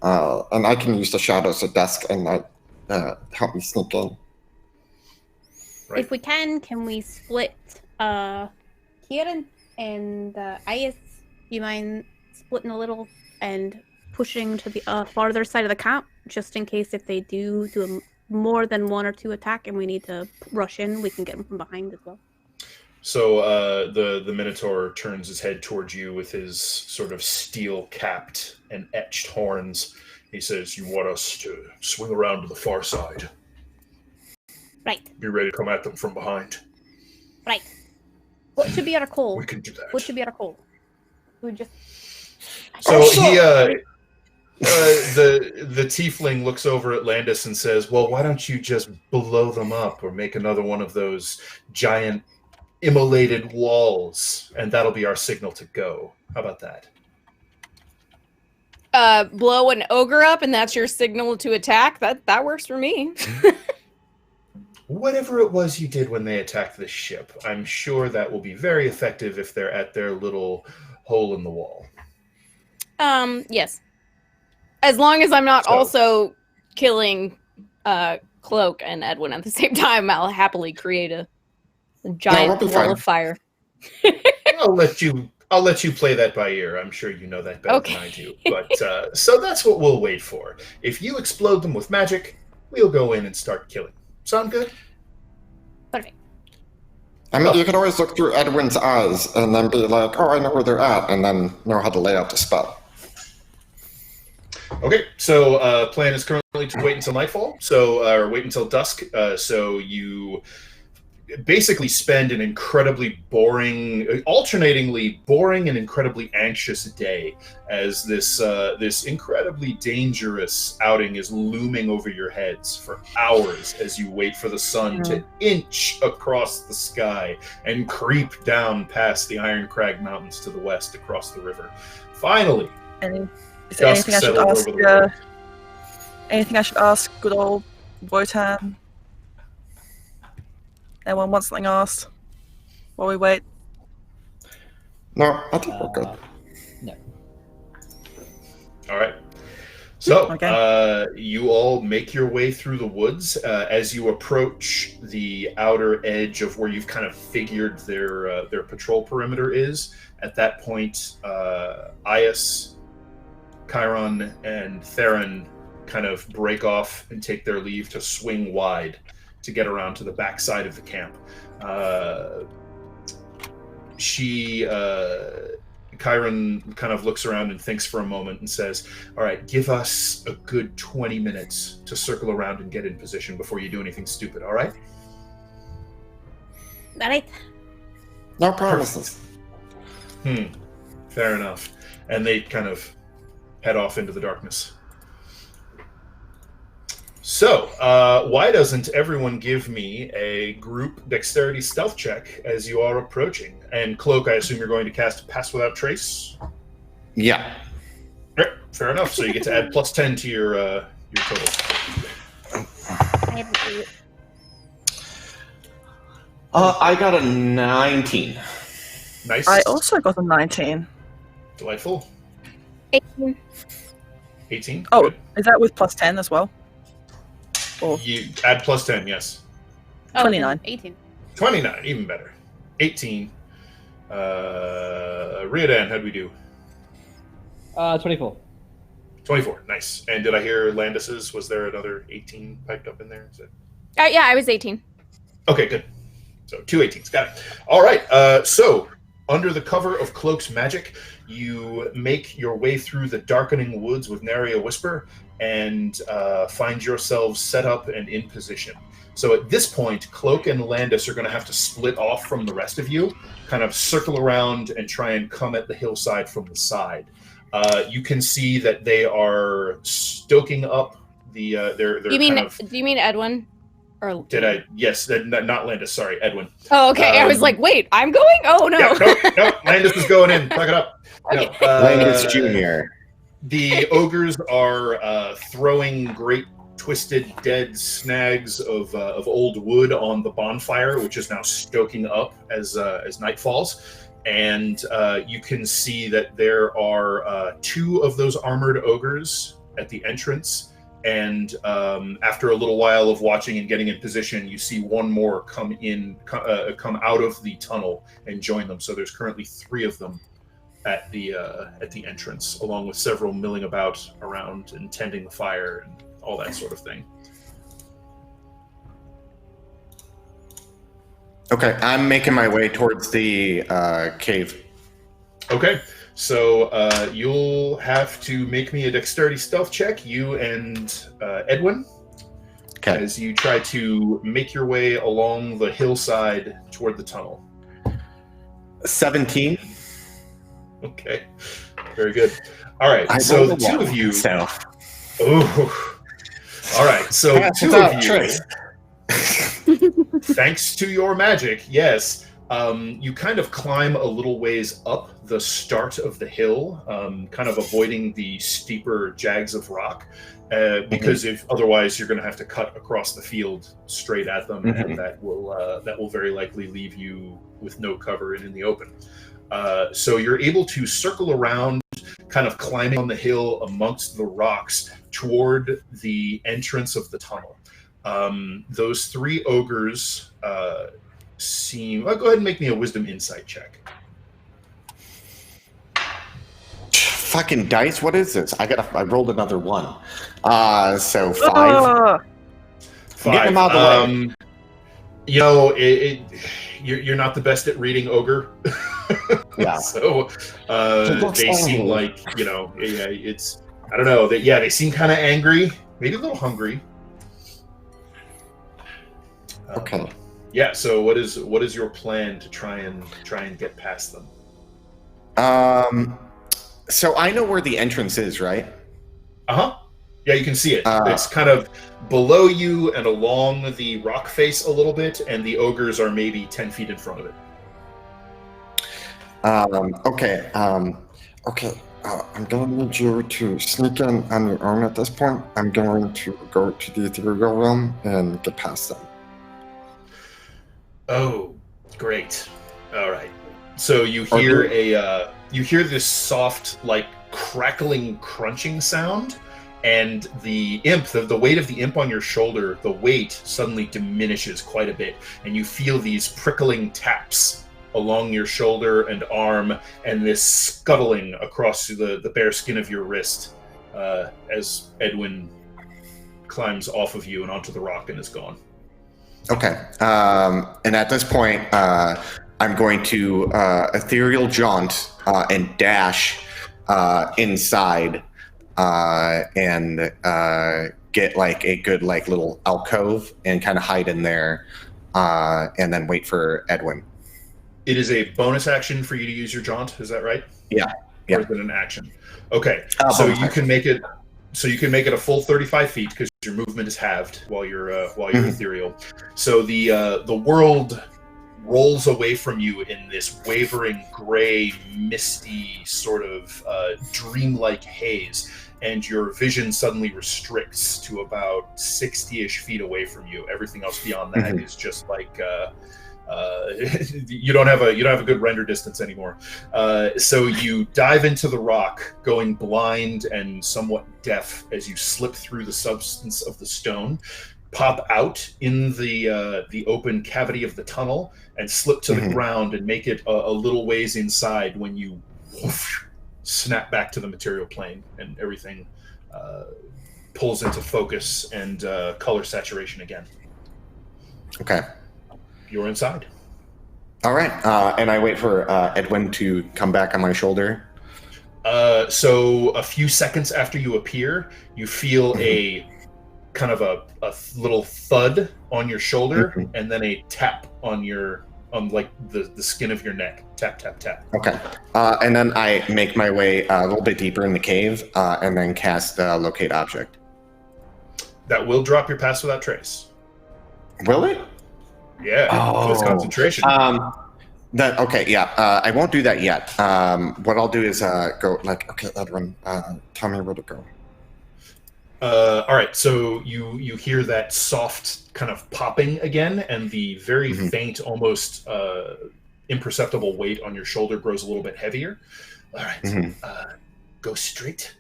And I can use the shadows of dusk and night help me sneak in. Right. If we can we split Chiron and Ayas? Do you mind splitting a little and pushing to the farther side of the camp, just in case if they do more than one or two attack and we need to rush in, we can get them from behind as well. So the Minotaur turns his head towards you with his sort of steel-capped and etched horns. He says, "You want us to swing around to the far side? Right. Be ready to come at them from behind." Right. What should be our call? We can do that. What should be our call? We just... So he, the tiefling looks over at Landis and says, "Well, why don't you just blow them up or make another one of those giant immolated walls, and that'll be our signal to go. How about that?" Blow an ogre up, and that's your signal to attack? That works for me. Whatever it was you did when they attacked the ship, I'm sure that will be very effective if they're at their little hole in the wall. Yes. As long as I'm not also killing Cloak and Edwin at the same time, I'll happily create a giant wall of fire. I'll let you play that by ear. I'm sure you know that better than I do. But so that's what we'll wait for. If you explode them with magic, we'll go in and start killing. Sound good? Perfect. I mean, you can always look through Edwin's eyes and then be like, oh, I know where they're at, and then know how to lay out the spell. Okay, so plan is currently to wait until nightfall, or wait until dusk. So you basically spend an incredibly alternatingly boring and incredibly anxious day as this incredibly dangerous outing is looming over your heads for hours as you wait for the sun to inch across the sky and creep down past the Iron Crag Mountains to the west across the river. Finally, is there anything I should ask? Anything I should ask? Good old Wotan. Anyone want something asked while we wait? No, I think we're good. No. All right. So you all make your way through the woods as you approach the outer edge of where you've kind of figured their patrol perimeter is. At that point, Ias, Chiron, and Theron kind of break off and take their leave to swing wide to get around to the backside of the camp. Chiron kind of looks around and thinks for a moment and says, all right, give us a good 20 minutes to circle around and get in position before you do anything stupid, all right? All right. No promises. Fair enough. And they kind of head off into the darkness. So, why doesn't everyone give me a group dexterity stealth check as you are approaching? And Cloak, I assume you're going to cast Pass Without Trace? Yeah. Right, fair enough. So you get to add plus 10 to your total. I got a 19. Nice. I also got a 19. Delightful. 18. 18? Oh, Good. is that with plus 10 as well? Or You add plus 10, yes. 29. 18. 29, even better. 18. Riadan, how'd we do? 24. 24, nice. And did I hear Landis's? Was there another 18 piped up in there? Is it... Yeah, I was 18. Okay, good. So 2 18s, got it. All right, so under the cover of Cloak's magic, you make your way through the darkening woods with nary a whisper and find yourselves set up and in position. So at this point, Cloak and Landis are going to have to split off from the rest of you, kind of circle around and try and come at the hillside from the side. You can see that they are stoking up the their You mean? kind of... Do you mean Edwin? Or Did I? Yes, not Landis. Sorry, Edwin. Oh, okay. I was like, wait, I'm going? Oh no. Yeah, no, Landis is going in. Plug it up. Okay. No, Landis Jr. The ogres are throwing great twisted dead snags of old wood on the bonfire, which is now stoking up as night falls. And you can see that there are 2 of those armored ogres at the entrance. And after a little while of watching and getting in position, you see one more come out of the tunnel and join them. So there's currently 3 of them at the entrance, along with several milling about around and tending the fire and all that sort of thing. Okay, I'm making my way towards the cave. Okay, so you'll have to make me a dexterity stealth check, you and Edwin, as you try to make your way along the hillside toward the tunnel. 17. Okay, very good. All right, so the 2 of you... Ooh. All right, so Pass 2 without of you... trace. Thanks to your magic, yes. You kind of climb a little ways up the start of the hill, kind of avoiding the steeper jags of rock, because if otherwise you're going to have to cut across the field straight at them, and that will very likely leave you with no cover and in the open. So you're able to circle around, kind of climbing on the hill amongst the rocks toward the entrance of the tunnel. those 3 ogres seem... Go ahead and make me a wisdom insight check. Fucking dice, what is this? I rolled another 1. So 5. 5. Get them out of the way. You know, you're not the best at reading ogre. Yeah. So they seem like, you know, it's... I don't know. They seem kind of angry, maybe a little hungry. Okay. Yeah. So what is your plan to try and get past them? So I know where the entrance is, right? Uh-huh. Yeah, you can see it. It's kind of below you and along the rock face a little bit, and the ogres are maybe 10 feet in front of it. Okay. I'm going to need you to sneak in on your own at this point. I'm going to go to the ethereal realm and get past them. Oh, great. All right. So you hear you hear this soft, like, crackling, crunching sound, and the imp, the weight of the imp on your shoulder, the weight suddenly diminishes quite a bit, and you feel these prickling taps along your shoulder and arm, and this scuttling across the bare skin of your wrist as Edwin climbs off of you and onto the rock and is gone. Okay. And at this point, I'm going to ethereal jaunt and dash inside and get like a good like little alcove and kind of hide in there and then wait for Edwin. It is a bonus action for you to use your jaunt. Is that right? Yeah. Or is it an action? Okay. So you can make it. So you can make it a full 35 feet because your movement is halved while you're ethereal. So the world rolls away from you in this wavering, gray, misty sort of dreamlike haze, and your vision suddenly restricts to about 60-ish feet away from you. Everything else beyond that is just like. You don't have a good render distance anymore. So you dive into the rock, going blind and somewhat deaf as you slip through the substance of the stone, pop out in the open cavity of the tunnel, and slip to the ground and make it a little ways inside when you snap back to the material plane and everything pulls into focus and color saturation again. Okay. You're inside. All right. And I wait for Edwin to come back on my shoulder. So a few seconds after you appear, you feel a kind of a little thud on your shoulder and then a tap on like the skin of your neck. Tap, tap, tap. Okay. And then I make my way a little bit deeper in the cave and then cast Locate Object. That will drop your pass without trace. Will it? Yeah, it's concentration. Okay, yeah. I won't do that yet. What I'll do is go like, okay, Edwin, tell me where to go. All right, so you hear that soft kind of popping again, and the very faint, almost imperceptible weight on your shoulder grows a little bit heavier. All right, go straight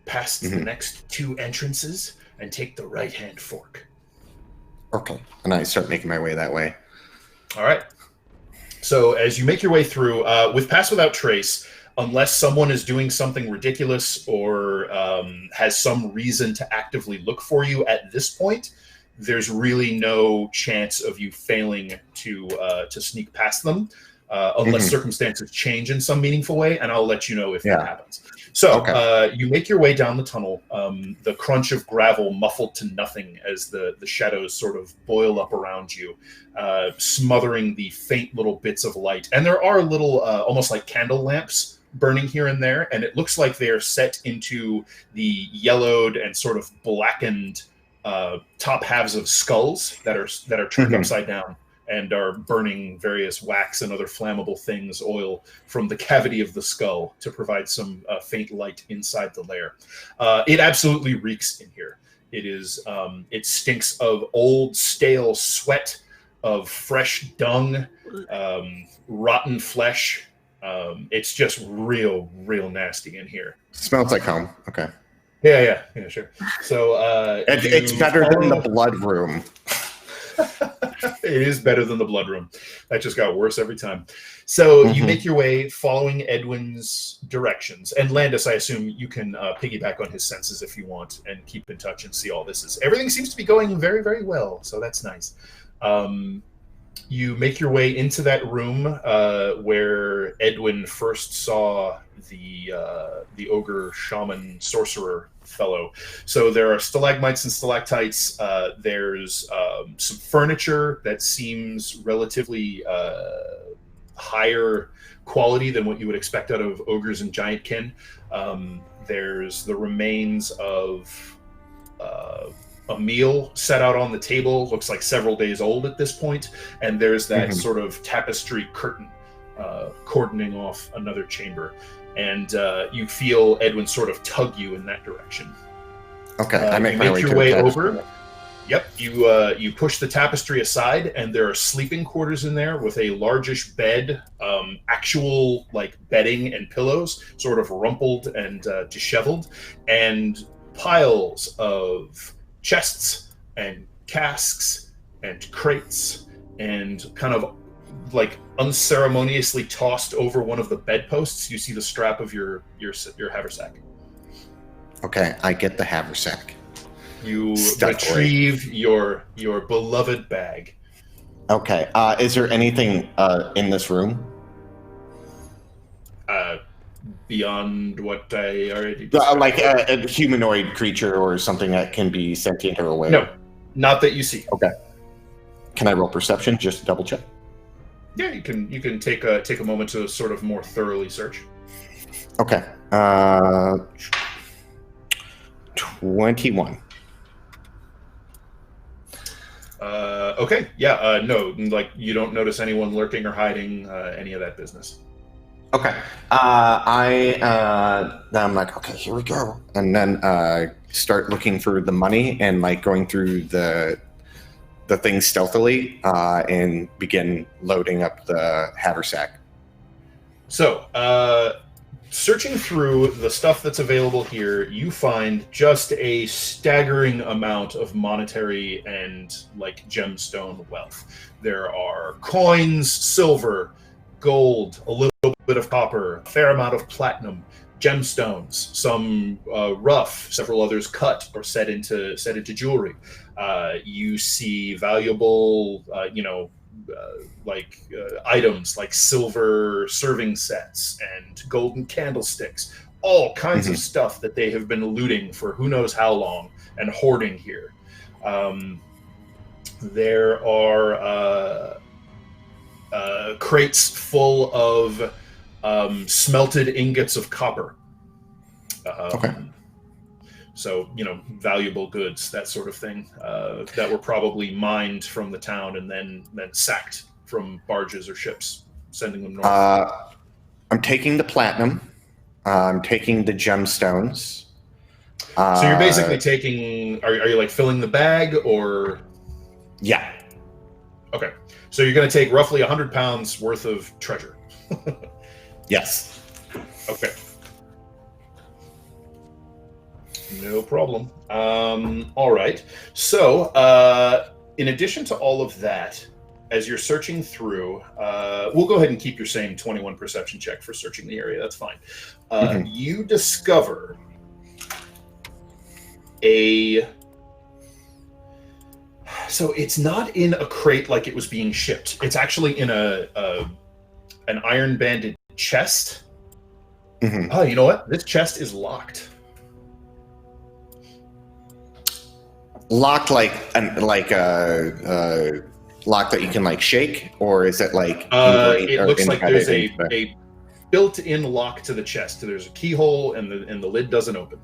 past the next 2 entrances and take the right-hand fork. Okay, and I start making my way that way. All right. So as you make your way through, with Pass Without Trace, unless someone is doing something ridiculous or has some reason to actively look for you at this point, there's really no chance of you failing to sneak past them, unless circumstances change in some meaningful way, and I'll let you know if that happens. So you make your way down the tunnel, the crunch of gravel muffled to nothing as the shadows sort of boil up around you, smothering the faint little bits of light. And there are little, almost like candle lamps burning here and there, and it looks like they are set into the yellowed and sort of blackened top halves of skulls that are turned upside down and are burning various wax and other flammable things, oil, from the cavity of the skull to provide some faint light inside the lair. It absolutely reeks in here. It is. It stinks of old, stale sweat, of fresh dung, rotten flesh. It's just real nasty in here. Smells like home. Okay. Yeah, sure. So It's better than the blood room. It is better than the blood room. That just got worse every time. So you make your way following Edwin's directions. And Landis, I assume you can piggyback on his senses if you want and keep in touch and see all this is. Everything seems to be going very, very well. So that's nice. You make your way into that room where Edwin first saw the ogre shaman sorcerer fellow. So there are stalagmites and stalactites. There's some furniture that seems relatively higher quality than what you would expect out of ogres and giantkin. There's the remains of a meal set out on the table, looks like several days old at this point, and there's that sort of tapestry curtain cordoning off another chamber, and you feel Edwin sort of tug you in that direction. Okay, I make your way over. Yep, you push the tapestry aside, and there are sleeping quarters in there with a largish bed, actual like bedding and pillows, sort of rumpled and disheveled, and piles of chests and casks and crates, and kind of like unceremoniously tossed over one of the bedposts. You see the strap of your haversack. Okay, I get the haversack. You retrieve your beloved bag. Okay, is there anything in this room? Beyond what I already described. Like a humanoid creature or something that can be sentient or aware? No, not that you see. Okay. Can I roll perception just to double check? Yeah, you can take a moment to sort of more thoroughly search. Okay. 21. Okay. Yeah. No, like you don't notice anyone lurking or hiding, any of that business. Okay. I'm like, okay, here we go, and then start looking for the money and like going through the things stealthily and begin loading up the haversack. So, searching through the stuff that's available here, you find just a staggering amount of monetary and like gemstone wealth. There are coins, silver, gold, a little bit of copper, a fair amount of platinum, gemstones, some rough, several others cut or set into jewelry. You see valuable, items like silver serving sets and golden candlesticks, all kinds of stuff that they have been looting for who knows how long and hoarding here. There are crates full of smelted ingots of copper. Okay. So, valuable goods, that sort of thing, that were probably mined from the town and then sacked from barges or ships, sending them north. I'm taking the platinum. I'm taking the gemstones. So you're basically taking, are you like filling the bag or? Yeah. Okay. So you're going to take roughly 100 pounds worth of treasure. Yes. Okay. No problem. All right. So, in addition to all of that, as you're searching through, we'll go ahead and keep your same 21 perception check for searching the area. That's fine. You discover so it's not in a crate like it was being shipped. It's actually in an iron banded chest. Oh, you know what? This chest is locked. Locked like a lock that you can like shake, or is it like? It looks like there's a built-in lock to the chest. There's a keyhole, and the lid doesn't open.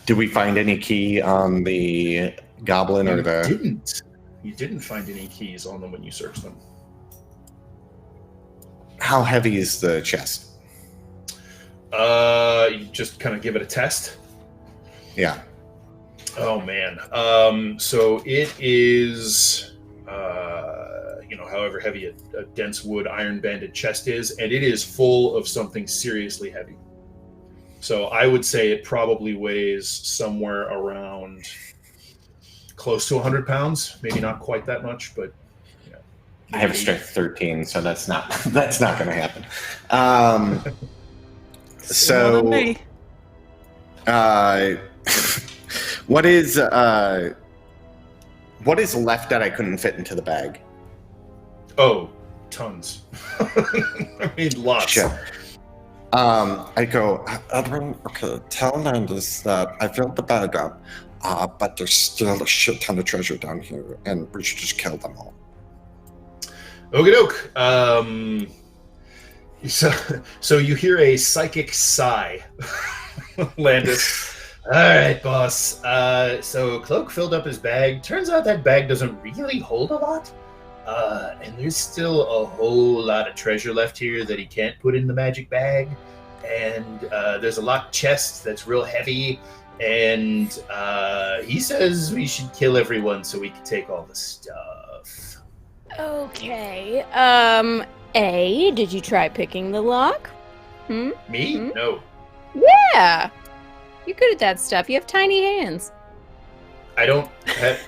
Did we find any key on the goblin or the? You didn't find any keys on them when you searched them. How heavy is the chest? You just kind of give it a test. Yeah. Oh man. So it is, however heavy a dense wood iron banded chest is, and it is full of something seriously heavy. So I would say it probably weighs somewhere around close to 100 pounds. Maybe not quite that much, but yeah. I have a strength 13, so that's not going to happen. So, what is left that I couldn't fit into the bag? Oh, tons. I mean, lots. Shit. I go, Edwin, okay, tell Landis that I filled the bag up, but there's still a shit ton of treasure down here, and we should just kill them all. Okie doke. So you hear a psychic sigh, Landis. All right, boss. So Cloak filled up his bag. Turns out that bag doesn't really hold a lot. And there's still a whole lot of treasure left here that he can't put in the magic bag. And there's a locked chest that's real heavy. And he says we should kill everyone so we can take all the stuff. Okay. Did you try picking the lock? Me? No. Yeah. You're good at that stuff. You have tiny hands. I don't have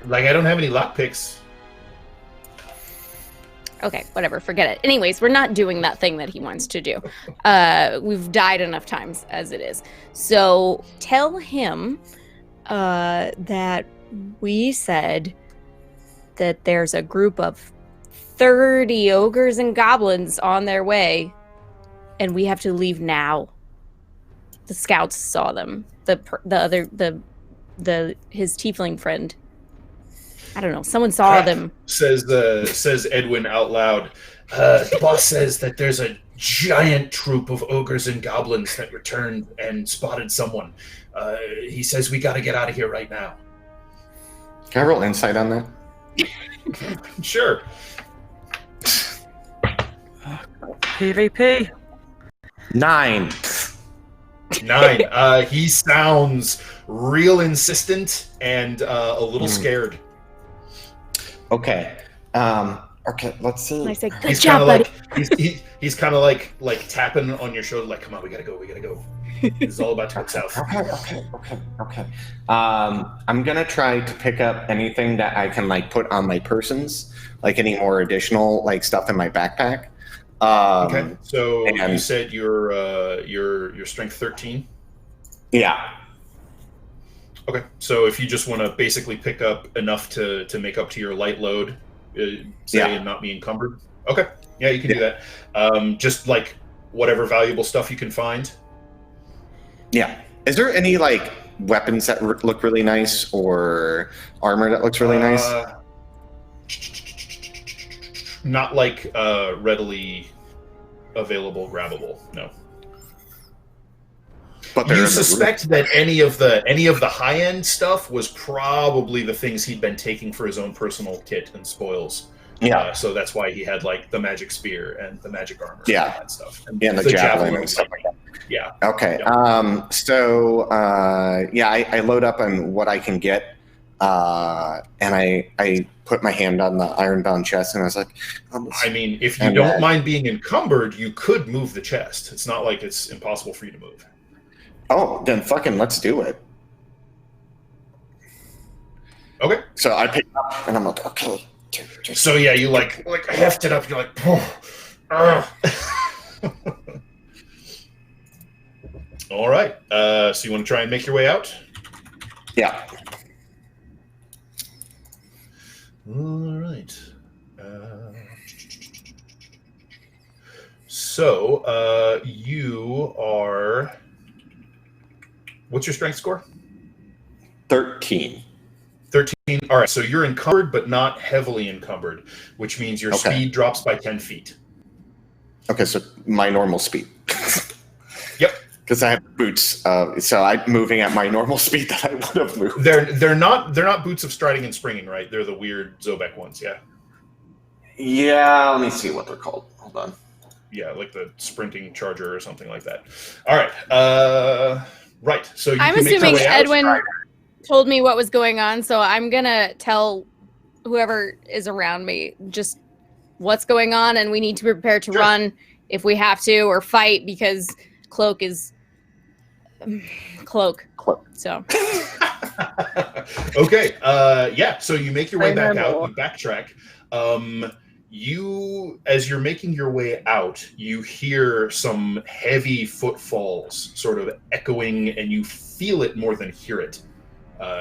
any lockpicks. Okay, whatever, forget it. Anyways, we're not doing that thing that he wants to do. We've died enough times as it is. So tell him that we said that there's a group of 30 ogres and goblins on their way, and we have to leave now. The scouts saw them. His tiefling friend. I don't know. Someone saw them. Says Edwin out loud. The boss says that there's a giant troop of ogres and goblins that returned and spotted someone. He says we got to get out of here right now. Can I roll insight on that? Sure. PvP. 9. 9. He sounds real insistent and a little scared. Okay. Okay, let's see. And I say, good He's job, kind of buddy. he's kind of like tapping on your shoulder, like, come on, we gotta go. It's all about to go south. Okay. I'm gonna try to pick up anything that I can like put on my persons, like any more additional like stuff in my backpack. Okay, so and- you said your strength 13. Yeah. Okay, so if you just want to basically pick up enough to make up to your light load, and not be encumbered. Okay, yeah, you can do that. Just like whatever valuable stuff you can find. Yeah. Is there any like weapons that look really nice or armor that looks really nice? Not like readily available, grabbable. No. But You suspect that any of the high end stuff was probably the things he'd been taking for his own personal kit and spoils. Yeah. So that's why he had like the magic spear and the magic armor. Yeah. And that stuff. Yeah, and the javelin and stuff like that. Yeah. Okay. Yeah. I load up on what I can get, and I put my hand on the iron-bound chest, and I was like, I mean, if you don't mind being encumbered, you could move the chest. It's not like it's impossible for you to move. oh, then fucking let's do it. Okay. So I pick up, And I'm like, okay. So yeah, you like heft it up. You're like, all right. So you want to try and make your way out? yeah. All right. So you are. What's your strength score? 13. 13. All right. So you're encumbered, but not heavily encumbered, which means your speed drops by 10 feet. Okay, so my normal speed. Yep. Because I have boots, so I'm moving at my normal speed that I would have moved. They're not boots of striding and springing, right? They're the weird Zobek ones, yeah. Yeah, let me see what they're called. Hold on. Yeah, like the sprinting charger or something like that. All right. Right. So I'm can make your assuming way out. Edwin told me what was going on, so I'm gonna tell whoever is around me just what's going on, and we need to be prepared to run if we have to, or fight, because Cloak is Cloak. So. Okay. Yeah. So you make your way back out. You backtrack. As you're making your way out, you hear some heavy footfalls sort of echoing, and you feel it more than hear it,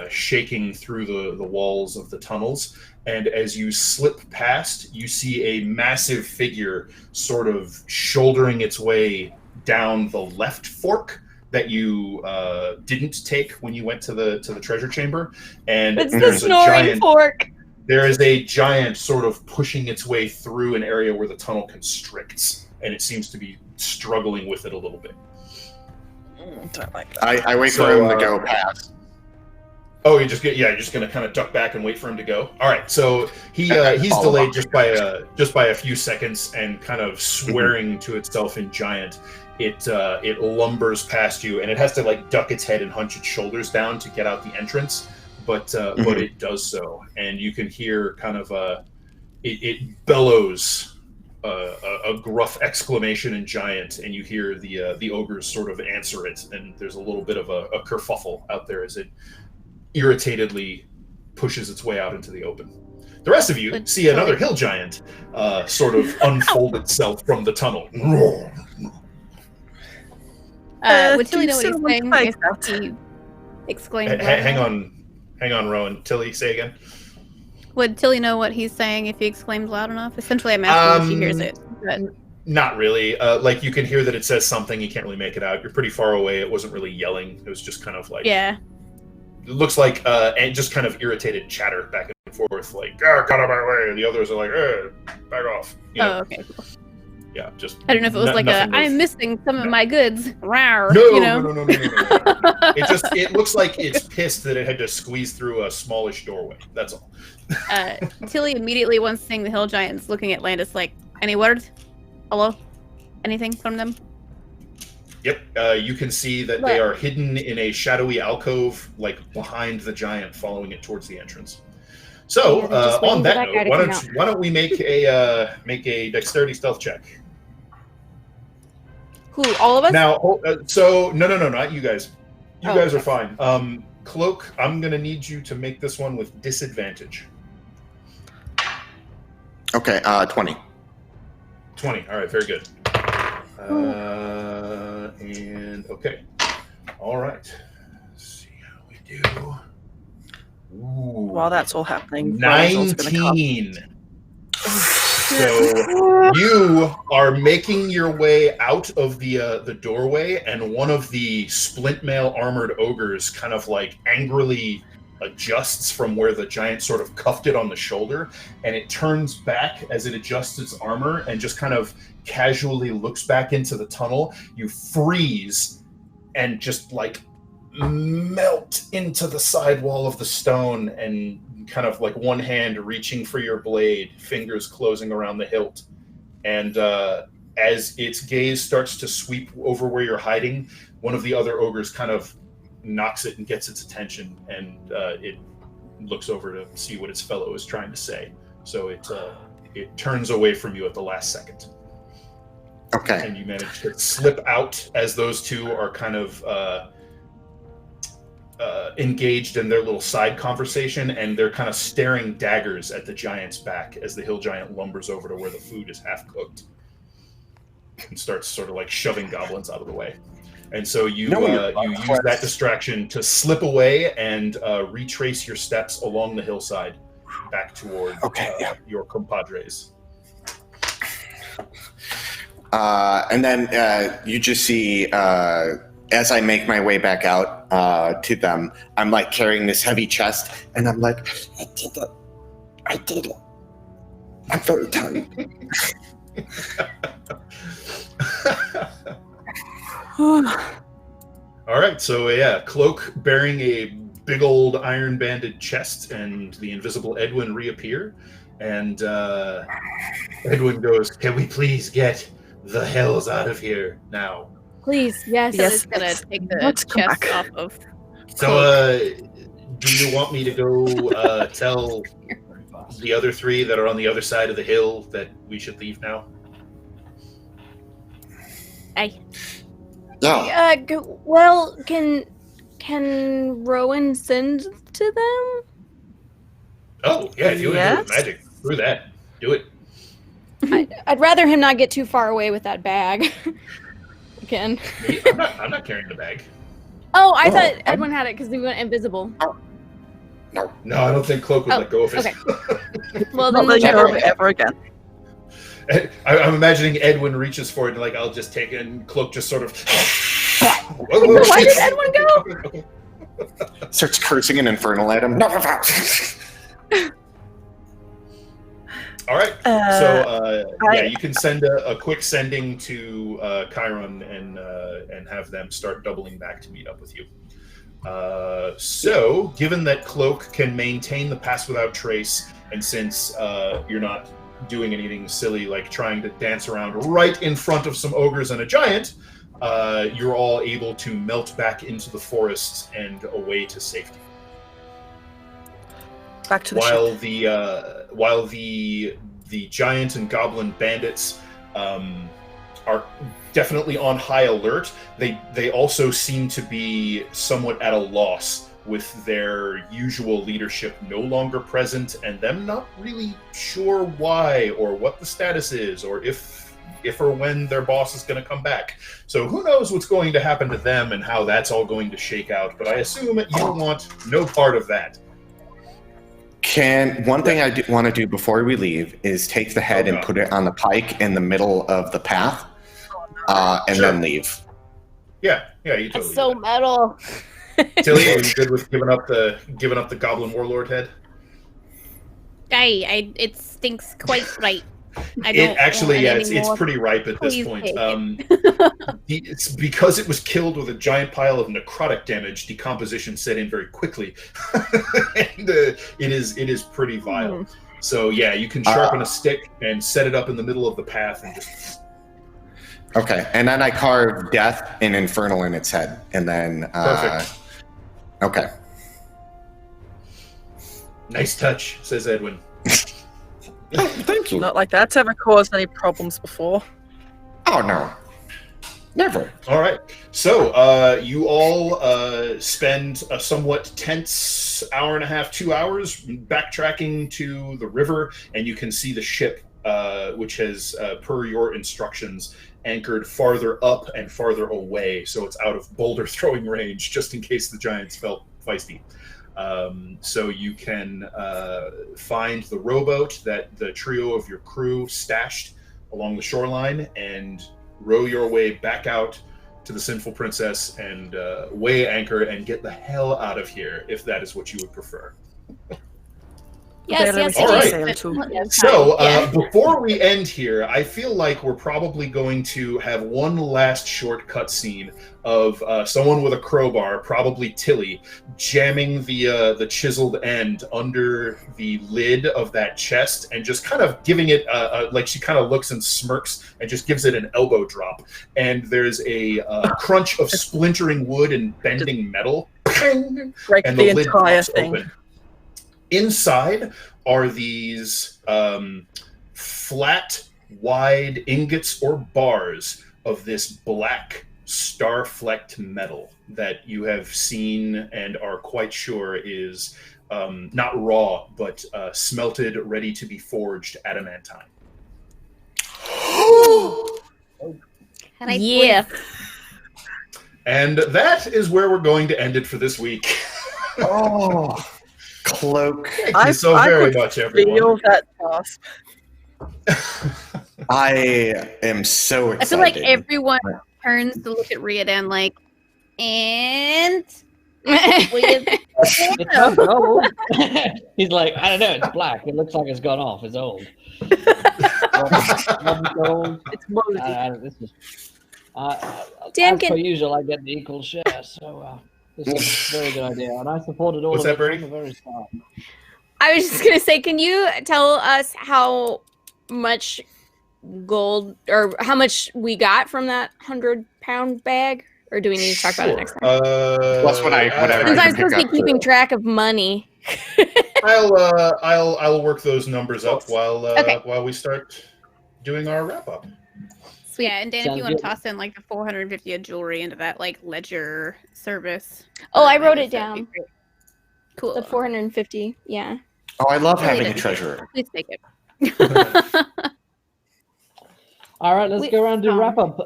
shaking through the walls of the tunnels. And as you slip past, you see a massive figure sort of shouldering its way down the left fork that you didn't take when you went to the treasure chamber. And it's the snoring fork. There is a giant sort of pushing its way through an area where the tunnel constricts, and it seems to be struggling with it a little bit. Don't like that. I wait for him to go past. Oh, you're just gonna kind of duck back and wait for him to go. All right, so he's delayed just by a few seconds, and kind of swearing to itself in giant, it lumbers past you, and it has to like duck its head and hunch its shoulders down to get out the entrance. But it does so, and you can hear kind of it bellows a gruff exclamation in giant, and you hear the ogres sort of answer it, and there's a little bit of a kerfuffle out there as it irritatedly pushes its way out into the open. The rest of you see another hill giant sort of unfold itself from the tunnel. Would Tilly know what he's saying if he exclaimed? Hang on, Rowan. Tilly, say again. Would Tilly know what he's saying if he exclaimed loud enough? Essentially, I'm asking if she hears it. But... Not really. Like, you can hear that it says something. You can't really make it out. You're pretty far away. It wasn't really yelling. It was just kind of like... Yeah. It looks like and just kind of irritated chatter back and forth, like, get out of my way. And the others are like, back off. You know? Oh, okay. Cool. Yeah, just... I don't know if it was like I'm missing some of my goods. Rawr, No. It looks like it's pissed that it had to squeeze through a smallish doorway. That's all. Tilly immediately, once seeing the hill giants, looking at Landis like, any word? Hello? Anything from them? Yep. You can see that they are hidden in a shadowy alcove, like behind the giant, following it towards the entrance. So, on that note, why don't we make a dexterity stealth check? Who? All of us? Now, no, not you guys. You guys are fine. Cloak, I'm gonna need you to make this one with disadvantage. Okay, 20. 20. All right, very good. And okay. All right. Let's see how we do. Ooh. While that's all happening, 19. So you are making your way out of the doorway, and one of the splint mail armored ogres kind of like angrily adjusts from where the giant sort of cuffed it on the shoulder, and it turns back as it adjusts its armor and just kind of casually looks back into the tunnel. You freeze and just like melt into the side wall of the stone, and kind of like one hand reaching for your blade, fingers closing around the hilt. And as its gaze starts to sweep over where you're hiding, one of the other ogres kind of knocks it and gets its attention, and it looks over to see what its fellow is trying to say. So it turns away from you at the last second. Okay. And you manage to slip out as those two are kind of engaged in their little side conversation, and they're kind of staring daggers at the giant's back as the hill giant lumbers over to where the food is half cooked and starts sort of like shoving goblins out of the way. And so you use that distraction to slip away and retrace your steps along the hillside back toward your compadres. And then you just see, as I make my way back out to them, I'm like carrying this heavy chest, and I'm like, I did it. I'm very tired. All right, so Cloak bearing a big old iron banded chest, and the invisible Edwin reappear, and Edwin goes, "Can we please get the hells out of here now?" Please, yes. So it's gonna take the chest off of. So, do you want me to go tell the other three that are on the other side of the hill that we should leave now? Aye. Yeah. Well, can Rowan send to them? Oh, yeah, if you want to do it with Yes? magic, screw that. Do it. I'd rather him not get too far away with that bag. Again. I'm not carrying the bag. Oh, I thought Edwin had it because he went invisible. No. No, I don't think Cloak would let go of it. Okay. Well, Not then letting go of it ever again. I'm imagining Edwin reaches for it and I'll just take it, and Cloak just sort of. Why did Edwin go? Okay. Starts cursing an infernal at him. No. All right. So you can send a quick sending to Chiron and have them start doubling back to meet up with you. So, given that Cloak can maintain the pass without trace, and since you're not doing anything silly like trying to dance around right in front of some ogres and a giant, you're all able to melt back into the forest and away to safety. Back to the ship. While the giant and goblin bandits are definitely on high alert, they also seem to be somewhat at a loss with their usual leadership no longer present, and them not really sure why or what the status is, or if or when their boss is going to come back. So who knows what's going to happen to them and how that's all going to shake out, but I assume you want no part of that. One thing I want to do before we leave is take the head and put it on the pike in the middle of the path, and then leave. Yeah, you totally. That's so metal. Tilly, are you good with giving up the goblin warlord head? It stinks quite right. It's pretty ripe at this point. It's because it was killed with a giant pile of necrotic damage. Decomposition set in very quickly, and it is pretty vile. So yeah, you can sharpen a stick and set it up in the middle of the path and just. Okay, and then I carve death and infernal in its head, and then. Perfect. Okay. Nice touch, says Edwin. Thank you. Not like that's ever caused any problems before. Oh no, never. All right. So you all spend a somewhat tense hour and a half, 2 hours backtracking to the river, and you can see the ship, which has, per your instructions, anchored farther up and farther away, so it's out of boulder throwing range, just in case the giants felt feisty. So you can find the rowboat that the trio of your crew stashed along the shoreline and row your way back out to the Sinful Princess and weigh anchor and get the hell out of here, if that is what you would prefer. Yes. All right. Yes, So before we end here, I feel like we're probably going to have one last short cutscene of someone with a crowbar, probably Tilly, jamming the chiseled end under the lid of that chest and just kind of giving it like she kind of looks and smirks and just gives it an elbow drop. And there's a crunch of splintering wood and bending metal, and the lid pops open. Inside are these flat, wide ingots or bars of this black, star-flecked metal that you have seen and are quite sure is not raw, but smelted, ready to be forged adamantine. Yeah. And that is where we're going to end it for this week. Oh. Cloak. Thank you so very much, everyone. Feel that gasp. I am so excited. I feel like everyone turns to look at Riordan like, and It's not gold. He's like, I don't know, it's black. It looks like it's gone off. It's old. It's moldy. This is, Dan, as per usual, I get the equal share, so this is a very good idea. And I supported all What's of that, it Bernie? from the very start. I was just going to say, can you tell us how much gold or how much we got from that 100-pound bag? Or do we need to talk about it next time? That's what whatever. Since I I'm can supposed to pick be up keeping track of money. I'll work those numbers up while we start doing our wrap up. Sweet. Yeah, and Dan, if Sounds you want good. to toss in like the 450 of jewelry into that like ledger service. Oh, I for wrote it that'd be down. great. Cool. The 450. Yeah. Oh, I love Really having a doesn't treasurer. Please take it. All right, let's Wait, go around and do oh. wrap up.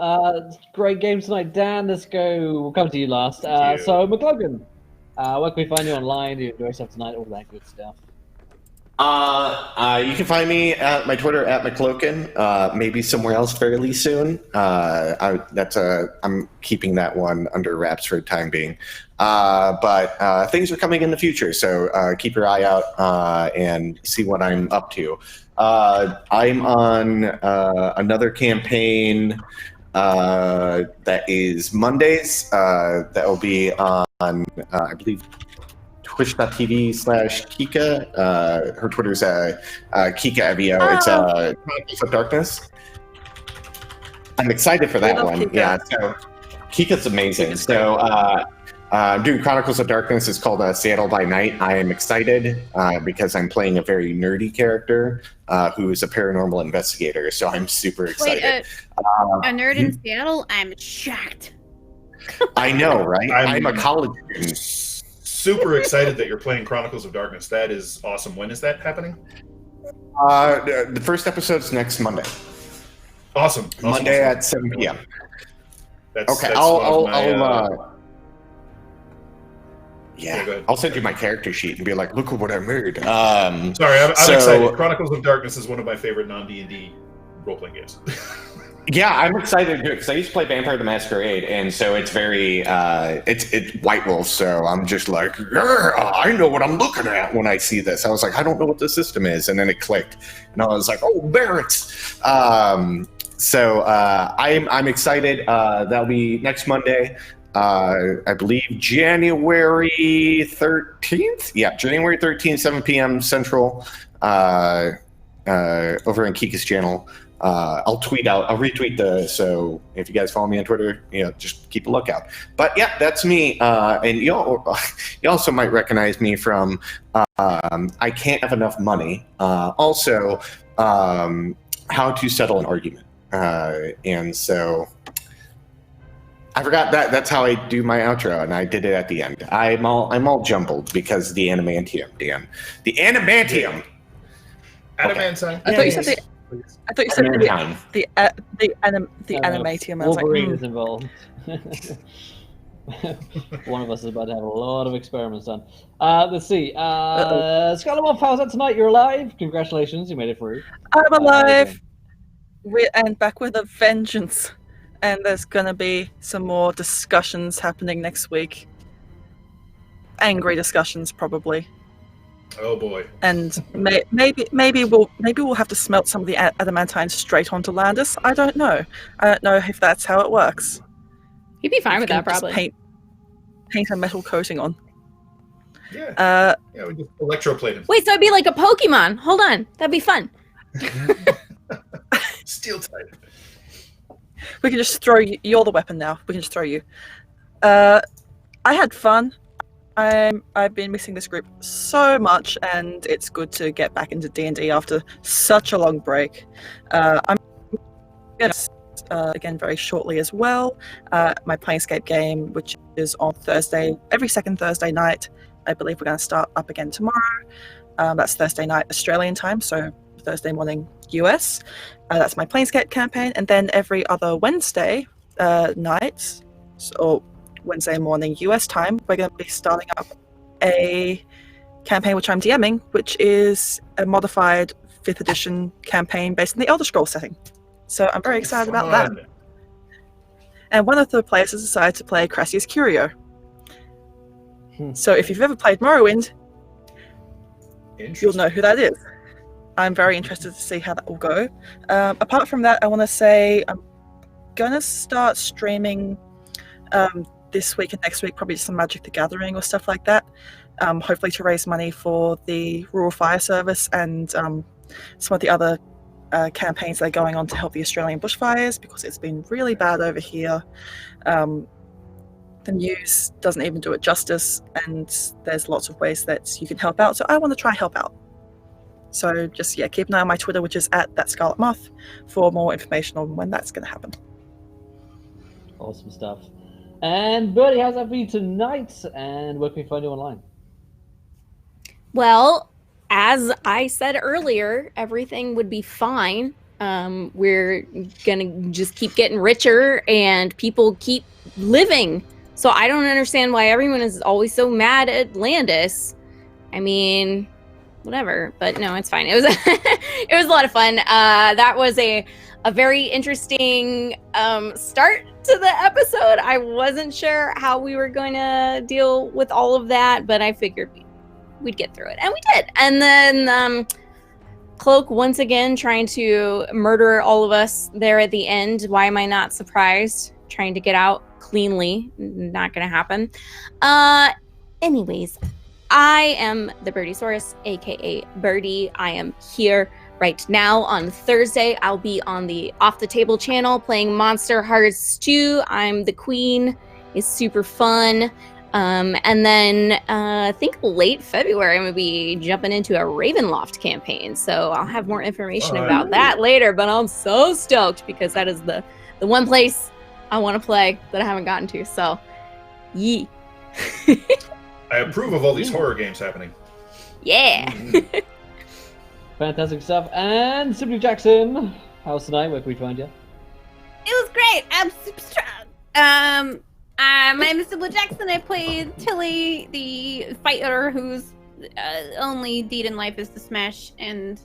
Great game tonight, Dan. Let's go. We'll come to you last. Thank you. So, McLogan, where can we find you online? Do you enjoy stuff tonight? All that good stuff. You can find me at my Twitter at McCloakin, maybe somewhere else fairly soon. I'm keeping that one under wraps for the time being. But things are coming in the future, so keep your eye out and see what I'm up to. I'm on another campaign that is Mondays. That will be on, I believe, twitch.tv/Kika. Her Twitter's Kika Evio. Oh. It's Chronicles of Darkness. I'm excited for that love one. Kika. Yeah, so Kika's amazing. So I'm doing Chronicles of Darkness. It's called Seattle by Night. I am excited because I'm playing a very nerdy character who is a paranormal investigator. So I'm super excited. Wait, a nerd in Seattle? I'm shocked. I know, right? I'm- I'm a college student. Super excited that you're playing Chronicles of Darkness. That is awesome. When is that happening? The first episode's next Monday. Awesome. Monday at 7 p.m. That's, Okay, that's one of my, yeah, go ahead. I'll send you my character sheet and be like, look at what I made. Sorry, I'm So- excited. Chronicles of Darkness is one of my favorite non-D&D role-playing games. Yeah, I'm excited to do it because I used to play Vampire the Masquerade, and so it's very it's White Wolf. So I'm just like, yeah, I know what I'm looking at when I see this. I was like, I don't know what the system is, and then it clicked, and I was like, oh, Barrett's. So I'm excited. That'll be next Monday. I believe January 13th. Yeah, January 13th, 7 p.m. Central. Over on Kika's channel. I'll retweet so if you guys follow me on Twitter, just keep a lookout. But yeah, that's me. And you also might recognize me from I Can't Have Enough Money. Also, How to Settle an Argument. And so I forgot that's how I do my outro, and I did it at the end. I'm all jumbled because the animantium, Dan. The adamantium. Adamantine. I thought you said Adamantine. the animatium. I was like, Wolverine is involved. One of us is about to have a lot of experiments done. Let's see. Scarlet Wolf, how's that tonight? You're alive. Congratulations, you made it through. I'm alive. And back with a vengeance. And there's going to be some more discussions happening next week. Angry discussions, probably. Oh boy. And maybe we'll have to smelt some of the adamantine straight onto Landis. I don't know. I don't know if that's how it works. He'd be fine with that, Just probably. paint a metal coating on. Yeah. Yeah, we just electroplate him. Wait, so it'd be like a Pokemon. Hold on. That'd be fun. Steel type. We can just throw you. You're the weapon now. We can just throw you. I had fun. I've been missing this group so much, and it's good to get back into D&D after such a long break. I'm going to again very shortly as well. My Planescape game, which is on Thursday, every second Thursday night. I believe we're going to start up again tomorrow. That's Thursday night Australian time, so Thursday morning US. That's my Planescape campaign, and then every other Wednesday night, or Wednesday morning US time, we're going to be starting up a campaign which I'm DMing, which is a modified 5th edition campaign based in the Elder Scrolls setting. So I'm very excited about that. And one of the players has decided to play Crassius Curio. So if you've ever played Morrowind, you'll know who that is. I'm very interested to see how that will go. Apart from that, I want to say I'm going to start streaming this week and next week, probably some Magic the Gathering or stuff like that, hopefully to raise money for the Rural Fire Service and some of the other campaigns that are going on to help the Australian bushfires, because it's been really bad over here. The news doesn't even do it justice, and there's lots of ways that you can help out, so I want to try and help out. So just keep an eye on my Twitter, which is @thatscarletmoth, for more information on when that's going to happen. Awesome stuff. And Birdie, how's that for you tonight? And where can we find you online? Well, as I said earlier, everything would be fine. We're gonna just keep getting richer and people keep living. So I don't understand why everyone is always so mad at Landis. I mean, whatever, but no, it's fine. It was it was a lot of fun. That was a very interesting start to the episode. I wasn't sure how we were going to deal with all of that, but I figured we'd get through it, and we did. And then Cloak once again trying to murder all of us there at the end. Why am I not surprised? Trying to get out cleanly. Not gonna happen. Anyways, I am the Birdiesaurus, aka Birdie. I am here right now on Thursday. I'll be on the Off the Table channel playing Monster Hearts 2. I'm the queen. It's super fun. And then I think late February, I'm going to be jumping into a Ravenloft campaign. So I'll have more information about that later. But I'm so stoked because that is the one place I want to play that I haven't gotten to. So, yee. I approve of all these horror games happening. Yeah. Fantastic stuff. And Simply Jackson, how's tonight? Where can we find you? It was great. I'm super strong. My name is Sybil Jackson. I played Tilly, the fighter whose only deed in life is to smash and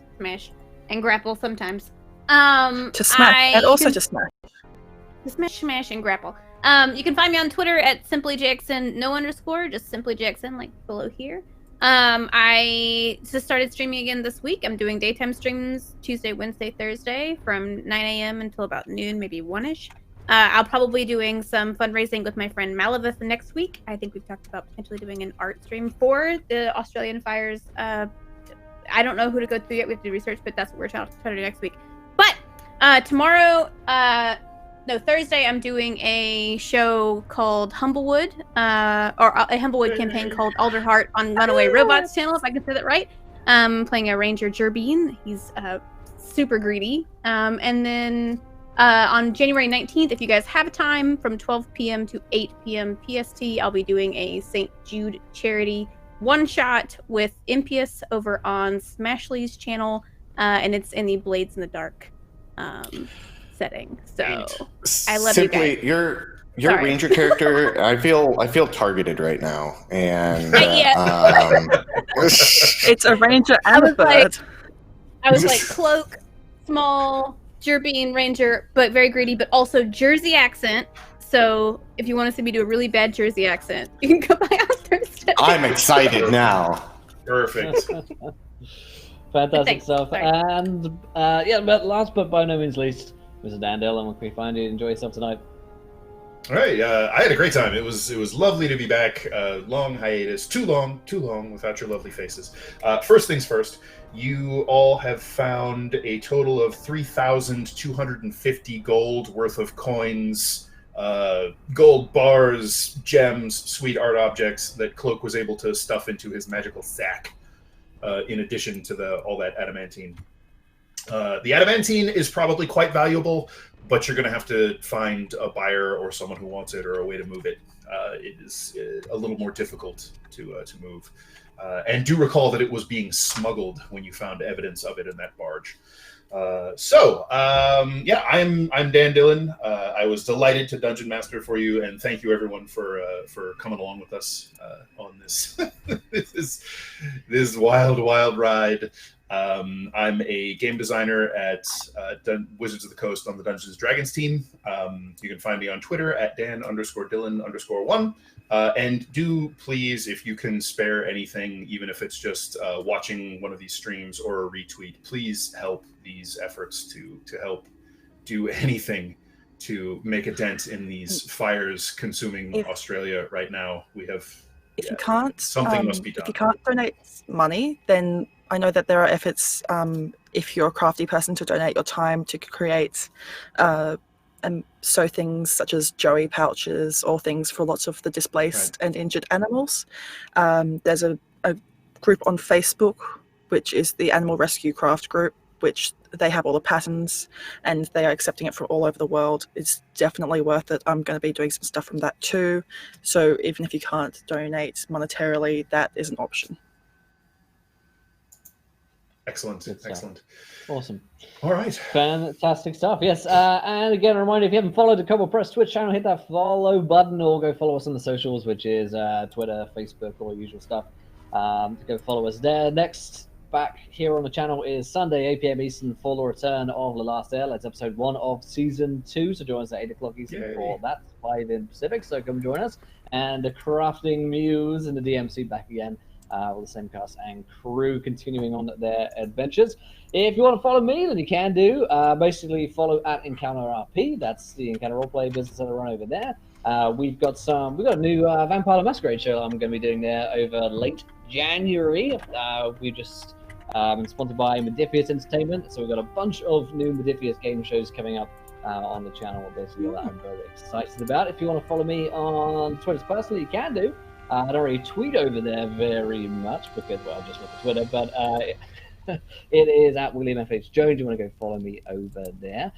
grapple sometimes. To smash and also to smash. To smash, and grapple. You can find me on Twitter at Simply Jackson, no underscore, just Simply Jackson, like below here. I just started streaming again this week. I'm doing daytime streams Tuesday, Wednesday, Thursday from 9 a.m. until about noon, maybe 1-ish. I'll probably be doing some fundraising with my friend Malavith next week. I think we've talked about potentially doing an art stream for the Australian fires. I don't know who to go through yet. We have to do research, but that's what we're trying to do next week. But Thursday, I'm doing a show called Humblewood, or a Humblewood campaign called Alderheart on Runaway Robots channel, if I can say that right. Playing a Ranger Jerbeen. He's super greedy. And then on January 19th, if you guys have time, from 12 p.m. to 8 p.m. PST, I'll be doing a St. Jude charity one-shot with Impious over on Smashley's channel, and it's in the Blades in the Dark setting. So I love Simply, you guys. Your Ranger character, I feel targeted right now, and it's a Ranger and a bird. I was like Cloak, small Jerbeen Ranger, but very greedy, but also Jersey accent. So if you want to see me do a really bad Jersey accent, you can go by on Thursday. I'm excited now. Perfect. Fantastic Thanks. stuff. Sorry. And but last but by no means least, Mr. Dan Dillon, where can we find you? Enjoy yourself tonight. All right, I had a great time. It was lovely to be back. Long hiatus, too long without your lovely faces. First things first, you all have found a total of 3,250 gold worth of coins, gold bars, gems, sweet art objects that Cloak was able to stuff into his magical sack. In addition to all that adamantine. The adamantine is probably quite valuable, but you're going to have to find a buyer or someone who wants it or a way to move it. It is a little more difficult to move. And do recall that it was being smuggled when you found evidence of it in that barge. I'm Dan Dillon. I was delighted to Dungeon Master for you, and thank you everyone for coming along with us on this this wild ride. I'm a game designer at Wizards of the Coast on the Dungeons and Dragons team. You can find me on Twitter at Dan_Dillon_1. And do please, if you can spare anything, even if it's just watching one of these streams or a retweet, please help these efforts to help do anything to make a dent in these fires consuming Australia right now. We have If you can't, something must be done. If you can't donate money, then I know that there are efforts, if you're a crafty person, to donate your time to create and sew things such as joey pouches or things for lots of the displaced and injured animals. There's a group on Facebook which is the Animal Rescue Craft group, which they have all the patterns and they are accepting it from all over the world. It's definitely worth it. I'm going to be doing some stuff from that too. So even if you can't donate monetarily, that is an option. Excellent. Excellent. Awesome. All right. Fantastic stuff. Yes. And again, a reminder, if you haven't followed the Kobold Press Twitch channel, hit that follow button or go follow us on the socials, which is Twitter, Facebook, all the usual stuff. Go follow us there. Next back here on the channel is Sunday, 8 p.m. Eastern, for the return of The Last Air. That's episode 1 of season 2. So join us at 8 o'clock Eastern for that, 5 in Pacific. So come join us. And the Crafting Muse and the DMC back again. With the same cast and crew continuing on their adventures. If you want to follow me, then you can do. Basically, follow at Encounter RP. That's the Encounter roleplay business that I run over there. We've got a new Vampire the Masquerade show I'm going to be doing there over late January. We just been sponsored by Modifius Entertainment, so we've got a bunch of new Modifius game shows coming up on the channel. Basically, that I'm very excited about. If you want to follow me on Twitter personally, you can do. I don't really tweet over there very much because, well, I just went to Twitter, but it is at William F.H. Jones. You want to go follow me over there.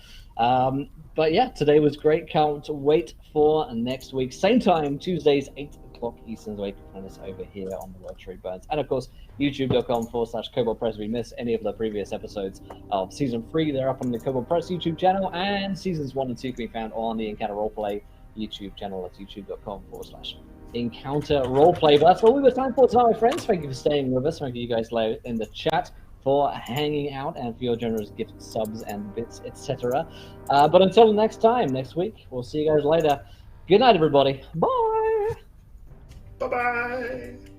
But yeah, today was great. Can't wait for next week. Same time, Tuesdays, 8 o'clock Eastern. Wait for us over here on the World Tree Burns. And of course, youtube.com/Kobold Press. If you miss any of the previous episodes of season 3, they're up on the Kobold Press YouTube channel. And seasons 1 and 2 can be found on the Encounter Roleplay YouTube channel at youtube.com/Encounter Roleplay. But that's all we were time for tonight, my friends. Thank you for staying with us. Thank you guys in the chat for hanging out and for your generous gift subs and bits, etc. But until next time, next week, we'll see you guys later. Good night, everybody. Bye. Bye-bye.